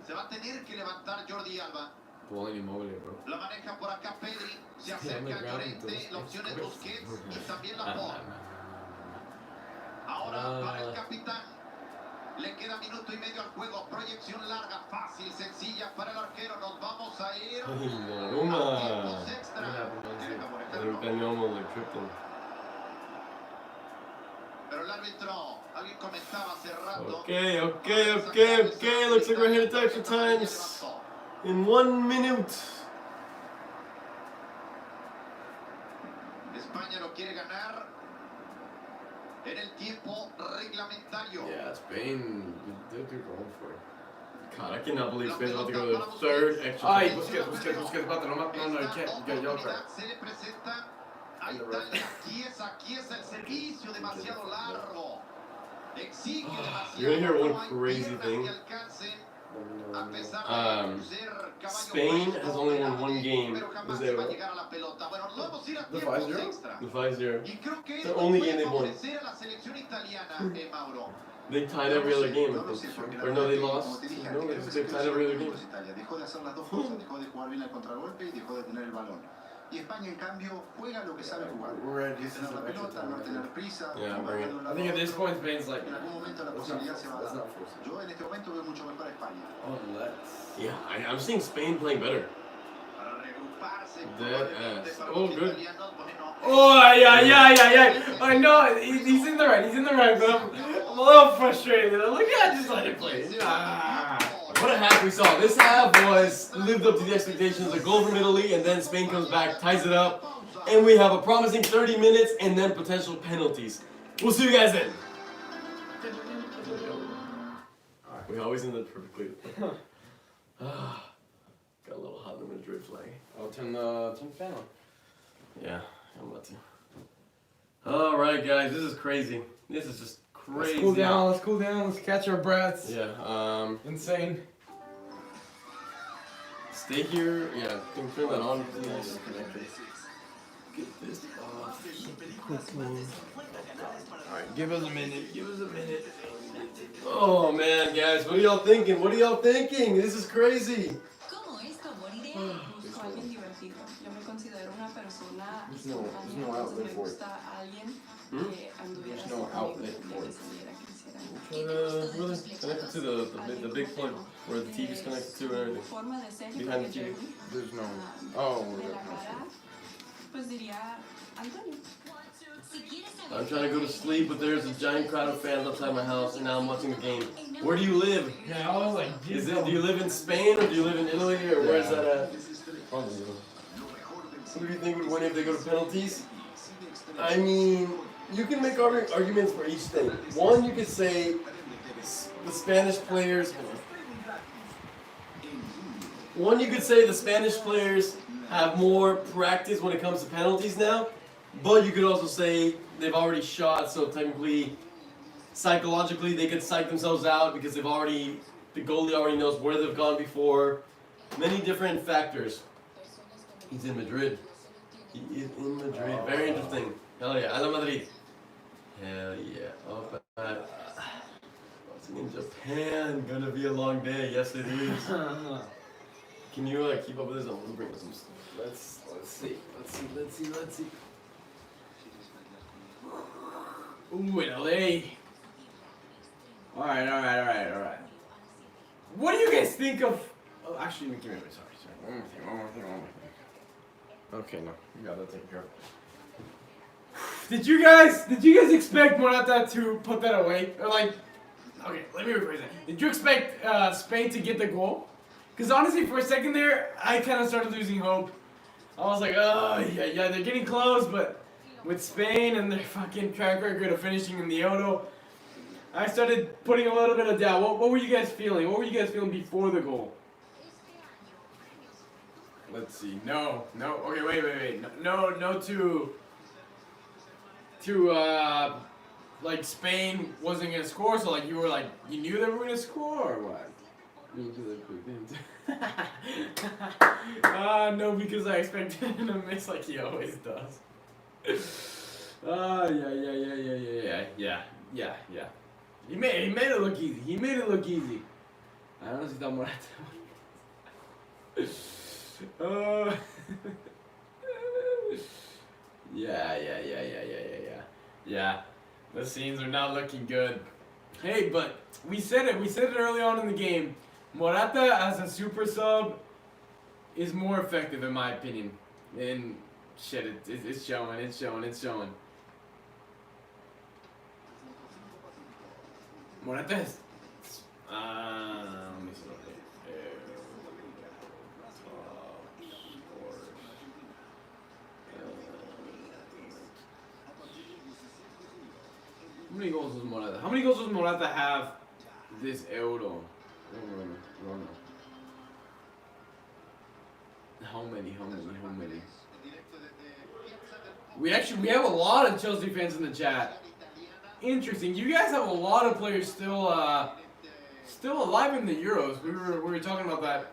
C: Se va a tener que levantar Jordi Alba.
A: Bowling Immobile, bro.
C: La maneja por acá Pedri, se
A: Sí, on the
C: acerca a
A: ground,
C: Llorente,
A: entonces,
C: la opción es
A: pues,
C: Busquets
A: pues,
C: y también
A: Ah,
C: Laporte. Ahora para el
A: Ah.
C: capitán. Le queda minuto y medio al juego. Proyección larga, fácil, sencilla para el arquero. Nos vamos a ir
B: ay,
C: a
B: Donnarumma.
C: tiempos extra.
A: What happened, man?
C: Deja por
B: I
C: acá,
B: think
C: ¿no?
B: Dani almost like tripped him.
C: Pero el árbitro, alguien comentaba hace rato.
B: Okay. Looks like we're headed to extra times in 1 minute.
C: España lo quiere ganar en el tiempo reglamentario.
A: Yeah, Spain, they're going for it.
B: God, I cannot believe Spain's about to go to the 3rd extra
A: Ay,
B: time.
A: Busquets, bate, no, you can't, you got yellow card.
C: Se le presenta a Italia. Chiesa, el servicio demasiado largo. Exige demasiado.
B: You're gonna hear one
C: No hay
B: crazy
C: piernas
B: thing.
C: que alcancen, a pesar de ser caballo
B: Spain
C: puesto,
B: has only won
C: grande,
B: 1 game.
C: pero jamás
B: Zero.
C: va a llegar a la pelota. Bueno, nos vamos a ir a
A: The
C: tiempos
A: 5-0?
C: extra.
B: The 5-0.
C: Y creo que
B: The
C: esto
B: only
C: puede
B: game they've won.
C: favorecer a la selección italiana, Mauro.
B: They tied every other game,
F: No
B: I
F: lo sé,
B: think.
F: porque la
B: Or no,
F: verdad
B: they
F: que, como
B: lost.
F: te dije
B: No,
F: antes, creo que
B: they
F: se
B: tied
F: quedó
B: every other
F: sin
B: game.
F: puntos Italia. Dejó de hacer las dos cosas, dejó de jugar bien al contragolpe y dejó de tener el balón. Y España, en cambio, juega lo que sabe jugar.
A: We're
F: Es tener la pelota, no tener prisa.
B: Yeah,
F: no
B: bring it.
F: marcar de un
A: I
F: lado
A: think
F: a
A: at this
F: otro.
A: point, Spain's like,
F: En algún momento la
A: let's not
F: posibilidad se va a
A: force it, let's
F: dar.
A: not force it.
F: Yo en este momento veo mucho mejor a España.
A: Oh, let's.
B: Yeah, I'm seeing Spain playing better.
C: Para regruparse,
B: Dead
C: probablemente
B: ass.
C: para
B: Oh,
C: los
B: good.
C: italianos, bueno,
A: Oh, yeah. I know, he's in the right, but I'm a little frustrated. I'm like, yeah, just let it play. Ah.
B: What a half we saw. This half was lived up to the expectations. A goal from Italy, and then Spain comes back, ties it up, and we have a promising 30 minutes and then potential penalties. We'll see you guys then. We always end up perfectly. Got a little hot in the Madrid flag.
A: I'll turn the fan on.
B: Yeah, I'm about to. All right, guys, this is crazy. This is just crazy.
A: Let's cool down. Let's cool down. Let's catch our breaths.
B: Yeah.
A: Insane.
B: Stay here. Yeah, can we turn that on, please? Get this off.
A: Alright, give us a minute. Give us a minute.
B: Oh man, guys, what are y'all thinking? What are y'all thinking? This is crazy.
G: Busco a alguien divertido. Yo me considero una persona
A: There's no outlet for it. There's no outlet for it.
B: Really? Connected to the big plug where the TV's connected to and everything. Behind the TV.
A: There's no. Oh,
B: I'm trying to go to sleep, but there's a giant crowd of fans outside my house, and now I'm watching the game. Where do you live?
A: yeah, I was like,
B: Do you live in Spain, or do you live in Italy, or where's that at? Who do you think would win if they go to penalties? I mean, you can make arguments for each thing. One, you could say the Spanish players. One, you could say the Spanish players have more practice when it comes to penalties now. But you could also say they've already shot, so technically, psychologically, they could psych themselves out because the goalie already knows where they've gone before. Many different factors. He's in Madrid. He is in Madrid. Very interesting. Hell yeah. Ala Madrid. Hell yeah. Up at in Japan. Gonna be a long day. Yes, it is. Can you keep up with this? I'm gonna bring some stuff. Let's see.
A: ooh, in LA. Alright. What do you guys think of? Oh, actually, give me a minute. Sorry. One more thing. Okay, no, you got that taken care of. Did you guys expect Morata to put that away? Or like, okay, let me rephrase that. Did you expect Spain to get the goal? Because honestly, for a second there, I kind of started losing hope. I was like, oh, yeah, they're getting close, but with Spain and their fucking track record of finishing in the Euro, I started putting a little bit of doubt. What were you guys feeling? What were you guys feeling before the goal? Let's see. No. Okay, wait. No to like Spain wasn't gonna score, so like you were like you knew they were gonna score or what? No, because I expected him to miss like he always does. Yeah. He made it look easy. I honestly thought Morata. Yeah. The scenes are not looking good. Hey, but we said it early on in the game. Morata as a super sub is more effective in my opinion. And shit, it's showing. Morata is let me see. How many goals does Morata have this Euro? No. How many? We have a lot of Chelsea fans in the chat. Interesting. You guys have a lot of players still alive in the Euros. We were talking about that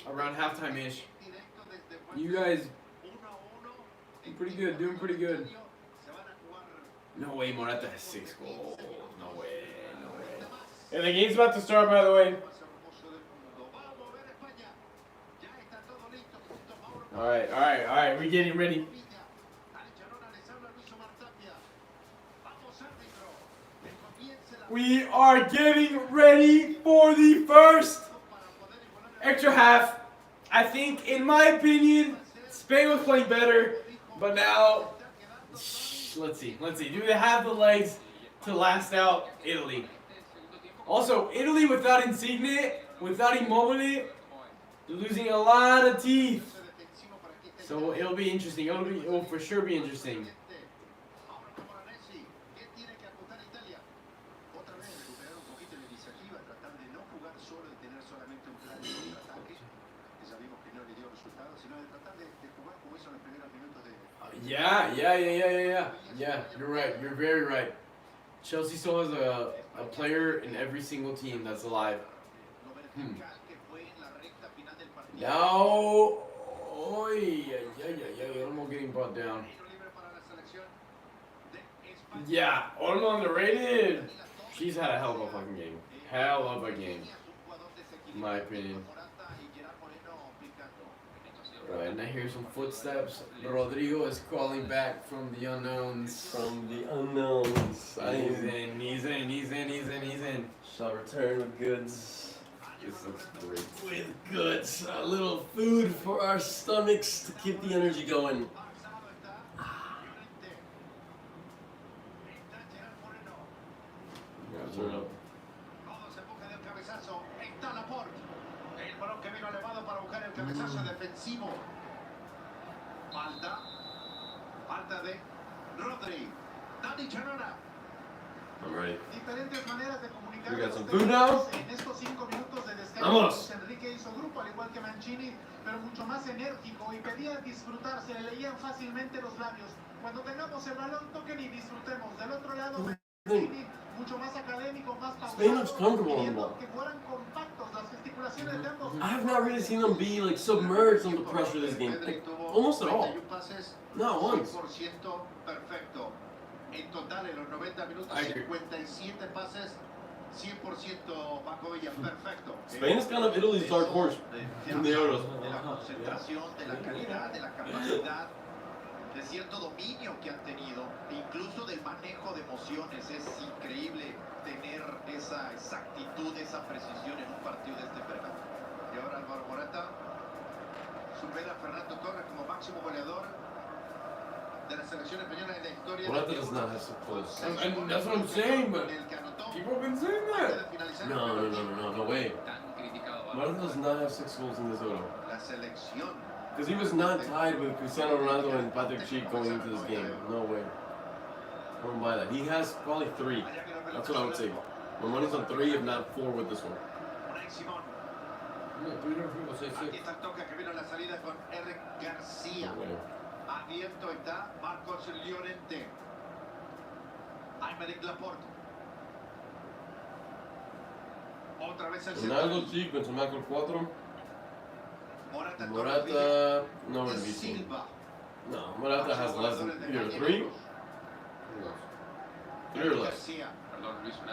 A: around halftime ish. You guys doing pretty good. No way, Morata has 6 goals. No way. And the game's about to start, by the way. Alright, we're getting ready. We are getting ready for the first extra half. I think, in my opinion, Spain was playing better, but now, let's see. Do they have the legs? to last out Italy. Also, Italy without Insigne, without Immobile, losing a lot of teeth. So it'll be interesting. It will for sure be interesting. Yeah. You're right. You're very right. Chelsea still has a player in every single team that's alive. Now, Olmo getting brought down. Yeah, Olmo underrated. She's had a hell of a fucking game. Hell of a game, in my opinion. Right, and I hear some footsteps. Rodrigo is calling back from the unknowns.
B: From the unknowns.
A: He's in.
B: Shall return with goods.
A: This looks great.
B: With goods. A little food for our stomachs to keep the energy going. Turn up.
C: Falta de Rodri. Dani Chanona.
B: I'm ready.
E: Diferentes maneras de comunicar.
B: We got some food now.
E: En estos 5 minutos de descanso,
B: Vamos.
E: Enrique hizo grupo al igual que Mancini, pero mucho más enérgico y pedía disfrutar, se le leían fácilmente los labios. Cuando tengamos el balón, toquen y disfrutemos. Del otro lado, Mancini, mucho más académico, más
B: Spain looks
E: pausado,
B: comfortable on the
E: pidiendo
B: ball.
E: que fueran compactos, las gesticulaciones de ambos.
B: I have not really seen them be like submerged under pressure this game. Like, almost at all. Not once.
C: 100% perfecto. En total, en los 90 minutos, 57 pases, 100% bajo ella, perfecto.
B: Spain is kind of Italy's dark horse in the Euros.
C: De la concentración, de la calidad, de la capacidad, de cierto dominio que han tenido, e incluso del manejo de emociones. Es increíble tener esa exactitud, esa precisión en un partido de este perfil. Y ahora Álvaro Morata supera a Fernando Torres como máximo goleador de la selección española en la historia.
B: Morata does not have some close.
A: And that's what I'm saying, but people have been saying that.
B: No way. Morata does not have 6 goals in this Euro.
C: La selección.
B: Because he was not tied with Cristiano Ronaldo and Patrick Schick going into this game. No way. I don't buy that. He has probably 3. That's what I would say. My money's on 3, if not 4 with this one.
C: Aquí está el toque que vino a la salida con Eric García.
B: No way.
C: Abierto está Marcos Llorente. Aymeric Laporte. Otra vez el
B: Ronaldo, Schick, Benzema con 4.
C: Morata,
B: no one beats him.
C: Silva.
B: No, Morata has less than either 3. 3 or less.
C: García.
D: Perdón, Luis, un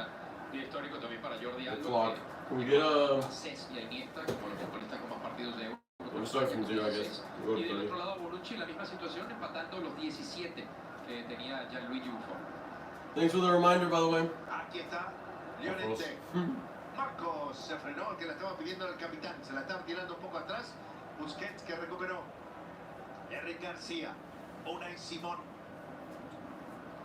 D: día histórico también para Jordi
B: The
D: Alba.
B: clock. Can we get a...
D: Cés y a Iniesta como los futbolistas con más partidos de Euro.
B: We'll start from 0, I guess. Go
D: Y
B: to
D: del
B: 30.
D: otro lado, Bonucci, la misma situación, empatando los 17 que tenía Gianluigi Buffon.
B: Thanks for the reminder, by the way.
C: Aquí está Llorente. Marcos se frenó, el que la estaba pidiendo al capitán. Se la estaba tirando un poco atrás. Busquets que recuperó. Eric García. Unai Simón.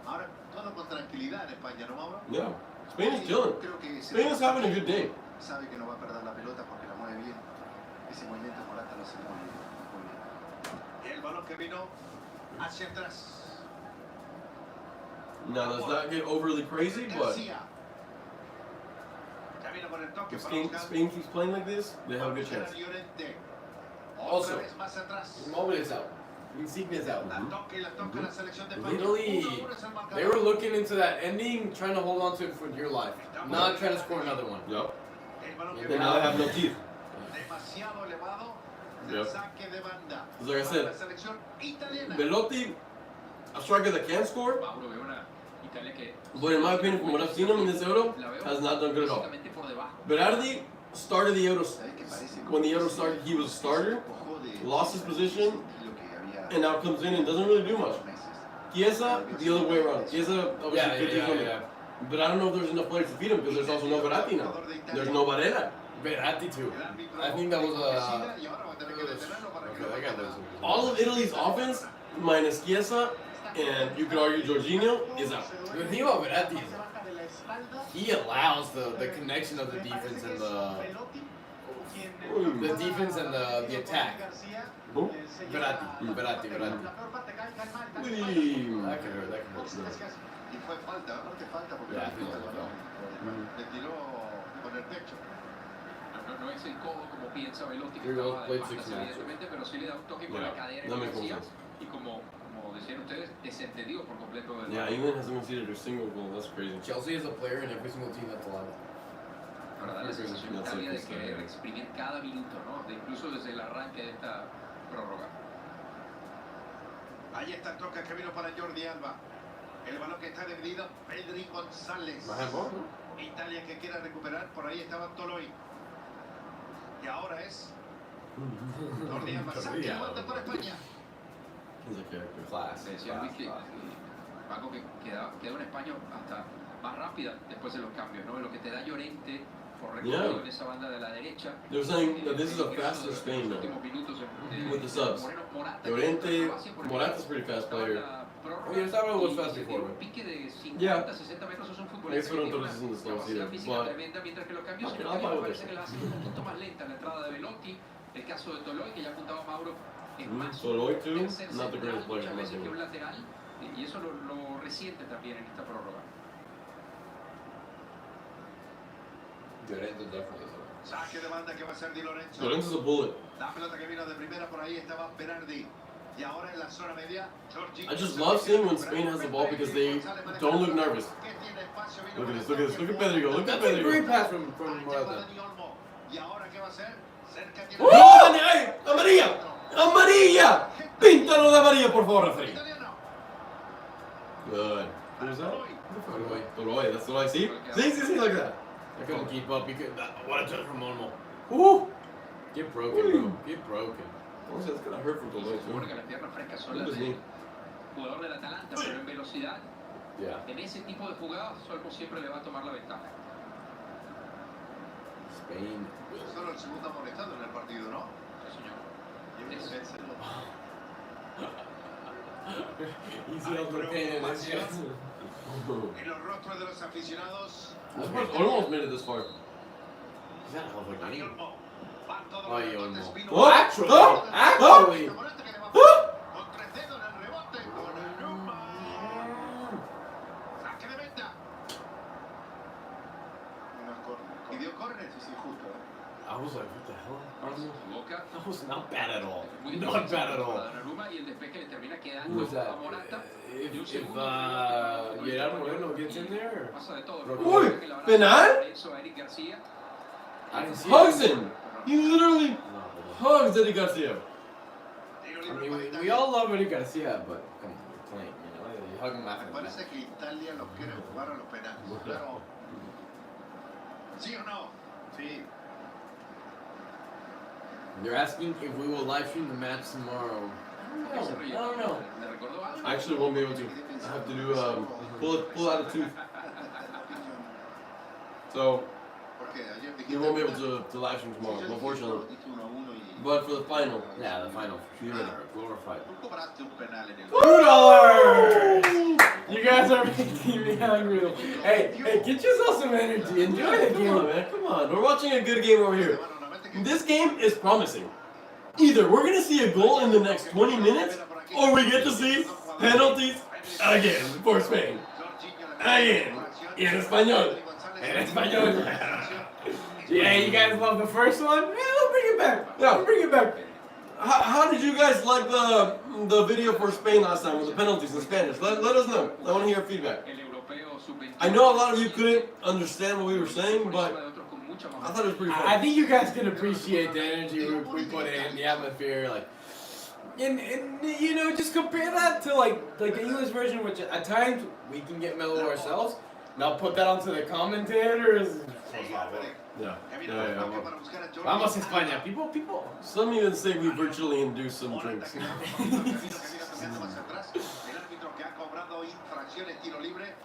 C: Ahora todo con tranquilidad en España, ¿no, Mauro?
B: Yeah. Spain is chilling.
F: Creo que
B: Spain is having a good day.
F: sabe que no va a perder la pelota porque la mueve bien. Ese movimiento Morata lo hace muy bien. Muy bien.
C: El balón que vino hacia atrás.
B: Now, let's not get overly crazy, but
C: García. Ya vino con el toque
B: if
C: para buscar.
B: Spain keeps playing like this, they have a good chance.
C: Llorente.
A: Also,
C: Otra vez más atrás.
A: Immobile is out. Insigne is out.
C: La toca y la toca la selección de España.
A: Italy,
C: 1-1 es el marcador.
A: they were looking into that ending, trying to hold on to it for dear life, not trying to score another one.
B: Yep.
C: El balón que
B: They
C: vino
B: now have no teeth.
C: demasiado elevado.
B: Yep.
C: El saque de banda.
B: Like I
C: Para
B: said,
C: la selección italiana.
B: Belotti, a striker that can score,
D: Mauro, veo una Italia que
B: but in my opinion, from what I've seen him in this Euro,
D: la veo
B: has not done good at all.
D: básicamente por debajo.
B: Berardi started the Euros.
F: ¿Sabes qué parece?
B: When the Euro started, he was a starter, lost his position,
F: Lo que había
B: and now comes in and doesn't really do much.
F: meses.
B: Chiesa, the other way around. Chiesa, obviously, 50
A: yeah.
B: But I don't know if there's enough players to feed him because there's also no Verratti now. There's no Varela.
A: Verratti too. I think that was
C: Y ahora va a tener que detenerlo para que
A: okay, I got this.
B: All of Italy's offense, minus Chiesa, and you could argue Jorginho, is out.
A: The thing about Verratti is he allows the connection of the defense and the defense and the attack.
B: Who?
A: Verratti.
E: That
A: That can hurt.
C: Y fue falta, aparte falta porque
A: Ya,
C: le quitó el
A: no,
C: balón. Le tiró con el pecho.
D: No es el codo como piensa Velotti, que
A: Here goes,
D: estaba de
A: played
D: espaldas,
A: 6 minutes.
D: evidentemente, pero sí le da un toque con
B: Yeah,
D: la cadera
B: that
D: en
B: makes
D: García,
B: sense.
D: y como decían ustedes, desentendido por completo del
B: Yeah, England hasn't conceded a single goal. That's crazy.
A: Chelsea is a player in every single team that's allowed.
D: para dar la sensación a
B: That's
D: Italia de
B: like
D: querer
B: this,
D: exprimir cada minuto, ¿no? Incluso desde el arranque de esta prórroga.
C: Ahí está el toque que vino para Jordi Alba. El balón que está dividido, Pedri González.
A: Baja el ball, ¿no?
C: Italia que quiere recuperar, por ahí estaba Toloi. Y ahora es Jordi Alba. Saque de banda para España.
B: He's a character.
A: Class.
D: Decía Luis que algo que queda en España hasta más rápida después de los cambios, ¿no? Lo que te da Llorente por recorrido en esa banda de la derecha.
B: They're saying that this is a faster Spain now. With the subs. Llorente, Morata's a pretty fast player.
A: Oye, Sábado was fast before.
D: Un pique de 50,
B: Yeah.
D: 60 metros es un
B: Eso
D: futbolista
B: no
D: que tiene
B: entonces en
D: una
B: los Estados
D: capacidad
B: Unidos,
D: física
B: but-
D: tremenda, mientras que los cambios en
B: Okay,
D: Italia
B: I'll
D: me
B: buy
D: parece
B: this.
D: que la hacen un poquito más lenta. La entrada de Velotti, el caso de Toloi, que ya apuntaba Mauro, es más
B: Toloi too,
D: tercer
B: not the
D: central
B: greatest player,
D: muchas
B: in my
D: veces que un
B: opinion.
D: lateral, y eso lo resiente también en esta prórroga.
A: Llorente definitely.
C: Saque de banda que va a ser Di Lorenzo.
B: Llorente's a bullet.
C: La pelota que vino de primera, por ahí estaba Berardi. Y ahora en la zona media, Jorginho.
B: I just love seeing when Spain has the ball because they don't look nervous. Look at this, look at this, look at Pedro, look at
A: That's a
B: Pedro.
A: great pass from Morata.
C: Y ahora qué va a hacer? Cerca tiene.
B: ¡Oh, ay! ¡Amarilla! ¡Amarilla! ¡Píntalo de amarilla, por favor, referee!
C: Italiano.
B: Good. Who was that?
A: Toloi.
B: Toloi, that's what I see. See, look at that.
A: I couldn't keep up. You could. What a touch from Olmo. Woo! Get broken, bro. Get broken.
B: Honestly, that's gonna hurt for
D: Y
B: Toloi
D: se supone
B: too.
D: que las piernas frescas son
B: Look
D: las
B: at
D: del
B: me.
D: jugador del Atalanta, pero en velocidad,
A: Yeah.
D: en ese tipo de jugadas, Olmo siempre le va a tomar la ventaja.
A: Spain.
C: Solo el segundo amonestado en el partido, ¿no?
D: Sí, señor.
C: Y
D: Es-
C: Benzema.
A: Easy up the pain in his chest.
C: En los rostros de los aficionados.
B: Almost made it this far.
A: Is that hell of a
C: Dani
A: game?
C: Olmo. Van todos
A: Ay,
C: los
A: Olmo.
C: rebotes, vino-
B: Oh,
A: Actually,
B: oh,
A: actually.
C: Morata que le va a
B: ¡Ah!
C: con tres dedos en el rebote. Donnarumma. Saque de meta. Y dio córner.
F: Sí, justo.
A: I was like, what the hell?
D: Su boca
A: That was not bad at all.
D: muy
A: Not
D: difícil
A: bad at
D: para
A: all.
D: Donnarumma, y el despeje que le termina
A: Who
D: quedando
A: was that?
D: a Morata. Y un
A: If
D: segundo
A: Gerard Moreno gets in there,
D: pasa de todo.
B: Uy, ¿penal?
D: Eso a Eric García.
A: I didn't see
B: Hugs
A: it.
B: him! He literally
A: No,
B: hugs Eddie Garcia.
C: Tiro
A: I
C: libre
A: mean,
C: para
A: we
C: Italia.
A: all love Eddie Garcia, but come on, we're playing, you know? You hug him after
C: Me
A: the match.
C: parece que Italia los quiere jugar a los penales. Claro. ¿Sí o no? Sí.
A: They're asking if we will live stream the match tomorrow. I don't know.
D: ¿Le recordó algo?
B: I actually won't be able to. I have to do pull out a tooth. So
C: Porque ayer
B: you
C: dijiste.
B: won't be able to live stream tomorrow, unfortunately.
F: Dijiste 1-1 y...
B: But for the final,
A: Yeah, the final. Glorified.
C: Tú cobraste un penal en el.
A: $2! You guys are making me hungry. Hey, get yourself some energy. Enjoy the
B: come on,
A: game.
B: man, come on. We're watching a good game over here. This game is promising. Either we're gonna see a goal in the next 20 minutes, or we get to see penalties again for Spain. Again. En español.
A: En español. Yeah, you guys love the first one? Yeah, let's bring it back.
B: Yeah.
A: Let's bring it back.
B: How did you guys like the video for Spain last time with the penalties in Spanish? Let us know. I want to hear your feedback.
D: El europeo sub-21.
B: I know a lot of you couldn't understand what we were saying, but I thought it was pretty
A: I
B: fun.
A: think you guys can appreciate the energy we put in, the atmosphere, like, and you know, just compare that to like the English version, which at times we can get mellow ourselves. Now put that onto the commentators.
B: Yeah.
A: Vamos España, people.
B: Some even say we virtually induced some drinks.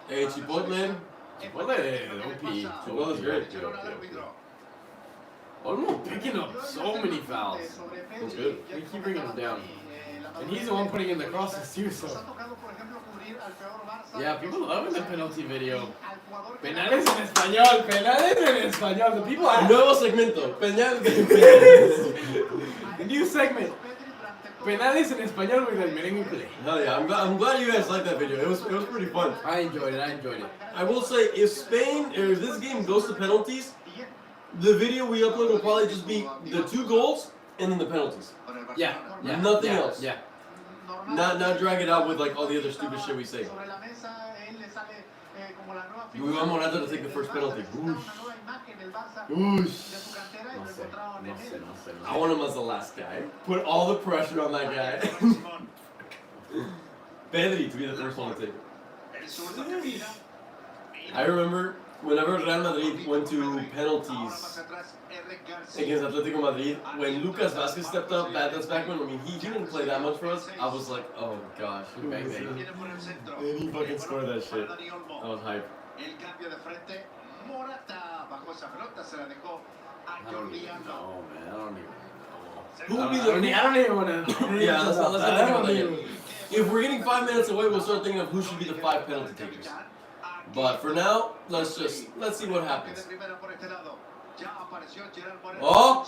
B: Hey, Chipotle. Chipotle's great.
A: Almost picking up so many fouls.
B: That's good.
A: We keep bringing him down. And he's the one putting in the crosses too, so.
E: Nos ha tocado, por ejemplo, cubrir
A: Yeah, people loving the penalty video. Penales en español, penales en español. The people ask.
B: Nuevo segmento. Penal.
A: The new segment. Penales en español with el merengue culé.
B: Hell yeah, I'm glad you guys liked that video. It was pretty fun.
A: I enjoyed it.
B: I will say, if Spain or if this game goes to penalties, the video we upload will probably just be the 2 goals and then the penalties.
A: Yeah.
B: Nothing else.
A: Yeah.
B: Not drag it out with like all the other stupid shit we say. We want Morata to take the first penalty. Whoosh. I want him as the last guy. Put all the pressure on that guy. Pedri to be the first one to take it. I remember whenever Real Madrid went to penalties against Atletico Madrid, when Lucas Vázquez stepped up, that's back when, I mean, he didn't play that much for us. I was like, oh gosh, who is it? And he fucking scored that shit. I was hype.
A: I don't even know, man. I don't even know.
B: Who would be the?
A: I don't even want to.
B: Yeah, let's not think about that yet. If we're getting 5 minutes away, we'll start thinking of who should be the 5 penalty takers. But for now, let's see what happens. Oh!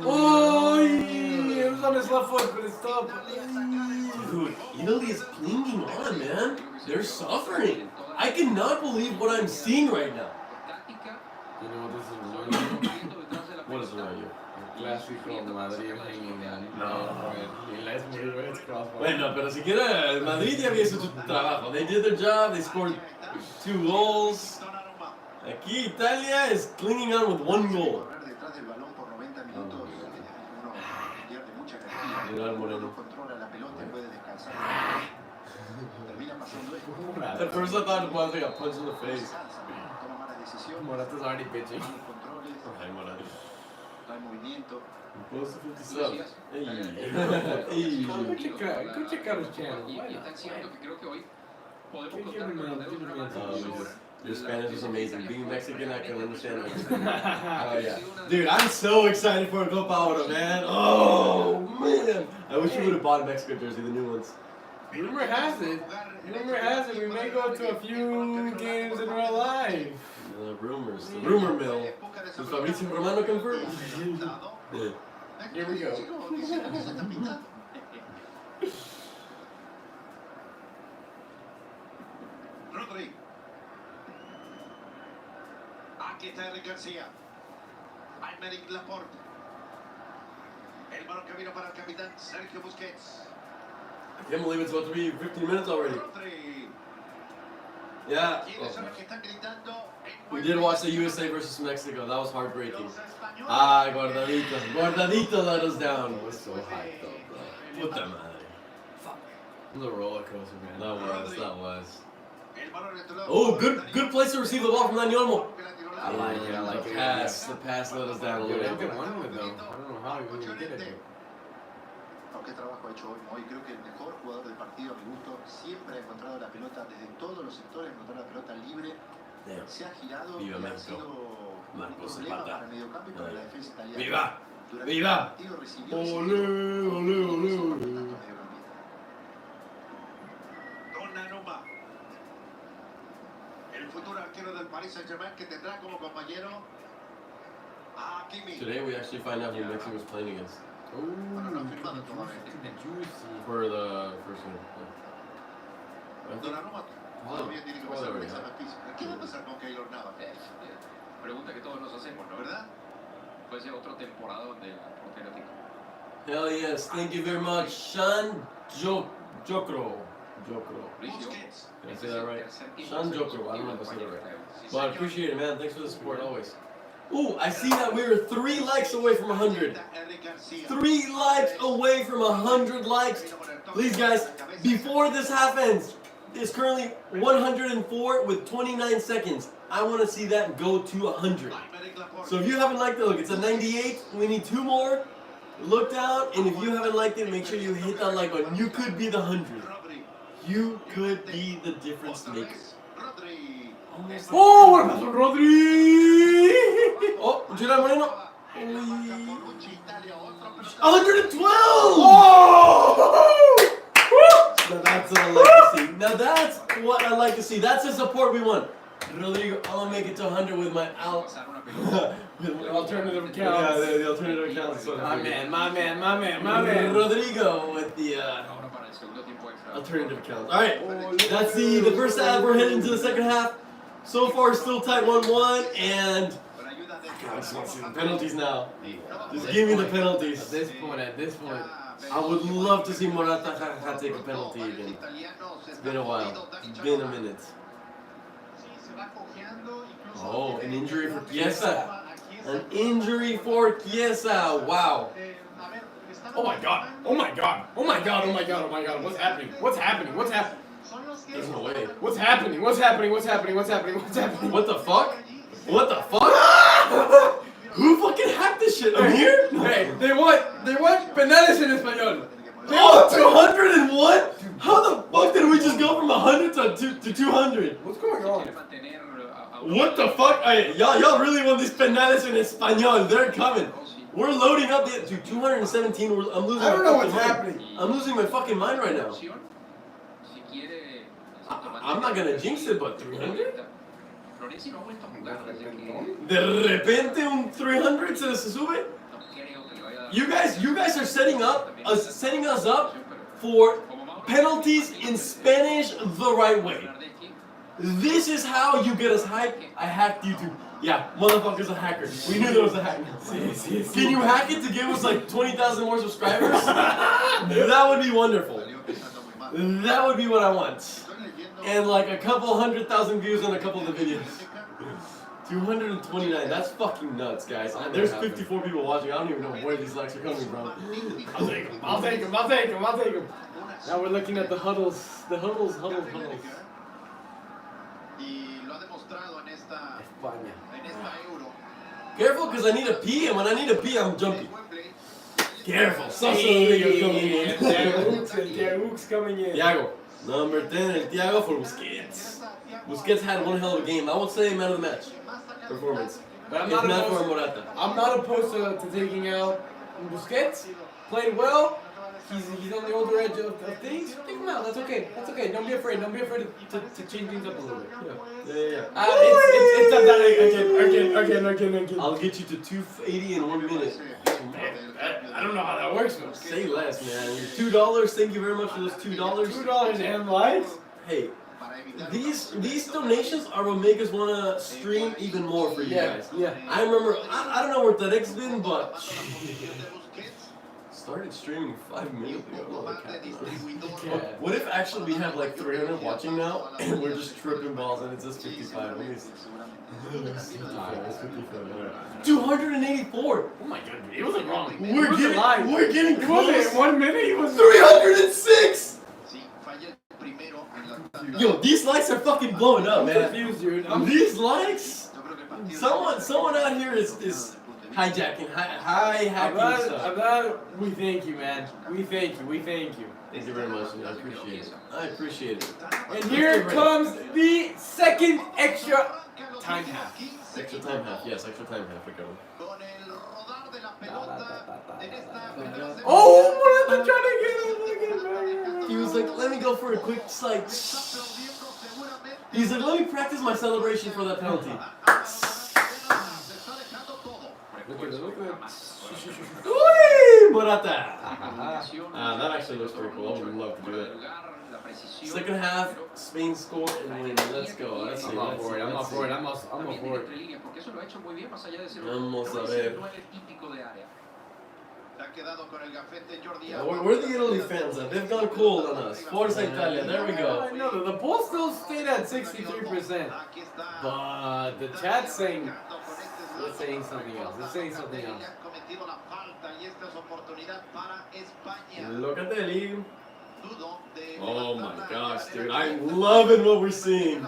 A: Oh, it was on his left foot, but it's stopped.
B: Dude, Italy is clinging on, man. They're suffering. I cannot believe what I'm seeing right now.
A: You know what this is reminding me of?
B: What is around you?
A: Clásico Madrid hanging on. No. Y la es muy red crossbar.
B: Bueno, pero siquiera el Madrid ya había hecho su trabajo. They did their job. They scored 2 goals. Aquí Italia is clinging on with 1 goal. At first I thought it was like a punch in the face.
A: Morata's already pitching.
B: Ay, Morata. Close to 50 subs. Hey.
A: Go check out his channel.
D: Y están cierto que creo que hoy podemos
A: Give
D: contar
A: me
D: con
A: a minute,
D: verdaderos
A: give me a
D: representantes
A: minute.
D: sobre
B: Your Spanish is amazing. Being Mexican, I can understand everything. Oh yeah, dude, I'm so excited for a Copa Oro, man. Oh man, I wish you would have bought a Mexico jersey, the new ones.
A: Rumor has it, we may go to a few games in real life.
B: The rumors, the rumor mill. Does Fabrizio Romano confirm? Yeah.
A: Here we go.
C: Rodri. Aquí está Eric García. Aymeric Laporte. El balón camino para el capitán Sergio Busquets.
B: I can't believe it's about to be 15 minutes already.
C: Rodri.
B: Yeah.
C: ¿Quiénes son los que están gritando?
B: We did watch the USA versus Mexico. That was heartbreaking. Ah, Guardadito. Guardadito let us down.
A: It was so hyped though, bro.
B: Puta madre.
A: It was a roller coaster, man.
B: That was.
C: El balón retornado.
B: Oh, good place to receive the ball from Dani Olmo.
A: I like it.
B: The pass let us down a
A: Dude,
B: little
A: they
B: bit.
A: won it though. I don't know how he was gonna get it.
F: Qué trabajo ha hecho hoy. Hoy creo que el mejor jugador del partido, a mi gusto, siempre ha encontrado la pelota desde todos los sectores, encontrado la pelota libre.
B: Damn.
F: Se ha girado
B: Viva
F: y ha
B: México.
F: sido un
B: Marcos
F: problema
B: Zapata.
F: para el mediocampo y para la defensa italiana.
B: ¡Viva!
F: Durante
B: ¡Viva!
F: el partido recibió y
B: Olé,
F: siguió
B: olé, olé,
F: tanto
B: olé.
F: mediocampista.
C: Donnarumma. El futuro arquero del Paris Saint-Germain que tendrá como compañero a Hakimi.
B: Today we actually find out who Mexico was playing against.
C: Bueno, no ha firmado todavía.
A: Juicy.
B: For the first one.
C: Donnarumma todavía tiene que pasar un examen físico. ¿Qué va a pasar con Keylor Navas?
D: Pregunta que todos nos hacemos, ¿no?
C: ¿Verdad?
D: Puede ser otro temporada donde el portero tiene.
B: Hell yes, thank you very much, Shan Jokro.
C: Busquets.
B: Did I say that right? Shan Jokro, I don't know if I said it right. But I appreciate it, man. Thanks for the support always. Ooh, I see that we were 3 likes away from 100. 3 likes away from 100 likes. Please, guys, before this half ends, it's currently 104 with 29 seconds. I want to see that go to 100. So if you haven't liked it, look, it's a 98. We need 2 more. Look down, and if you haven't liked it, make sure you hit that like button. You could be the 100. You could be the difference maker.
A: Oh, what about Rodri?
B: Oh, Gerard Moreno.
C: 112.
B: 112!
A: Oh!
B: like to see. That's the support we want. Rodrigo, I'm gonna make it to 100 with my out.
A: The alternative accounts.
B: Yeah, the alternative accounts.
A: My man.
B: Rodrigo with the alternative accounts. All right, that's the first half. We're heading to the second half. So far, still tight 1-1, and I just want to see the penalties now. Just give me the penalties.
A: At this point,
B: I would love to see Morata take a penalty again. It's been a while. It's been a minute. Oh, an injury for Chiesa. An injury for Chiesa. Wow.
A: Oh my god. What's happening?
B: There's no way.
A: What's happening?
B: What the fuck? What the fuck? Who fucking hacked this shit? I'm here?
A: Hey, they want penales en español.
B: Oh, 201? How the fuck did we just go from 100 to 200?
A: What's going on?
B: What the fuck? Hey, y'all really want these penales in español? They're coming. We're loading up to 217. I'm losing.
A: I don't know what's
B: mind.
A: happening.
B: I'm losing my fucking mind right now. I'm not gonna jinx it, but 300? De repente un 300 se sube? You guys are setting us up for penalties in Spanish the right way. This is how you get us hyped. I hacked YouTube. Yeah, motherfucker's a hacker. We knew there was a hacker. Can you hack it to give us like 20,000 more subscribers? That would be wonderful. That would be what I want. And like a couple 100,000 views on a couple of the videos. 229. That's fucking nuts, guys. There's 54 people watching. I don't even know where these likes are coming from.
A: I'll take them. Now we're looking at the huddles. The huddles.
B: Careful, because I need a pee, and when I need a pee, I'm jumpy. Careful. Rodrigo coming in.
A: Thiago's coming in.
B: Thiago. Number 10, El Thiago for Busquets. Busquets had one hell of a game. I would say man of the match performance.
A: But I'm
B: If
A: not
B: not for
A: opposed,
B: Morata.
A: I'm not opposed to taking out Busquets. Played well. He's on the older edge of things. Take him out. That's okay. Don't be afraid. To change things up a little bit.
B: Yeah.
A: It's not that again.
B: I'll get you to 280 in 1 minute.
A: I don't know how that works, man.
B: Say less, man. $2. Thank you very much for those $2.
A: $2 and likes.
B: Hey, these donations are what make us want to stream even more for you guys.
A: Yeah.
B: I remember, I don't know where Tarek's been, but started streaming 5 minutes ago. What if actually we have like 300 watching now, and we're just tripping balls and it's just 55? 284.
A: Oh my god, he wasn't wrong.
B: We're getting close.
A: In 1 minute, he was
B: 306. Yo, these likes are fucking blowing up, man.
A: confused, dude.
B: These likes. Someone out here is hijacking, hacking stuff.
A: We thank you, man. We thank you.
B: Thank you very much, man. I appreciate it.
A: And here comes the second extra time half.
B: Extra time half, yes, extra time half. We're going.
A: Oh, Morata trying to get him.
B: He was like, let me go for a quick slide. He's like, let me practice my celebration for that penalty. Uy, Morata. That actually looks pretty cool. I would love to do that. Second half, Spain score and win. Let's go. Let's see.
A: I'm up for it. Vamos
B: a ver. Where the Italy fans at? They've gone cold on us. Forza Italia. There we go.
A: No, the poll still stayed at 63%. But the chat's saying something else.
B: Locatelli. Oh my gosh, dude. I'm loving what we're seeing.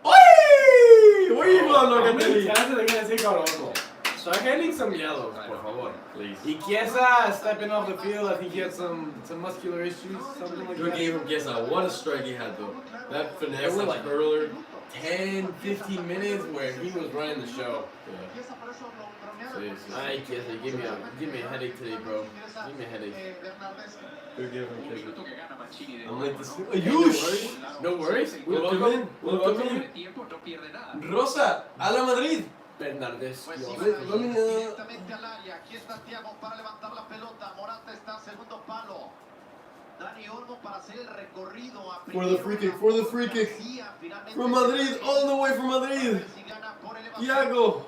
B: Oi! Where you going,
A: How many
B: Locatelli?
A: times are they going to take out Oso? Start handing some yellows, por favor.
B: Please.
A: Y Chiesa stepping off the field. I think he had some muscular issues, something like
B: Good
A: that.
B: game from Chiesa. What a strike he had though. That
A: There
B: finesse,
A: were
B: that
A: like
B: curler.
A: 10, 15 minutes where he was running the show.
B: Yeah.
A: Ay, Chiesa, you give me a headache today, bro. Give me a headache.
B: Good game from
D: Un
B: Chiesa.
D: minuto que gana Mancini de
B: I'm like this.
A: Hey, no worries. No worries.
B: Welcome in. Welcome in.
D: de tiempo, no pierde nada.
B: Rosa, a la Madrid.
A: Bernardes.
C: Pues sí,
B: Let me,
C: directamente al área. Aquí está Thiago para levantar la pelota. Morata está segundo palo. Dani Olmo para hacer el recorrido.
B: For the free kick, for the free kick. From Madrid, all the way from Madrid. Thiago.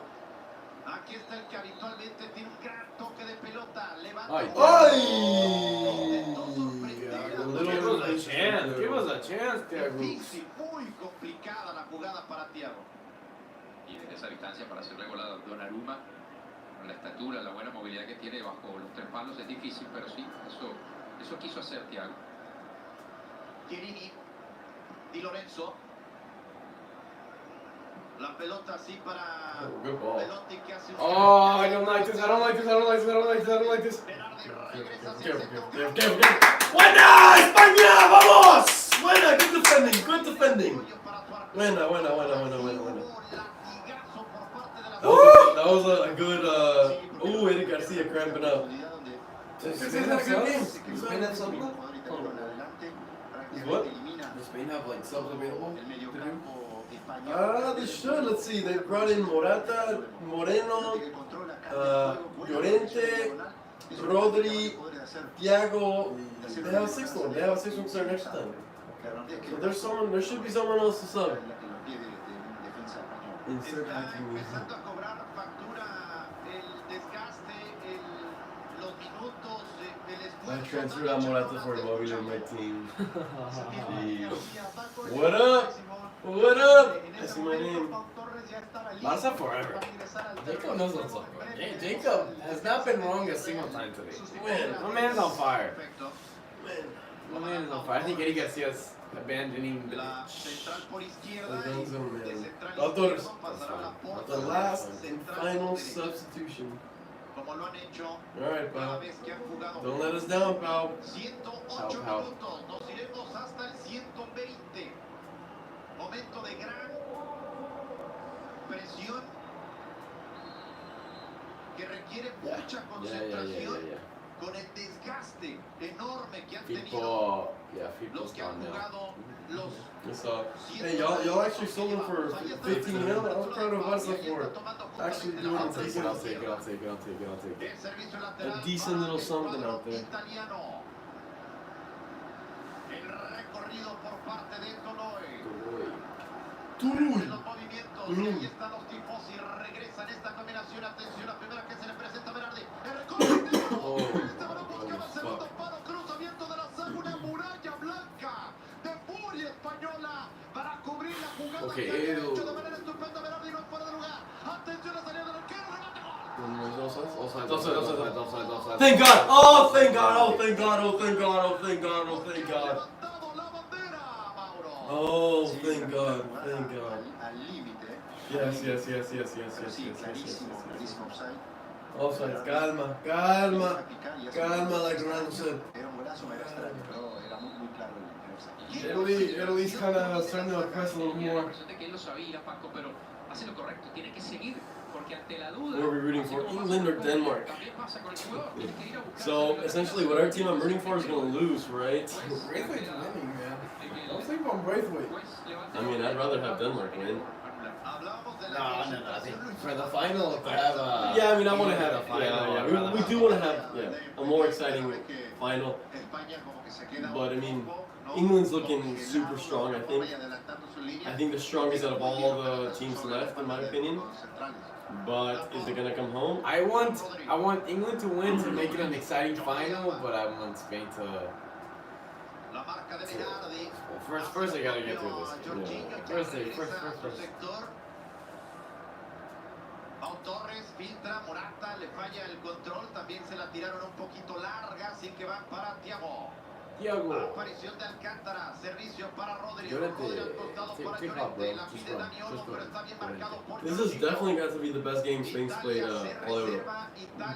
C: Aquí está el que habitualmente tiene un gran toque de pelota.
A: Ay, Give us a chance. Give us a chance, Thiago.
C: Difícil, muy complicada la jugada para Thiago.
D: Y desde esa distancia para hacerle gol a Donnarumma, con la estatura, la buena movilidad que tiene bajo los tres palos es difícil, pero sí, eso quiso hacer Thiago.
C: Chiellini, Di Lorenzo. La pelota así para
B: Good ball.
C: Pelotti que hace un...
A: Oh, I don't like this. I don't like this. I don't like this. I don't like this. I don't like this.
C: Berardi regresa hacia el centro.
B: Buena, España, vamos. Buena, good defending, good defending. Buena. That was a good, Eric Garcia cramping up. This is a good game.
A: Spain have subs?
B: What?
A: Does Spain have like subs available?
B: They should. Let's see. They brought in Morata, Moreno, Llorente, Rodri, Thiago. They have a sixth one. They have a sixth one starting next time. So there's someone. There should be someone else to sub. Insert hacking music.
C: Empezando a cobrar factura el desgaste, los minutos del
B: I
C: esfuerzo.
B: transferred out Morata for Immobile in my team. Jeez. What up? What up? I see my name.
A: Barca forever. Jacob knows what's up, bro. Jacob has not been wrong a single time today.
B: Man,
A: My man's on fire.
B: man.
A: My man is on fire. I think Eddie Garcia's abandoning the
C: La central por izquierda.
B: Alonso, man.
C: De central
B: Autores.
C: izquierdo pasará la
B: The
C: porta.
B: last and
C: Central
B: final
C: por derecha.
B: substitution.
C: Como lo han hecho
B: Alright,
C: cada
B: pal.
C: vez que han jugado.
B: Don't let us down, pal.
C: 108
A: Pau.
C: minutos, nos iremos hasta el 120. Momento de gran presión que requiere mucha concentración con el desgaste enorme que han tenido
A: FIFO's
C: los que han
A: gone now.
C: jugado los
B: So, hey, y'all actually sold him for 15 mil? I was proud of us for actually doing
A: I'll
B: a
A: take it,
B: decent,
A: I'll take it, I'll take it, I'll take it, I'll take it.
C: el servicio lateral
B: a decent little something out there.
C: italiano. El recorrido por parte de Toloy.
B: Turuy.
C: Los movimientos, y ahí están los tipos y regresan esta combinación. Atención, la primera que se le presenta a Berardi. El recorrido. Este balón buscaba el segundo palo, cruzamiento de la saga, una muralla blanca de furia española para cubrir la jugada.
A: Okay,
C: que había
A: ew.
C: hecho de manera estupenda Berardi, no fuera de lugar. Atención, la salida del arquero, remate gol.
A: Offside.
B: Thank God! Oh, thank God! Oh, thank God! Oh, thank God! Oh, thank God! Oh, thank God!
C: Levantado la bandera, Mauro.
B: Oh, thank God! Thank God!
F: Al límite.
B: Yes.
F: Sí, clarísimo offside.
B: Offside, calma, like Ronaldo said.
F: Era un golazo, era extraño, pero era muy claro el offside.
B: Italy's kind of starting to press a little
D: Tenía la
B: more.
D: impresión de que él lo sabía, Paco, pero hace lo correcto, tiene que seguir, porque ante la duda...
B: What are we rooting for,
D: así como
B: England or
D: pasa con
B: Denmark?
D: también pasa con el jugador, tiene que ir a buscar
B: So
D: esa
B: essentially, what our team I'm rooting for is going to lose, right?
A: Braithwaite's winning, man. Don't sleep on Braithwaite.
B: I mean, I'd rather have Denmark win.
C: Hablamos de
A: No,
C: la
A: I think for the final to have
B: Yeah, I mean, I want to
A: England
B: have.
A: a final.
B: Yeah. We do want to have a more exciting final.
C: España como que se queda
B: But I mean,
C: un poco, ¿no?
B: England's looking super strong. I think.
C: Vaya adelantando su línea.
B: I think the strongest out of all the teams left, in my opinion.
C: Los centrales.
B: But is it gonna come home?
A: I want England to win to make it an exciting final, but I want Spain to.
C: La marca de Berardi.
A: Well, first they gotta get through this.
C: Jorginho ya
A: First.
C: regresa a su sector. Pau Torres filtra, Morata le falla el control, también se la tiraron un poquito larga, así que van para Thiago.
A: Thiago.
C: Aparición de Alcántara, servicio para Rodri.
A: Llorente.
C: Rodri al costado para
A: Take off, bro.
C: Llorente. La
A: Just
C: pide
A: run.
C: Dani Olmo,
A: Just
C: pero
A: run.
C: está bien marcado por
B: This has
C: Jorginho.
B: definitely got to be the best game Spain's played all Euro.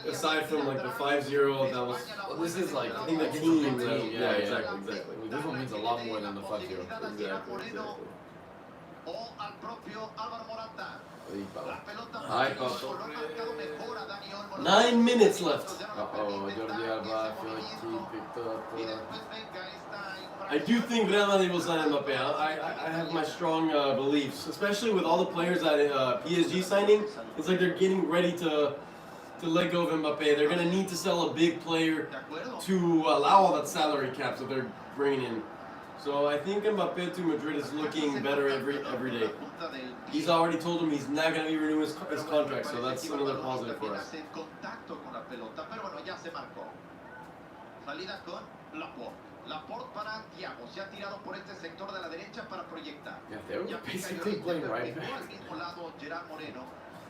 B: Aside from like the 5-0, that was.
A: Well, this is like,
B: I think the
A: it's
B: team.
A: a team.
B: Yeah, exactly.
A: Well, this one means a lot more than the 5-0.
B: Exactly.
C: O al propio Álvaro Morata. La pelota
B: Ay,
C: por
B: Pato.
C: lo ha marcado mejor a Dani Olmo.
B: 9 minutes left.
A: Uh-oh, Jordi Alba, I feel like he picked up.
C: Y después venga esta
B: I do think Real Madrid will sign Mbappe. I have my strong beliefs, especially with all the players that PSG signing. It's like they're getting ready to let go of Mbappe. They're gonna need to sell a big player
C: De acuerdo.
B: to allow all that salary cap that they're bringing in. So I think Mbappe to Madrid is looking better every day. He's already told him he's not gonna be renewing his contract, so that's another positive for us.
C: En contacto con la pelota, pero bueno, ya se marcó. Salida con Laporte. Laporte para Thiago. Se ha tirado por este sector de la derecha para proyectar.
A: Yeah, they were
C: Ya
A: basically playing right
C: pegó al
A: back.
C: mismo lado Gerard Moreno.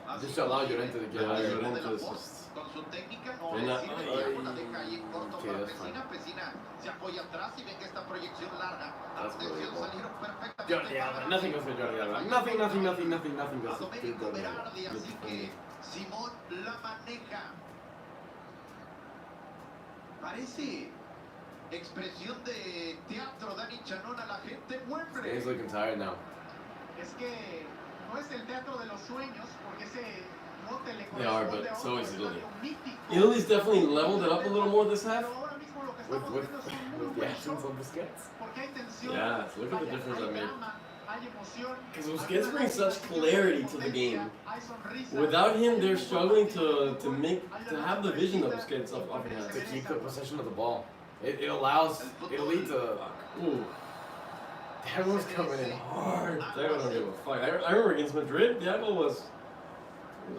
C: Así
A: Just allow Llorente to get
B: Yeah,
A: out of
B: Llorente
A: here.
C: de
B: is
C: Laporte,
B: just-
C: con su técnica no
B: Ven
C: le
B: a-
C: sirve.
B: ay,
C: Thiago la deja ahí en corto
A: okay,
C: para
A: that's
C: Pesina. Pesina se apoya atrás y venga esta proyección larga.
A: That's
C: Atención,
A: really cool.
C: salieron perfectamente.
A: Jordi Alba, nothing goes for Jordi Alba. Nothing goes
C: A
A: for
C: Domenico
A: Jordi Alba.
C: Berardi, así que Simón la maneja. Parece expresión de teatro, Dani Chanón, a la gente
A: He's
C: mueve.
A: looking tired now.
E: Es que no es el teatro de los sueños, porque ese mote le
B: They are,
E: corresponde
B: but
E: a
B: so
E: otro
B: is Italy.
E: estadio mítico.
B: Italy's definitely leveled it up a little more this half.
E: Pero ahora mismo lo que
A: With,
E: estamos
A: with,
E: viendo es un muy
A: with the
E: buen
A: actions
E: show,
A: of Busquets.
E: porque hay tensión,
B: Yeah, look at the
E: vaya,
B: difference
E: hay
B: that made.
E: drama, hay emoción,
B: Because
E: hay
B: Busquets
E: una
B: brings such
E: potencia,
B: clarity to the game.
E: hay sonrisa,
B: Without him,
E: hay
B: they're
E: un
B: struggling
E: buen
B: to have the vision that Busquets often has.
A: To keep the possession of the ball. It allows, it'll lead to.
B: Ooh,
A: That was coming in hard.
B: Thiago don't give a fuck. I remember against Madrid, Thiago was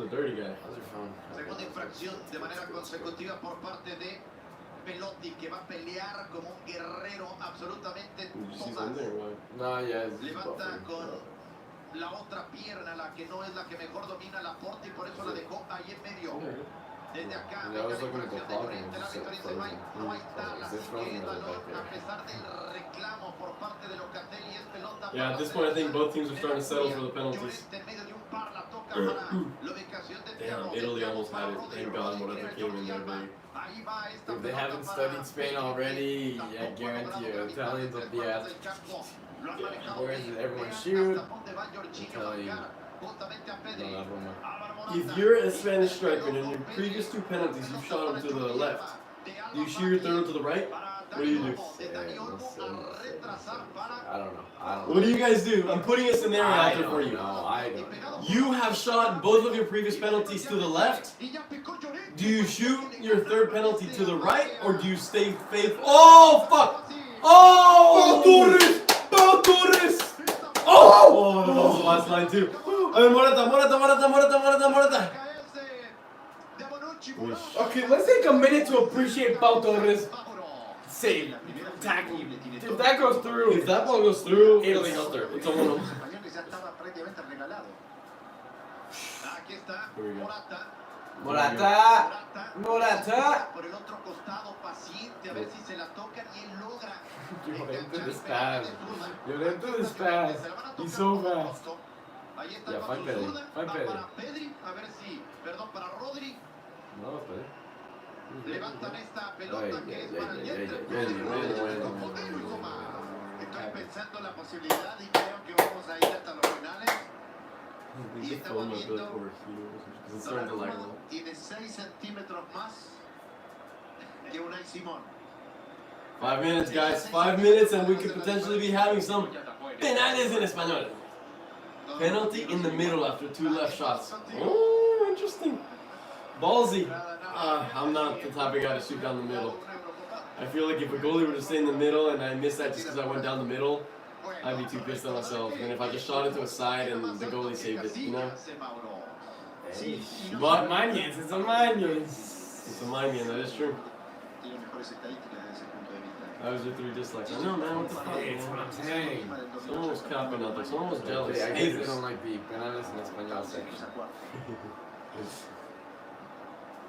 B: a dirty guy.
A: How's your phone?
C: Segunda infracción de manera consecutiva por parte de Pelotti, que va a pelear como un guerrero absolutamente
B: Did you see
C: todas.
B: something or what?
A: No, yeah, it's
C: Levanta
A: buffering.
C: con la otra pierna, la que no es la que mejor domina Laporte, y por eso la dejó ahí en medio. Desde acá,
A: Yeah, I was
C: venga la
A: looking at the
C: infracción de
A: clock
C: Llorente,
A: and
C: el
A: it just
C: árbitro
A: said
C: dice no hay
A: frozen.
C: tabla,
A: Is this
C: así
A: frozen
C: que
A: or
C: balón,
A: is it
C: a pesar del reclamo por parte de Locatelli, es pelota
B: Yeah,
C: para
B: at this
C: la
B: point, I think
C: derecha.
B: both teams are starting to settle for the penalties.
C: Llorente en medio de un par, la toca para la ubicación de Thiago.
B: Damn, Italy
C: Thiago
B: almost
C: para
B: had it.
C: Rodri,
B: Thank God
C: Rodri
B: Morata
C: crea
B: came in
C: Jordi
B: there
C: Alba.
B: big.
C: Ahí va esta
A: If they
C: pelota
A: haven't
C: para
A: studied Spain
C: Pedri.
A: already, I
C: Tampoco
A: guarantee you,
C: logrado
A: Italians will be
C: caminar
A: asked,
C: del campo. Lo han manejado
A: where
C: bien.
A: is everyone
C: Vean
A: shoot?
C: hasta dónde va Jorginho a
A: Italian.
C: marcar justamente a Pedri.
A: No, that's wrong.
C: Álvaro Morata.
B: If you're a Spanish striker and in your previous two penalties you shot him to the left, do you shoot your third one to the right? What do you do?
A: I don't know.
B: What do you guys do? I'm putting a scenario out there for you.
A: No, I don't know.
B: You have shot both of your previous penalties to the left. Do you shoot your third penalty to the right, or do you stay faithful? Oh fuck! Oh! Pau Torres! Oh! That was the last line too. Morata.
A: Okay, let's take a minute to appreciate Pau Torres' save. Tackle. If that goes through,
B: If that ball goes through,
A: Italy goes through.
B: It's a 1-0.
F: Español ya estaba prácticamente regalado.
C: Aquí está
B: Here we go.
C: Morata.
A: Morata.
C: Por el otro costado, paciente, a ver si se la tocan y él logra.
A: Llorente is fast. Llorente is fast. He's so fast.
C: Ahí está
A: Ya,
C: con
A: fight
C: su
A: Pedri,
C: zurda,
A: fight
C: va
A: Pedri.
C: para Pedri, a ver si, perdón, para Rodri.
B: No, but
C: Levantan esta pelota
A: Ay,
C: que es
A: ay,
C: para
A: ay,
C: el
A: ay,
C: vientre.
A: ay, ay,
F: Estoy pensando en la posibilidad y creo que vamos a ir hasta los finales.
B: we just film a bit over here because it's starting to lag a little.
F: Tiene 6 centímetros más que Unai Simón.
B: 5 minutes, guys. 5 minutes, and we could potentially be having some penales in español. Penalty in the middle after 2 left shots. Oh, interesting. Ballsy. I'm not the type of guy to shoot down the middle. I feel like if a goalie were to stay in the middle and I missed that just because I went down the middle, I'd be too pissed at myself. And if I just shot it to a side and the goalie saved it, you know?
A: But Manians, it's a Manians.
B: It's a mind game, that is true.
F: Tiene mejores estadísticas desde ese punto de vista.
B: That was your 3 dislikes. I know, man. What the fuck?
A: Hey, it's what I'm saying.
B: Someone was capping out there. Someone was jealous.
A: I guess
B: Haters.
A: they don't like the penales en español section.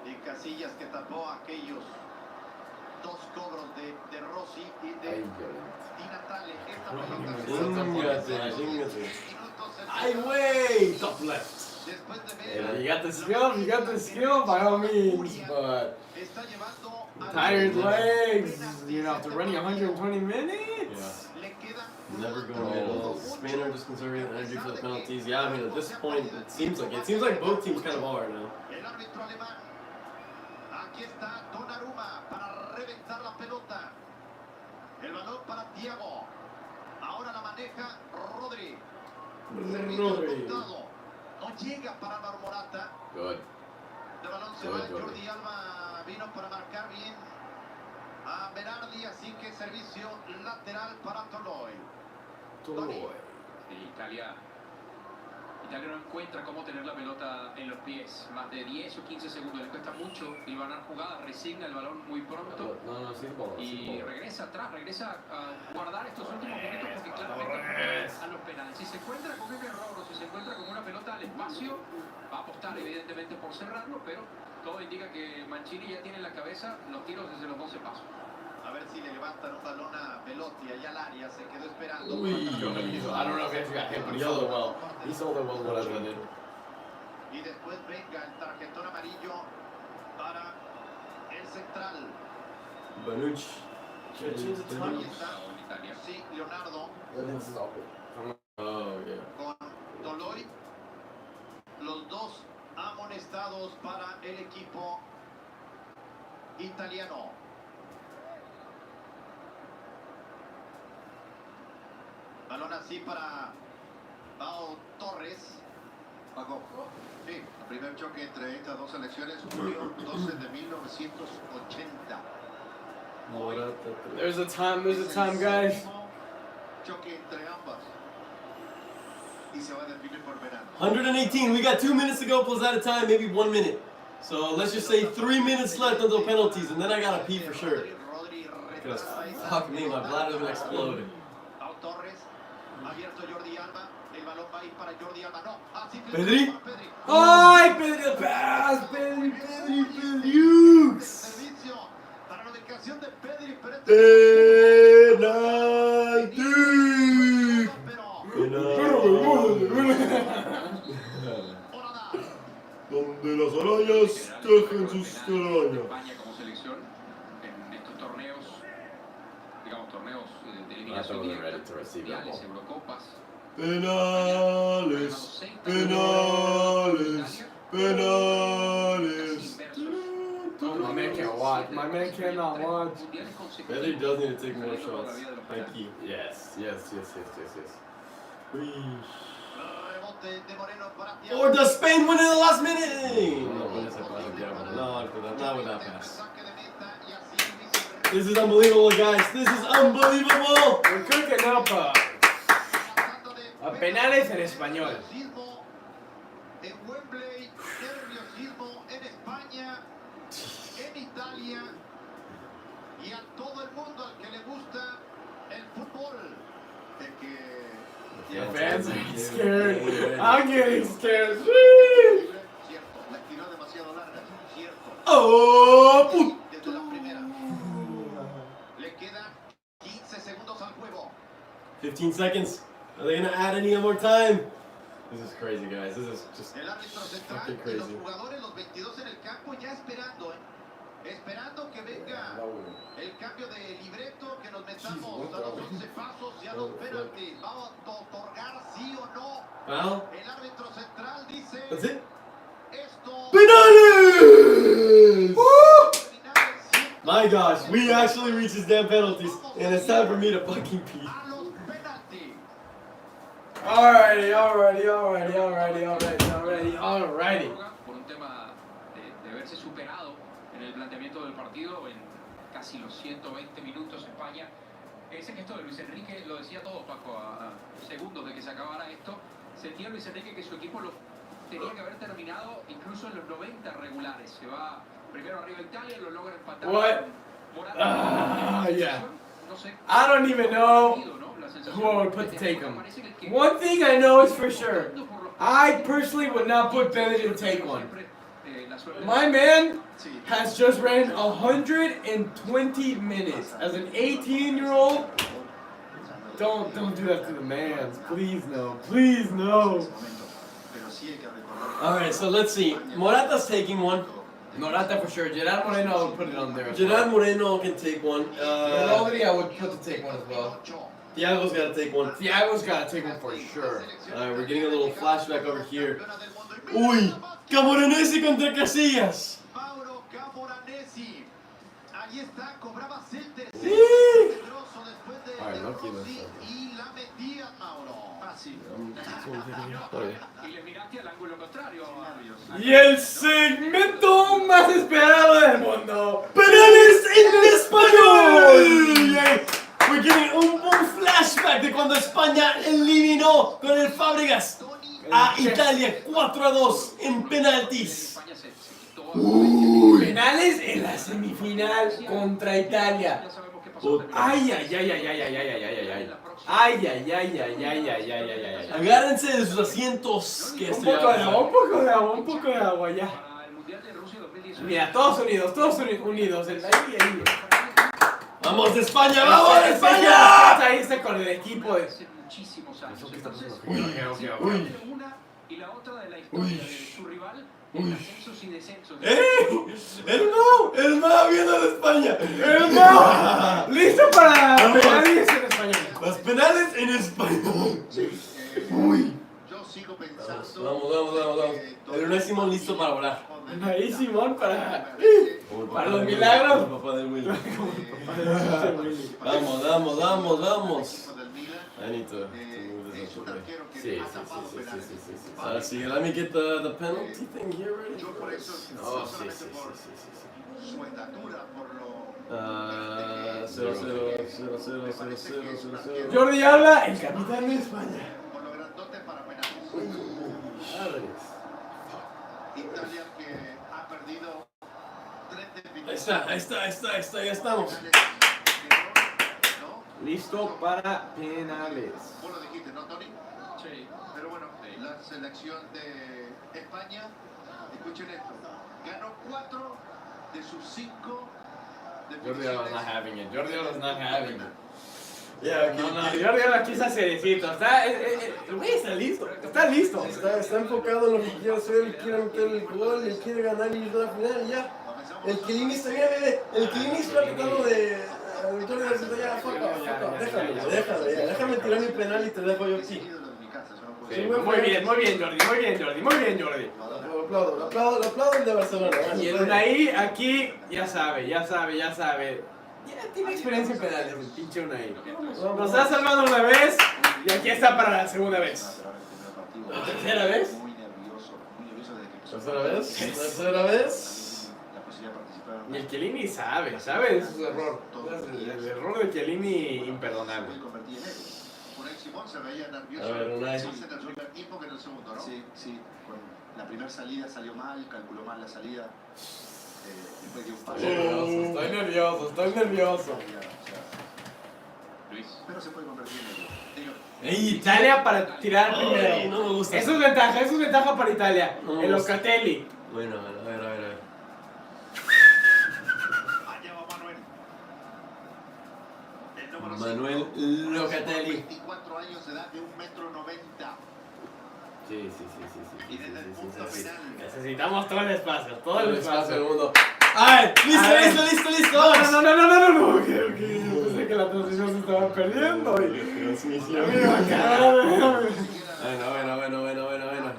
C: Y Casillas que tapó aquellos dos cobros de Rossi y
B: Chingate. Ay, wey! Top left.
A: Yeah, you got the skill by all means, but tired legs, you know, after running 120 minutes.
B: Never going middle. Spain are just conserving the energy for the penalties. Yeah, I mean at this point it seems like both teams kind of are now.
C: El árbitro alemán. Aquí está Donnarumma para reventar la pelota. El balón para Thiago. Ahora la maneja Rodri. Servicio al costado. No llega para Álvaro Morata.
A: Good.
C: El balón se va. Jordi Alba vino para marcar bien a Berardi, así que servicio lateral para Toloi.
D: Italia no encuentra cómo tener la pelota en los pies. Más de 10 o 15 segundos. Le cuesta mucho y van a jugar. Resigna el balón muy pronto. Y regresa atrás, regresa a guardar estos últimos minutos porque claramente a los penales. Si se encuentra con un error o si se encuentra con una pelota al espacio, va a apostar evidentemente por cerrarlo, pero todo indica que Mancini ya tiene en la cabeza los tiros desde los 12 pasos.
C: A ver si le levantan un balón a Velotti allá al área, se quedó esperando.
A: I don't know if he actually got hit, but he sold it well. He sold it well what I did.
C: Y después venga el tarjetón amarillo para el central.
B: Banucci.
C: Ahí está. Sí, Leonardo
A: Oh, yeah.
C: con Toloi. Los dos amonestados para el equipo italiano. Balón así para Pau Torres.
F: Paco,
C: Sí,
F: el primer choque entre estas dos selecciones, julio 12 de 1980.
A: There's a time, guys.
C: Choque entre ambas. Y se va a definir por verano.
B: 118. We got 2 minutes to go plus out of time, maybe 1 minute. So let's just say 3 minutes left until penalties, and then I gotta pee for sure. Because fuck me, my bladder's gonna explode.
C: Pau Torres, abierto Jordi Alba. El balón va a ir para Jordi Alba. No, así
B: Pedri.
C: para Pedri.
A: Ay, Pedri, the pass, Pedri.
C: Servicio para la ubicación de Pedri.
B: Donde las arañas dejen sus telarañas.
D: España como selección en estos torneos, digamos torneos de eliminación directa, mundiales, Eurocopas.
B: Penales.
A: My man can't watch. My man cannot watch.
B: Pedri does need to take more shots. Thank you.
A: Yes.
B: Or does Spain win in the last minute? No, not with that pass. This is unbelievable, guys. This is unbelievable.
A: We're cooking up a penales en español.
C: En Wembley, nerviosismo en España, en Italia y a todo el mundo al que le gusta el fútbol. De que
A: The fans are scared. I'm getting scared.
C: cierto, la tiró demasiado larga, cierto.
B: Oh, puto.
C: Desde la primera. Le quedan 15 segundos al juego.
B: 15 seconds. Are they gonna add any more time? This is crazy, guys. This is just
C: El árbitro central
B: fucking
C: y los
B: crazy.
C: jugadores, los 22 en el campo, ya esperando, esperando que venga el cambio de libreto, que nos metamos a los 11 pasos y a los penaltis. Vamos a otorgar sí o no.
B: Foul?
C: El árbitro central dice
B: That's it?
C: esto.
B: Penalties! My gosh, we actually reached these damn penalties, and it's time for me to fucking pee.
C: A los penaltis.
A: Alrighty.
D: Por un tema de verse superado en el planteamiento del partido en casi los 120 minutos España. Ese gesto de Luis Enrique lo decía todo, Paco, a segundos de que se acabara esto. Sentía Luis Enrique que su equipo lo tenía que haber terminado incluso en los 90 regulares. Se va primero arriba Italia, lo logra empatar.
A: What?
D: Morata.
A: Yeah.
D: No sé.
A: I don't even know
D: La sensación
A: who I would put to take him.
D: parece que
A: One thing I know is for sure. I personally would not put Pedri to take one.
D: la suerte.
A: My man has just ran 120 minutes. As an 18-year-old, don't do that to the man. Please no. Please no.
B: All right, so let's see. Morata's taking one.
A: No, not that for sure. Gerard Moreno, I would put it on there as
B: Gerard
A: well.
B: Moreno can take one.
A: Rodri, I would put to take one as well.
B: Thiago's got to take one.
A: Thiago's got to take one for sure.
B: Alright, we're getting a little flashback over here. Uy, Camoranesi contra Casillas.
C: Mauro Camoranesi. Ahí está, cobraba Celtes.
B: Sí.
A: Alright, no quiero
C: Y la metía Mauro. Fácil.
D: Y le miraste al ángulo contrario.
A: Y el segmento más esperado del mundo.
B: ¡Penales en español! We're getting un flashback de cuando España eliminó con el Fábregas a Italia 4-2 en penaltis.
D: España se quitó.
A: Penales en la semifinal contra Italia.
D: Ya sabemos qué pasó.
A: Ay, ay, ay, ay, ay, ay, ay, ay, ay, ay, ay. Ay, ay, ay, ay, ay, ay, ay, ay, ay, ay.
B: Agárrense de sus asientos que
A: Un
B: esto
A: poco
B: ya
A: de agua, un poco de agua, un poco de agua ya.
D: Para el Mundial de Rusia 2018.
A: Mira, todos unidos, unidos. Ahí, ahí.
B: ¡Vamos España, vamos España!
A: Ahí está con el equipo de...
D: Hace muchísimos años. Entonces,
A: Uy.
D: una y la otra de la historia de su rival en ascensos y descensos.
B: ¡El no viendo a España!
A: ¡El no! ¡Listo para penales en español!
B: Los penales en español. Uy.
C: Yo sigo pensando.
B: Vamos. El unésimo listo para volar.
A: Ahí Simón para los milagros.
B: Papá de Willy.
A: Vamos.
B: Vamos.
C: Del Milan.
B: I need to move this
C: Es
B: up
C: un
B: a bit.
C: arquero que
A: Sí,
C: ha
A: sí,
C: tapado
A: sí,
C: penales.
A: sí.
B: See, let me get the penalty thing here ready.
C: Yo por eso,
A: Oh,
C: no
A: sí,
C: solamente
A: sí,
C: por
A: sí.
C: su estatura, por lo...
B: 0-0.
A: Jordi habla, el capitán de España.
C: Por lo grandote para penales. Italia que ha perdido 3 definiciones.
B: Ahí está, ya estamos.
C: ¿No?
A: Listo para penales.
C: Vos lo dijiste, ¿no, Tony?
D: Sí.
C: Pero bueno, la selección de España, escuchen esto, ganó 4 de sus 5
A: Jordi Alba was not having it.
B: Yeah,
A: No, Jordi Alba quiso cerecito. El güey está listo. Está listo.
B: Está enfocado en lo que quiere hacer, él quiere meter el gol, él quiere ganar y ir a la final y ya. El Kilini está bien, bebé. El Kilini está tratando de... Jordi Alba está ya, fuck off. Déjame tirar mi penal y te dejo yo aquí.
A: Sí, muy bien, Jordi.
B: Lo aplaudo el de Barcelona.
A: Y el Unai aquí ya sabe. Ya tiene experiencia en penales, el pinche Unai. Nos ha salvado una vez y aquí está para la segunda vez.
B: ¿La tercera vez?
F: Muy nervioso desde que
B: ¿Tercera vez?
F: la posibilidad de participar.
A: Y el Chiellini sabe de su error. El error de Chiellini imperdonable.
F: Puede convertir en héroe.
C: Unai Simón se veía nervioso
B: A ver, Unai.
C: más en el primer tiempo que en el segundo, ¿no?
F: Sí. Con la primera salida salió mal, calculó mal la salida. Después dio un paso.
A: Estoy nervioso.
D: Luis.
F: Pero se puede convertir en héroe. Digo,
A: Italia para tirar primero.
B: No me gusta.
A: Eso es ventaja para Italia.
B: No,
A: El
B: no.
A: Locatelli.
B: Bueno, a ver.
C: Allá va Manuel. El número
B: Manuel
C: 5,
B: Locatelli.
C: 24 años de edad, de 1,90 m.
A: Sí.
C: Y desde el punto final.
A: Necesitamos todo el espacio.
B: del mundo. ¡Ay! ¡Listo! ¡Vamos!
A: No. Pensé que la transición se estaba perdiendo.
B: Transmisión.
A: Bueno.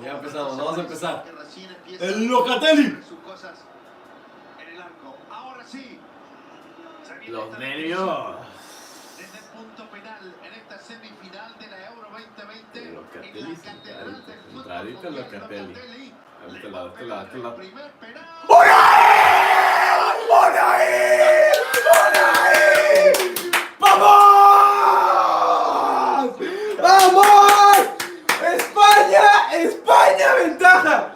B: Ya empezamos, vamos a empezar.
C: Que recién empieza
B: El Locatelli.
C: sus cosas en el arco. Ahora sí. Se viene
A: Los
C: esta
A: nervios.
C: desde el punto penal en esta semifinal de la Euro 2020
A: Locatelli,
C: en la catedral del fútbol
A: centradito
C: mundial.
A: Locatelli.
C: Le
A: Este lado.
C: primer penal.
A: ¡Vamos! ¡España, ventaja!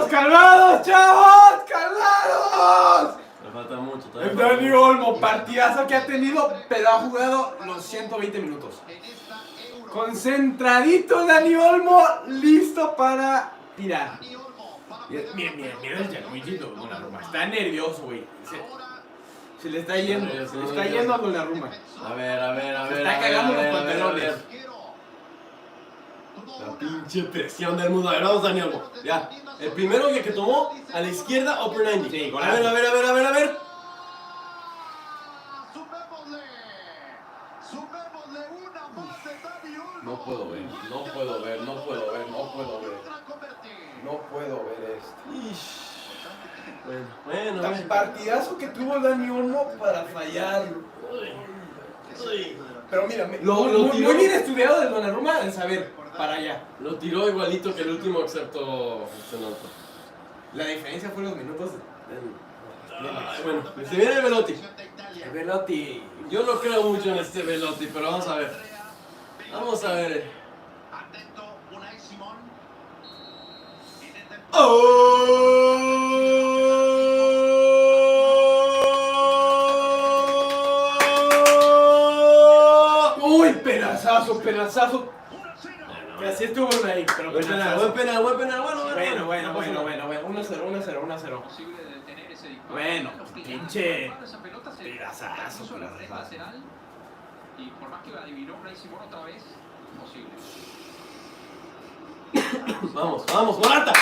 A: ¡Calmados, chavos! ¡Calmados!
B: Me falta mucho.
A: El Dani Olmo, partidazo que ha tenido, pero ha jugado los 120 minutos.
C: En esta Euro
A: Concentradito Dani Olmo, listo para tirar. Mira el Gianluigito Donnarumma. Está nervioso, güey. Se le está yendo a Donnarumma.
B: A ver.
A: Se está cagando los pantalones.
B: La pinche presión del mundo. A ver, vamos, Dani Olmo. Ya. El primero que tomó a la izquierda, upper 90.
A: Sí,
B: a ver.
A: No puedo ver esto.
B: Bueno.
A: Tan partidazo que tuvo Dani Olmo para fallarlo. Pero mira, muy bien estudiado de Donnarumma en saber para allá.
B: Lo tiró igualito que el último, excepto este otro.
A: La diferencia fue los minutos.
B: Bueno, se viene el Velotti.
A: El Velotti.
B: Yo no creo mucho en este Velotti, pero vamos a ver.
C: Atento, Unai Simón.
A: Uy, pedazazo. Que así estuvo ahí, pero
B: Buen penal.
A: Bueno. 1-0.
D: Posible de detener ese disparo.
A: Bueno, pinche
D: Esa pelota se
A: pedazazo,
D: puso a la red
A: pedazazo.
D: lateral y por más que la adivinó Unai Simón otra vez, imposible.
B: Vamos, Morata.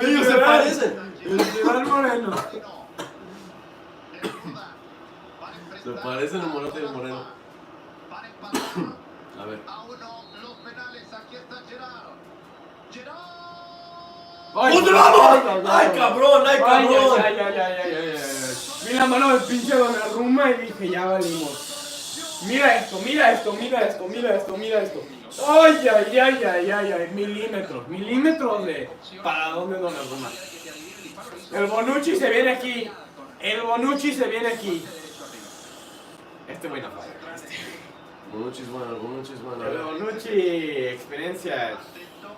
B: Ellos se parecen.
A: El Moreno.
B: Se parecen el Morata y el Moreno. A ver.
C: A uno, los penales, aquí está Gerard.
B: ¿Dónde vamos? ¡Ay, cabrón!
A: Ay. Vi la mano del pinche Donnarumma y dije, ya valimos. Mira esto. Ay. Milímetros de para dónde Donnarumma. El Bonucci se viene aquí. Este güey no falla.
B: Bonucci es bueno.
A: El Bonucci, experiencia.
C: Atento,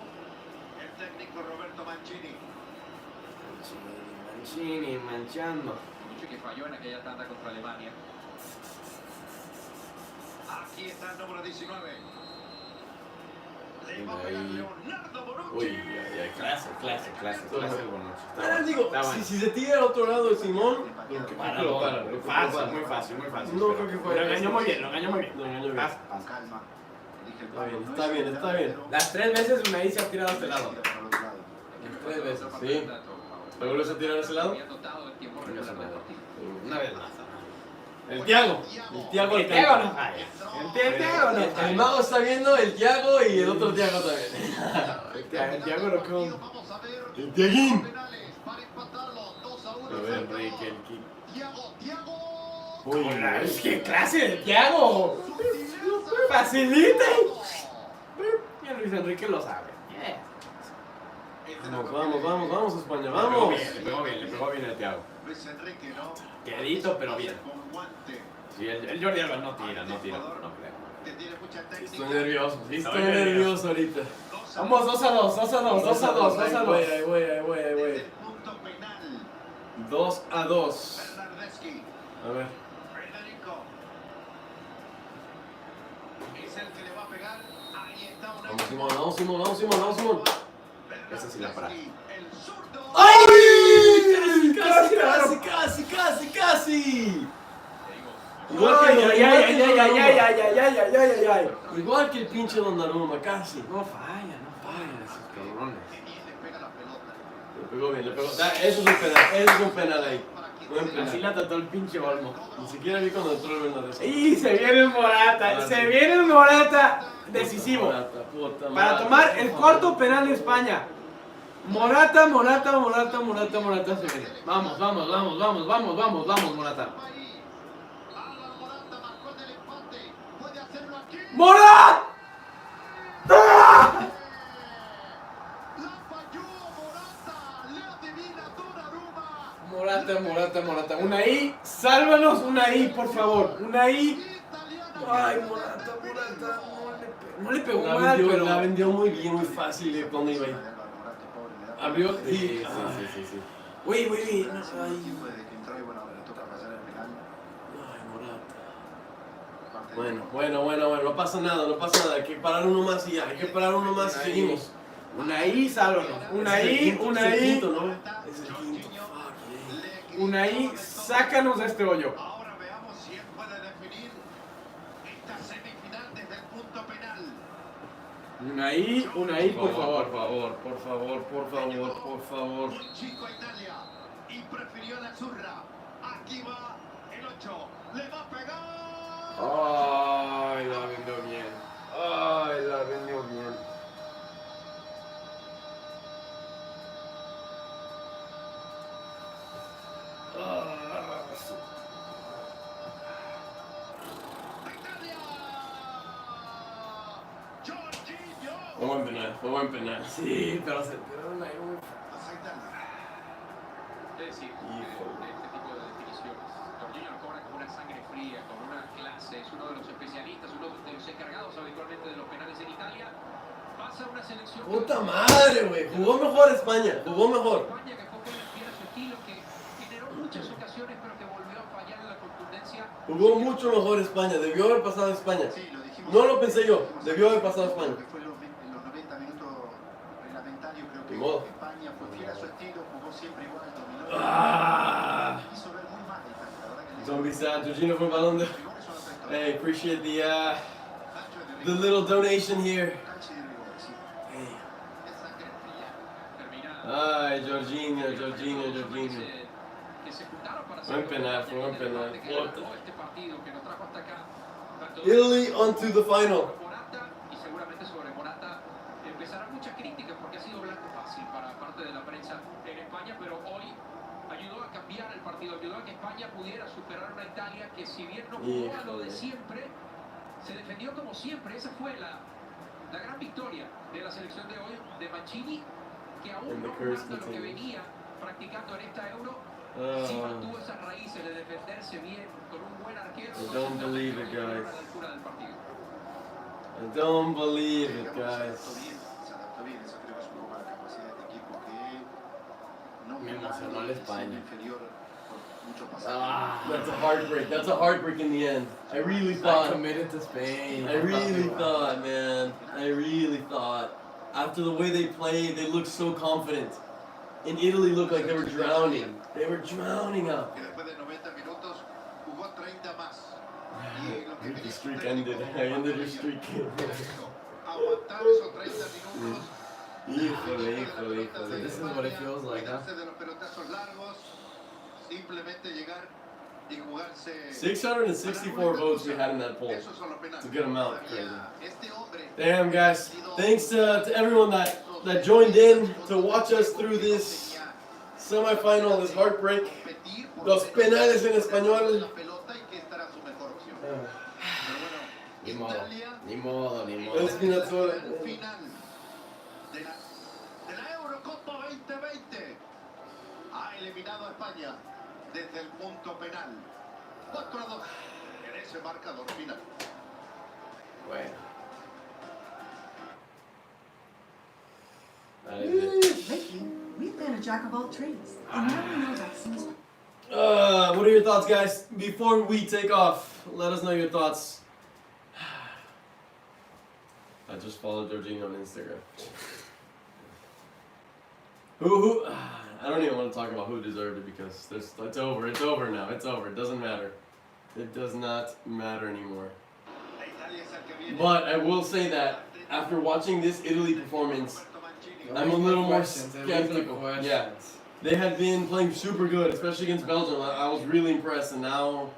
C: el técnico Roberto Mancini.
A: Mancini, manchando.
D: Mucho que falló en aquella tanda contra Alemania.
C: Aquí está el número 19. Le va a
B: Ahí.
C: pegar Leonardo Bonucci.
A: Uy, clase el Bonucci.
B: Ahora digo, si se tira al otro lado de Simón,
A: Muy fácil.
B: No creo que fue.
A: Lo engañó muy bien.
B: Lo engañó bien.
A: Pasa.
F: Con calma. Elige el
B: Está bien, está bien.
A: Las 3 veces Unai se ha tirado a este lado.
F: para el otro lado.
B: 3 veces, sí. ¿Me vuelves a tirar a ese lado?
D: Había notado el tiempo regular del partido.
A: Una vez más.
B: El Thiago
A: El Thiago no falla.
B: El mago está viendo el Thiago y el otro Thiago también.
A: El Thiago lo que
C: Vamos a ver
B: El Thiaguín.
C: penales para empatarlo. 2-1.
A: A ver, Enrique, el kick.
C: Thiago.
B: Uy,
A: Es que clase de Thiago. Facilita. Y Luis Enrique lo sabe.
B: Vamos, España,
A: Le
B: vamos.
A: pegó bien el Thiago.
C: Luis Enrique, ¿no?
A: Quedito, pero bien.
C: Con guante.
A: Sí, el Jordi Alba no tira, no creo.
C: Que tiene mucha técnica.
B: Estoy nervioso
A: Estoy nervioso
B: ahorita.
A: Vamos 2-2.
B: Ahí voy.
C: Desde el punto penal.
B: 2-2.
C: Bernardeschi.
B: A ver.
C: Federico. Es el que le va a pegar. Ahí está una.
B: Vamos, Simón.
A: Esa sí la para.
C: El zurdo.
B: ¡Ay! Casi. Igual que el pinche Donnarumma, casi.
A: No falla, esos cabrones.
C: Que bien le pega la pelota.
B: Le pegó. Eso es un penal ahí. Buen
A: Así
B: penal.
A: la trató el pinche Olmo.
B: Ni siquiera vi cuando entró el Bernardeschi.
A: Y se viene el Morata decisivo.
B: Puta
A: Para
B: madre.
A: tomar el cuarto penal de España. Morata se viene. Vamos, Morata.
C: Ahí. Álvaro Morata marcó en el empate. Puede hacerlo aquí.
A: ¡Morata!
C: La falló Morata. Le adivina Donnarumma.
A: Morata. Una I, sálvanos, una I, por favor. Una I.
C: Italiano.
A: Ay, Morata. No le pegó mal, pero.
B: La vendió muy bien, muy fácil cuando iba ahí. Abrió y.
A: Uy.
F: Hace más tiempo desde que entró y bueno, ahora le toca fallar el penal.
B: Ay, Morata. Bueno, no pasa nada, hay que parar uno más y ya, hay que parar uno más y seguimos.
A: Una I, sálvanos. Una
B: Es el
A: I,
B: quinto,
A: una
B: es el
A: I.
B: quinto, ¿no? Es el quinto, fuck,
A: Una I, sácanos de este hoyo.
C: Ahora veamos si él puede definir esta semifinal desde el punto penal.
A: Una I, por favor.
B: por favor.
C: Un chico a Italia y prefirió la zurra. Aquí va el 8. Le va a pegar.
A: Ay, la vendió bien.
C: ¡Italia! ¡Jorginho!
B: Fue buen penal.
A: Sí, pero se tiraron ahí muy.
C: Pasa Italia.
D: Es decir, de este tipo de definiciones. Jorginho lo cobra con una sangre fría, con una clase, es uno de los especialistas, uno de los encargados habitualmente de los penales en Italia. Pasa una selección.
B: Puta madre, güey. Jugó mejor España.
D: España que fue buena, fiel a su estilo, que generó muchas ocasiones, pero que volvió a fallar en la contundencia.
B: Jugó mucho mejor España. Debió haber pasado España.
F: Sí, lo dijimos.
B: No lo pensé yo. Debió haber pasado España.
F: Que fue en los 90 minutos reglamentarios, creo
B: Ni modo.
F: que España fue fiel a su estilo, jugó siempre igual, dominó. Quiso ver muy mal a Italia, la verdad que le
B: Don't be sad. Jorginho fue balón de.
F: rigores son otra historia.
B: Hey, appreciate the
F: Nacho es de rigor.
B: little donation here.
F: Cancha y de rigor, sí.
B: Hey.
D: Es sangre fría. Termina.
B: Ay, Jorginho.
D: Que se juntaron para
B: Buen
D: hacer
B: penal, fue buen penal.
D: que ganó este partido, que nos trajo hasta acá. Tanto
B: Italy onto the final.
D: Morata, y seguramente sobre Morata empezarán muchas críticas porque ha sido blanco fácil para parte de la prensa en España, pero hoy ayudó a cambiar el partido, ayudó a que España pudiera superar una Italia que, si bien no jugó a lo de siempre, se defendió como siempre. Esa fue la gran victoria de la selección de hoy, de Mancini, que aún no jugando lo que venía practicando en esta Euro, sí mantuvo esas raíces de defenderse bien con un buen arquero.
B: I don't believe it, guys.
D: A la altura del partido.
B: I don't believe it,
F: Se adaptó
B: guys.
F: bien, eso creo que es un poco la capacidad de este equipo que no
A: Me
F: jugó
A: emocionó
F: mal,
A: la España.
F: siendo inferior por mucho pasaje.
B: That's a heartbreak in the end. I really
A: I
B: thought.
A: committed to Spain.
B: I really thought, man. I really thought. After the way they played, they looked so confident. And Italy looked like they were drowning. They were drowning up.
C: Y después de 90 minutos jugó 30 más. Y lo que
B: The
C: quería
B: streak
C: su
B: ended.
C: técnico,
B: I ended your streak.
C: aguantar esos 30 minutos.
B: Híjole.
A: This is what it feels like, huh?
C: Cuidarse de los pelotazos largos, simplemente llegar y jugarse.
B: 664 votes we had in that poll.
C: Esos son los penales.
B: It's a good amount.
C: Este hombre
B: Damn, guys. Thanks to everyone that joined in to watch us through this semifinal, this heartbreak. Los penales en español.
C: la pelota y que esta era su mejor opción.
A: Ni
C: Pero
A: modo.
C: bueno, Italia
B: Es Spinazzola.
C: el final de la Eurocopa 2020 ha eliminado a España desde el punto penal. 4-2 en ese marcador final.
A: Bueno.
H: Lately, we've been a jack of all trades, and now we know that seems.
B: What are your thoughts, guys? Before we take off, let us know your thoughts. I just followed Jorginho on Instagram. Who? I don't even want to talk about who deserved it because it's over. It's over now. It's over. It doesn't matter. It does not matter anymore.
C: Italia es el que viene.
B: But I will say that after watching this Italy performance, I'm a little more skeptical. Yeah. They had been playing super good, especially against Belgium. I was really impressed, and now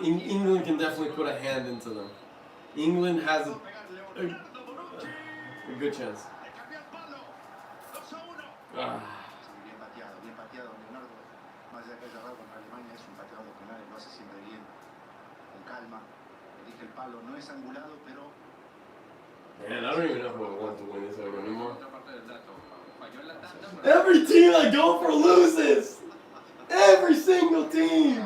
B: England can definitely put a hand into them. England has a good chance. Ah.
F: Bien pateado, Leonardo. Más allá de que haya errado contra Alemania, es un pateador de penales, lo hace siempre bien, con calma. Elige el palo, no es angulado, pero.
B: Man, I don't even know who I want to win this over anymore.
D: Otra parte del dato. Falló en la tanda, pero
B: Every team I go for loses! Every single team!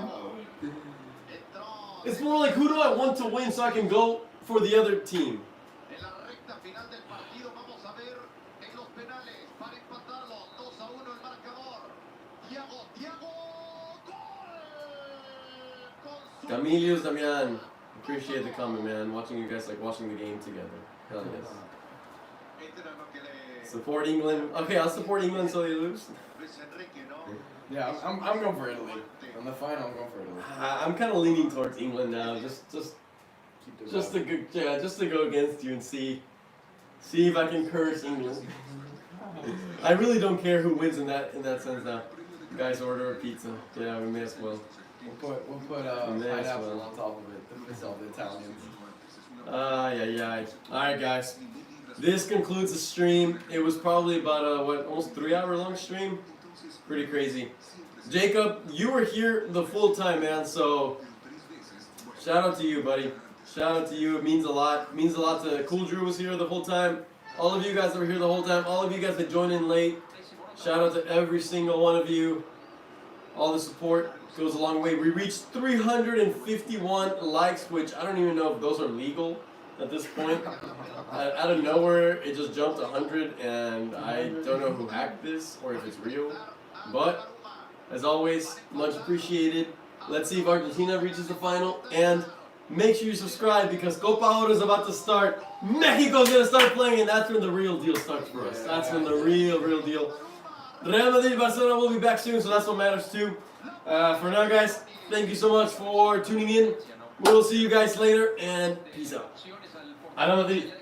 B: It's more like who do I want to win so I can go for the other team?
C: En la recta final del partido vamos a ver en los penales para empatarlo 2-1 el marcador. Thiago, gol. Con su
B: Camilius Damian. Appreciate the comment, man. Watching you guys like watching the game together. Hell yes. Support England. Okay, I'll support England so they lose.
A: Yeah, I'm going for Italy. On the final, I'm going for Italy.
B: I'm kind of leaning towards England now. Just to go against you and see if I can curse England. I really don't care who wins in that sense now. Guys, order a pizza. Yeah, we may as well.
A: We'll put pineapple on top of it to piss off the Italians.
B: Yeah. Alright, guys. This concludes the stream. It was probably about almost 3 hour long stream. Pretty crazy. Jacob, you were here the full time, man, so shout out to you, buddy. Shout out to you. It means a lot. It means a lot to Cool Drew was here the whole time. All of you guys that were here the whole time. All of you guys that joined in late. Shout out to every single one of you. All the support goes a long way. We reached 351 likes, which I don't even know if those are legal at this point. Out of nowhere, it just jumped 100, and I don't know who hacked this or if it's real. But, as always, much appreciated. Let's see if Argentina reaches the final, and make sure you subscribe because Copa Oro is about to start. Mexico's going to start playing, and that's when the real deal starts for us. That's when the real deal. Real Madrid Barcelona will be back soon, so that's what matters too. For now, guys, thank you so much for tuning in. We'll see you guys later, and peace out. Alam Madrid.